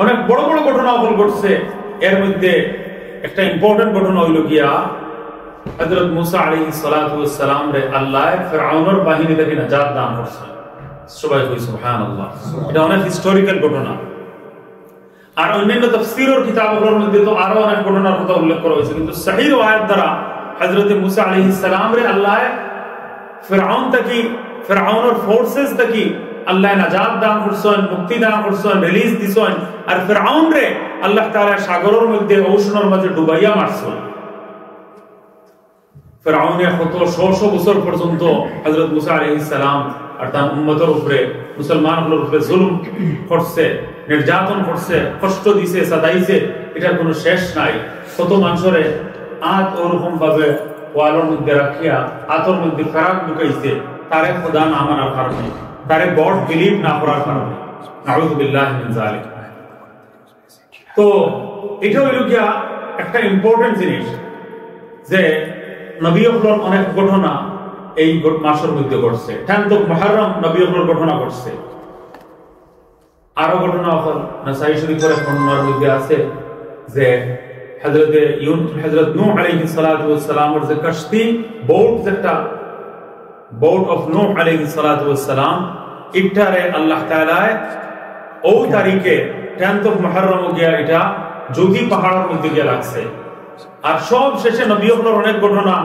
অনেক বড় বড় ঘটনা অকল ঘটছে। এর মধ্যে একটা ইম্পর্টেন্ট ঘটনা হইল গিয়া হযরত মুসা আলাইহিস সালাতু ওয়াস সালাম রে আল্লাহ ফিরআউনের বাহিনী থেকে নাজাত দান করেছেন। সবাই কই সুবহানাল্লাহ। এটা অনেক হিস্টোরিক্যাল ঘটনা। আর অন্যান্য তাফসীরের কিতাবগুলোর মধ্যে তো আরো অনেক ঘটনার কথা উল্লেখ করা হয়েছে, কিন্তু সহিহ রিওয়ায়াত দ্বারা হযরত মুসা আলাইহিস সালাম রে আল্লাহ ফিরআউনের ফোর্সেস থেকে আল্লাহ নাজাত দান করছেন, মুক্তি দান করছেন, রিলিজ দিছেন। আর ফিরআউন রে আল্লাহ তাআলা সাগরের মধ্যে ওশনের মাঝে ডুবাইয়া মারছেন। ফিরআউনের কত শত বছর পর্যন্ত হযরত মুসা আলাইহিস সালাম আর তার উম্মতের উপরে, মুসলমানদের উপরে জুলুম করছে, নির্যাতন করছে, কষ্ট দিছে, সাদাইছে, এটার কোনো শেষ নাই। কত মানুষের আত ওরকম ভাবে ওয়ালের মধ্যে রাখিয়া আতর মধ্যে ফারাক ঢুকাইছে, তারে খোদা না মানার কারণে, তারে গড বিলিভ না করার কারণে। নাউযু বিল্লাহি মিন যালিক। তো এটা হইল গিয়া একটা ইম্পর্টেন্ট জিনিস যে নবী হকর অনেক ঘটনা এই মাসের মধ্যে ঘটছে। 10th of মুহররম নবী হকর ঘটনা ঘটছে। আরো ঘটনা হল নাসাই শরীফের বর্ণনার মধ্যে আছে যে হযরত নূহ আলাইহিস সালাতু ওয়াস সালামের যে কশতি, বোট অফ নূহ আলাইহিস সালাতু ওয়াস সালাম, ইটারে আল্লাহ তাআলা ও তারিখে 10th of মুহররম গিয়া এটা যোগী পাহাড়ের মধ্যে গিয়া লাগছে। আর সব শেষে নবী হকর অনেক ঘটনা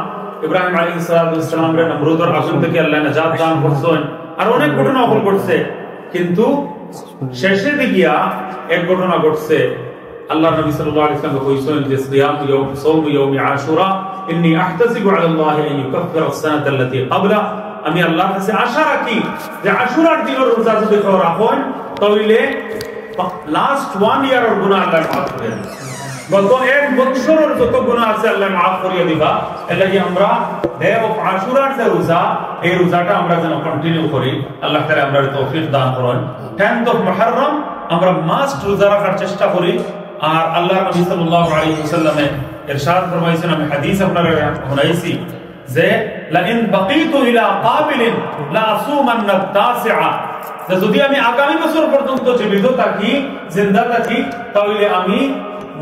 ইব্রাহিম আলাইহিস সালাম রে নমরুদের আগুন থেকে আল্লাহ নাজাত দান করছেন আর অনেক ঘটনা ঘটছে কিন্তু শেষে গিয়া এক ঘটনা ঘটছে আল্লাহর নবী সাল্লাল্লাহু আলাইহি ওয়াসাল্লাম কইছেন যে সাওম ইয়াউম আশুরা ইন্নী আহতাসিবু আলা আল্লাহি আন ইউকাফিরা আস-সানাতা আল্লাতী ক্বাবলা আমি আল্লাহর কাছে আশা রাখি যে আশুরার দিনের রোজা যদি কেউ রাখেন তাহলে লাস্ট 1 ইয়ারের গুনাহ আল্লাহ মাফ করে দেন গত এক বছরের যত গুনাহ আছে আল্লাহ মাফ করে দিবা এলাকি আমরা ডে অফ আশুরার যে রোজা এই রোজাটা আমরা যেন কন্টিনিউ করি আল্লাহ তাআলা আমাদের তৌফিক দান করুন 10th অফ মুহররম আমরা মাস্ট রোজা রাখার চেষ্টা করি আর আল্লাহর নবী সাল্লাল্লাহু আলাইহি ওয়াসাল্লাম ইরশাদ ফরমাইছেন আমি হাদিস আপনারা শুনাইছি যে লা ইন বাকিতু ইলা কাবিলিন লা আসুমান্না তাসিআ যদি আমি আগামী বছর পর্যন্ত জীবিত থাকি জিন্দা থাকি তাহলে আমি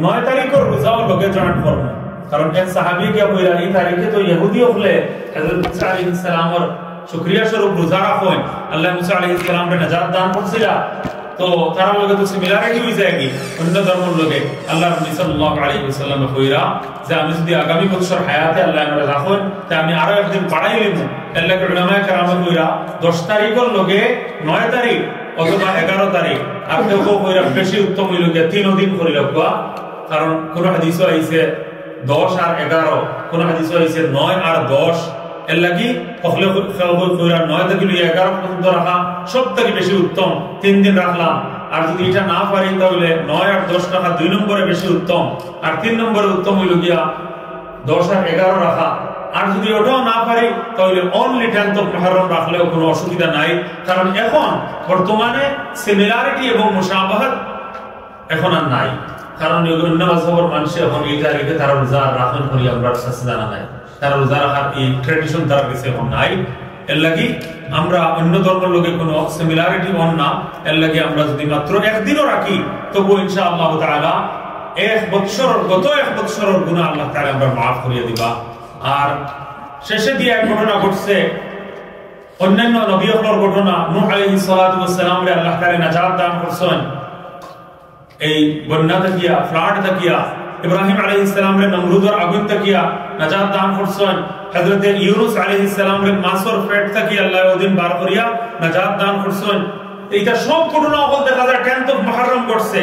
9 তারিখের রোজা লগে জয়েন করব কারণ এক সাহাবী কে কইরা এই তারিখে তো ইহুদি হলে হযরত মুসা আলাইহিস সালামের শুকরিয়া স্বরূপ রোজা রাখেন আল্লাহ মুসা আলাইহিস সালামকে নাজাত দান করছিল তো তার লগে তো সিমিলারিটি হই যায় কি অন্য ধর্মের লগে আল্লাহর নবী সাল্লাল্লাহু আলাইহি ওয়াসাল্লাম কইরা যে আমি যদি আগামী বছর হায়াতে আল্লাহ আমারে রাখেন তা আমি আরো একদিন বাড়াই নিব আল্লাহর উলামায়ে কেরাম কইরা 10 তারিখের লগে 9 তারিখ অথবা 11 তারিখ আর কেউ কইরা বেশি উত্তম হইল কি 3 দিন করি লাগবা কারণ কোন হাদিসে আইছে 10 আর 11 কোন হাদিসে আইছে 9 আর 10 এর লাগি কখলে কইরা 9 থেকে 11 পর্যন্ত রাখা সবথেকে বেশি উত্তম 3 দিন রাখলাম আর যদি এটা না পারি তাহলে 9 আর 10 রাখা 2 নম্বরে বেশি উত্তম আর 3 নম্বরে উত্তম হইল গিয়া 10 আর 11 রাখা আর যদি ওটাও না পারি তাহলে অনলি 10th অফ মুহররম রাখলেও কোনো অসুবিধা নাই কারণ এখন বর্তমানে সিমিলারিটি এবং মুশাবাহাত এখন আর নাই কারণ অন্য মাযহাবের মানুষ এখন এই তারিখে তারা রোজা রাখেন করি আমরা কাছে জানা নাই তারা রোজা রাখার এই ট্র্যাডিশন তার কাছে এখন নাই এর লাগি আমরা অন্য ধর্মের লোকে কোনো সিমিলারিটি হন না এর লাগি আমরা যদি মাত্র একদিনও রাখি তবু ইনশাআল্লাহ তাআলা গত এক বছরের গুনাহ আল্লাহ তাআলা আমরা মাফ করিয়ে দিবা আর শেষে দিয়ে এক ঘটনা ঘটছে অন্যান্য নবীদের ঘটনা নূহ আলাইহিস সালাতু ওয়াস সালাম রে আল্লাহ তাআলা নাজাত দান করছেন এই বন্যা থেকে ফ্লাড থেকে ইব্রাহিম আলাইহিস সালাম রে নমরুদের আগুন থেকে নাজাত দান করছেন হযরত ইউনূস আলাইহিস সালাম রে মাছর পেট থেকে আল্লাহ ওদিন বার করিয়া নাজাত দান করছেন এইটা সব ঘটনা হল দেখা যায় 10th অফ মুহররম ঘটছে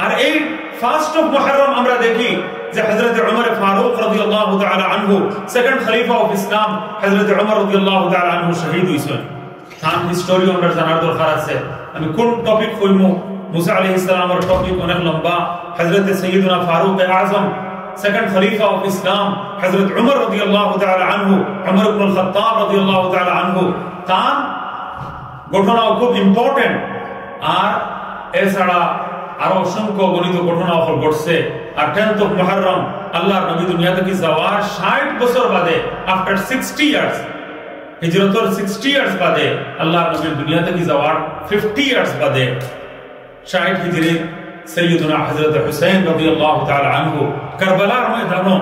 আর এই ফার্স্ট অফ মুহররম আমরা দেখি যে হযরত ওমর ফারুক রাদিয়াল্লাহু তাআলা আনহু সেকেন্ড খলিফা অফ ইসলাম হযরত ওমর রাদিয়াল্লাহু তাআলা আনহু শহীদ হইছেন তার হিস্টোরি আমরা জানার দরকার আছে আমি কোন টপিক কইমু মুসা আলাইহিস সালামের টপিক অনেক লম্বা হযরত সাইয়্যিদুনা ফারুক আযম সেকেন্ড খলিফা অফ ইসলাম হযরত ওমর রাদিয়াল্লাহু তাআলা আনহু ওমর ইবনে আল খাত্তাব রাদিয়াল্লাহু তাআলা আনহু তার ঘটনা খুব ইম্পর্টেন্ট আর এছাড়া আরো অসংখ্য গণিত ঘটনা ঘটছে আর 10th অফ মুহররম আল্লাহর নবী দুনিয়া থেকে যাওয়ার 60 বছর বাদে আফটার 60 ইয়ার্স হিজরতের 60 ইয়ার্স বাদে আল্লাহর নবী দুনিয়া থেকে যাওয়ার 50 ইয়ার্স বাদে 60 হিজরি সাইয়্যিদুনা হযরত হুসাইন রাদিয়াল্লাহু তাআলা আনহু কারবালার ময়দানে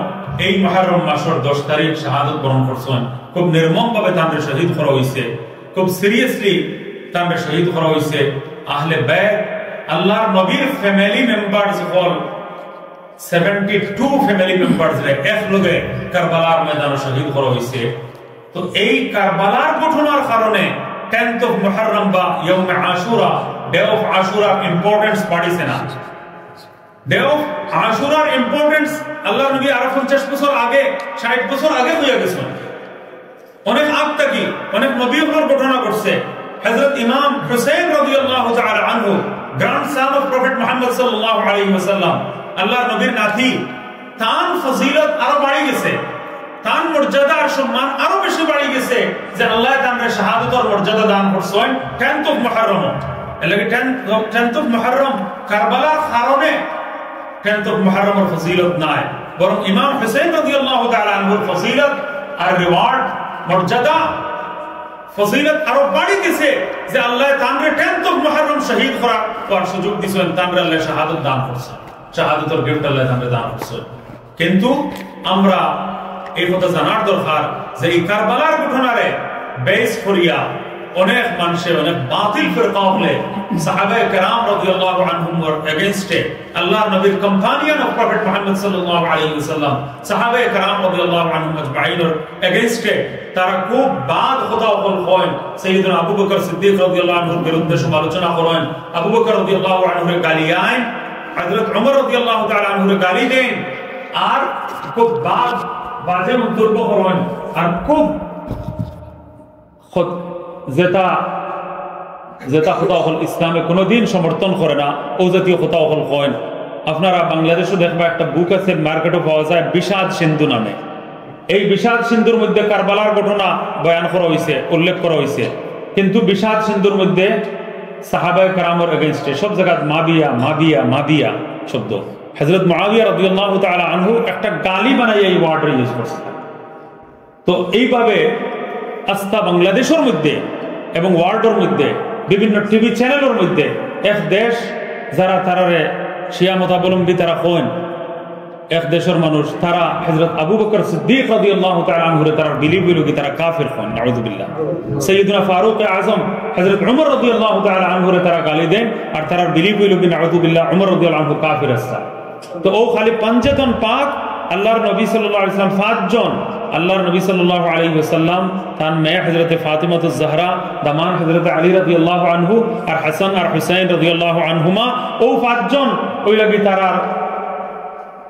এই মুহররম মাসের 10 তারিখ শাহাদাত বরণ করছেন খুব নির্মমভাবে তাদের শহীদ করা হইছে খুব সিরিয়াসলি তাদের শহীদ করা হইছে আহলে বাইত আল্লাহর নবীর ফ্যামিলি মেম্বারস হল 72 ফ্যামিলি মেম্বারস রে এক লগে কারবালার ময়দানে শহীদ করা হইছে তো এই কারবালার ঘটনার কারণে 10th অফ মুহররম বা ইয়াউম আশুরা ডে অফ আশুরার ইম্পর্টেন্স বাড়িছে না ডে অফ আশুরার ইম্পর্টেন্স আল্লাহর নবী আরো 50 বছর আগে 60 বছর আগে হয়ে গেছে অনেক আগ থেকে অনেক নবীদের ঘটনা ঘটছে হযরত ইমাম হুসাইন রাদিয়াল্লাহু তাআলা আনহু grandson of prophet muhammad sallallahu alaihi wasallam আল্লাহর নবীর নাতি তার ফজিলত আরো বাড়ি গেছে তার মর্যাদা আর সম্মান আরো বেশি বাড়ি গেছে যে আল্লাহ তাআলা শাহাদাতের মর্যাদা দান করছেন 10th of মুহররম এর লাগি 10th of মুহররম কারবালার কারণে 10th of মুহররমের ফজিলত নাই বরং ইমাম হুসাইন রাদিয়াল্লাহু তাআলা আনহুর ফজিলত আর রিওয়ার্ড মর্যাদা ফজিলত আরো বাড়ি গেছে যে আল্লাহ তাআলা 10th of মুহররম শহীদ করার সুযোগ দিয়েছেন তাআলা আল্লাহ শাহাদাত দান করছেন শাহাদাতের গিফট আল্লাহ তাআলা দান করছেন কিন্তু আমরা এই কথা জানার দরকার যে এই কারবালার ঘটনারে বেস করিয়া অনেক মানুষে অনেক বাতিল ফিরকা হলে সাহাবায়ে কেরাম রাদিয়াল্লাহু আনহুম এর এগেইনস্টে আল্লাহর নবীর কম্পানিয়ন অফ প্রফেট মুহাম্মদ সাল্লাল্লাহু আলাইহি ওয়াসাল্লাম সাহাবায়ে কেরাম রাদিয়াল্লাহু আনহুম আজমাইন এর এগেইনস্টে তারা খুব বাদ কথা বলেন। সাইয়েদনা আবু বকর সিদ্দিক রাদিয়াল্লাহু আনহুর বিরুদ্ধে সমালোচনা করেন, আবু বকর রাদিয়াল্লাহু আনহুর গালি আইন, হযরত ওমর রাদিয়াল্লাহু তাআলা আনহুর গালি দেন, আর খুব বাজে মন্তব্য করেন, আর খুব যেটা কথা হল ইসলামে কোনোদিন সমর্থন করে না ও জাতীয় কথা হল কয়েন। আপনারা বাংলাদেশে দেখবা একটা বুক আছে, মার্কেটে পাওয়া যায়, বিষাদ সিন্ধু নামে। এই বিষাদ সিন্ধুর মধ্যে কারবালার ঘটনা বয়ান করা হয়েছে, উল্লেখ করা হয়েছে, কিন্তু বিষাদ সিন্ধুর মধ্যে সাহাবায়ে কেরামের এগেইনস্টে সব জায়গায় মাবিয়া মাবিয়া মাবিয়া শব্দ। হযরত মুআবিয়া রাদিয়াল্লাহু তাআলা আনহু একটা গালি বানাইয়া এই ওয়ার্ড ইউজ করছে। তো এইভাবে আস্থা বাংলাদেশের মধ্যে এবং ওয়ার্ল্ডের মধ্যে বিভিন্ন টিভি চ্যানেলের মধ্যে এক দেশ যারা তারারে শিয়া মতাবলম্বী তারা হন, এক দেশের মানুষ তারা হযরত আবু বকর সিদ্দিক রাদিয়াল্লাহু তাআলা আনহুরে তারা বিলিভ হইল কি তারা কাফির হন, নাউযুবিল্লাহ। সাইয়্যিদুনা ফারুক আযম হযরত ওমর রাদিয়াল্লাহু তাআলা আনহুরে তারা গালি দেন, আর তারা বিলিভ হইল কি নাউযুবিল্লাহ ওমর রাদিয়াল্লাহু আনহু কাফির আছে। তো ও খালি পাঁচজন পাক আল্লাহর নবী সাল্লাল্লাহু আলাইহি ওয়াসাল্লাম পাঁচজন, আল্লাহর নবী সাল্লাল্লাহু আলাইহি ওয়াসাল্লাম, তার মেয়ে হযরত ফাতিমাতুজ জাহরা, দামান হযরত আলী রাদিয়াল্লাহু আনহু, আর হাসান আর হুসাইন রাদিয়াল্লাহু আনহুমা, ও পাঁচজন ওই লাগি তারা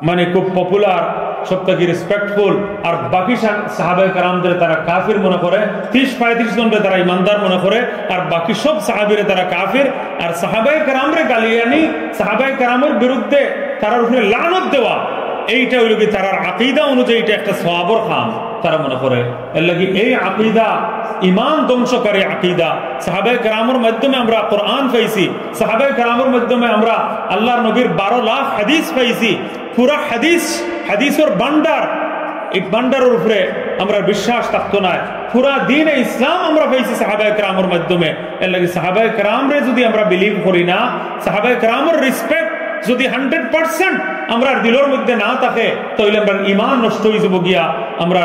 মানে খুব পপুলার, সবথেকে রেসপেক্টফুল। আর বাকি সাহাবায়ে কেরামদের তারা কাফির মনে করে, 30-35 জনকে তারা ইমানদার মনে করে, আর বাকি সব সাহাবীরে তারা কাফির। আর সাহাবায়ে কেরামরে গালিয়ানি, সাহাবায়ে কেরামের বিরুদ্ধে তার উপরে লানত দেওয়া, এইটা হইল কি তার আকীদা অনুযায়ী এটা একটা সওয়াবের কাম তারা মনে করে। এর লাগি এই আকীদা ঈমান ধ্বংসকারী আকীদা। সাহাবায়ে কেরামের মাধ্যমে আমরা কোরআন পাইছি, সাহাবায়ে কেরামের মাধ্যমে আমরা আল্লাহর নবীর 12 লাখ হাদিস পাইছি। পুরা হাদিসের ভান্ডার, এই ভান্ডারের উপরে আমরা বিশ্বাস থাকতো না। পুরা দ্বীনে ইসলাম আমরা পাইছি সাহাবায়ে কেরামের মাধ্যমে। এর লাগি সাহাবায়ে কেরামরে যদি আমরা বিলিভ করি না, সাহাবায়ে কেরামের রেসপেক্ট যদি 100% আমরা দিলের মধ্যে না থাকে, তাহলে আমরা ঈমান নষ্ট হয়ে যাব গিয়া, আমরা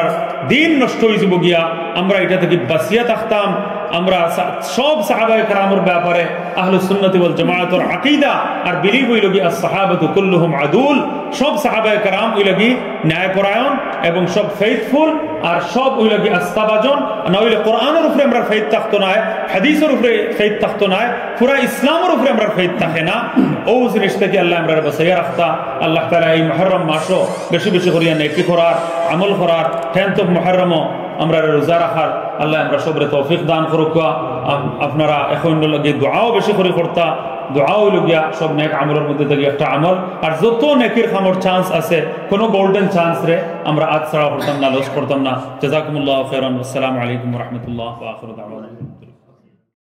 দ্বীন নষ্ট হয়ে যাব গিয়া, আমরা এটা থেকে বাঁচিয়া থাকতাম। আমরা সব সাহাবায়ে কেরামের ব্যাপারে আহলুস সুন্নাতি ওয়াল জামাআতের আকীদা আর বিলিভ হইল কি আস-সাহাবাতু কুল্লুহুম আদুল, সব সাহাবায়ে কেরাম হইল কি ন্যায়পরায়ণ এবং সব ফেইথফুল, আর সব হইল কি আস্থাভাজন। না হইলে কোরআনের উপরে আমরা ফেইথ থাকতো না, হাদিসের উপরে ফেইথ থাকতো না, পুরা ইসলামের উপরে আমরা ফেইথ থাকে না। ও জিনিস থেকে আল্লাহ আমরা বাঁচাইয়া রাখতা। আল্লাহ তাআলা এই মুহররম মাসও বেশি বেশি করিয়া নেকি করার, আমল করার, 10th of মুহররম আমরা রোজা রাখার আল্লাহ আমরা সবরে তৌফিক দান করুক। আপনারা এখন লাগে দোয়াও বেশি করে করতা, দোয়াও লগিয়া সব নেক আমলের মধ্যে থেকে একটা আমল। আর যত নেকির খামর চান্স আছে, কোনো গোল্ডেন চান্স রে আমরা আজ ছাড়া করতাম না, লস করতাম না। জাযাকুমুল্লাহু খাইরান। আসসালামু আলাইকুম ওয়া রাহমাতুল্লাহ ওয়া আখিরু দাওয়ানা।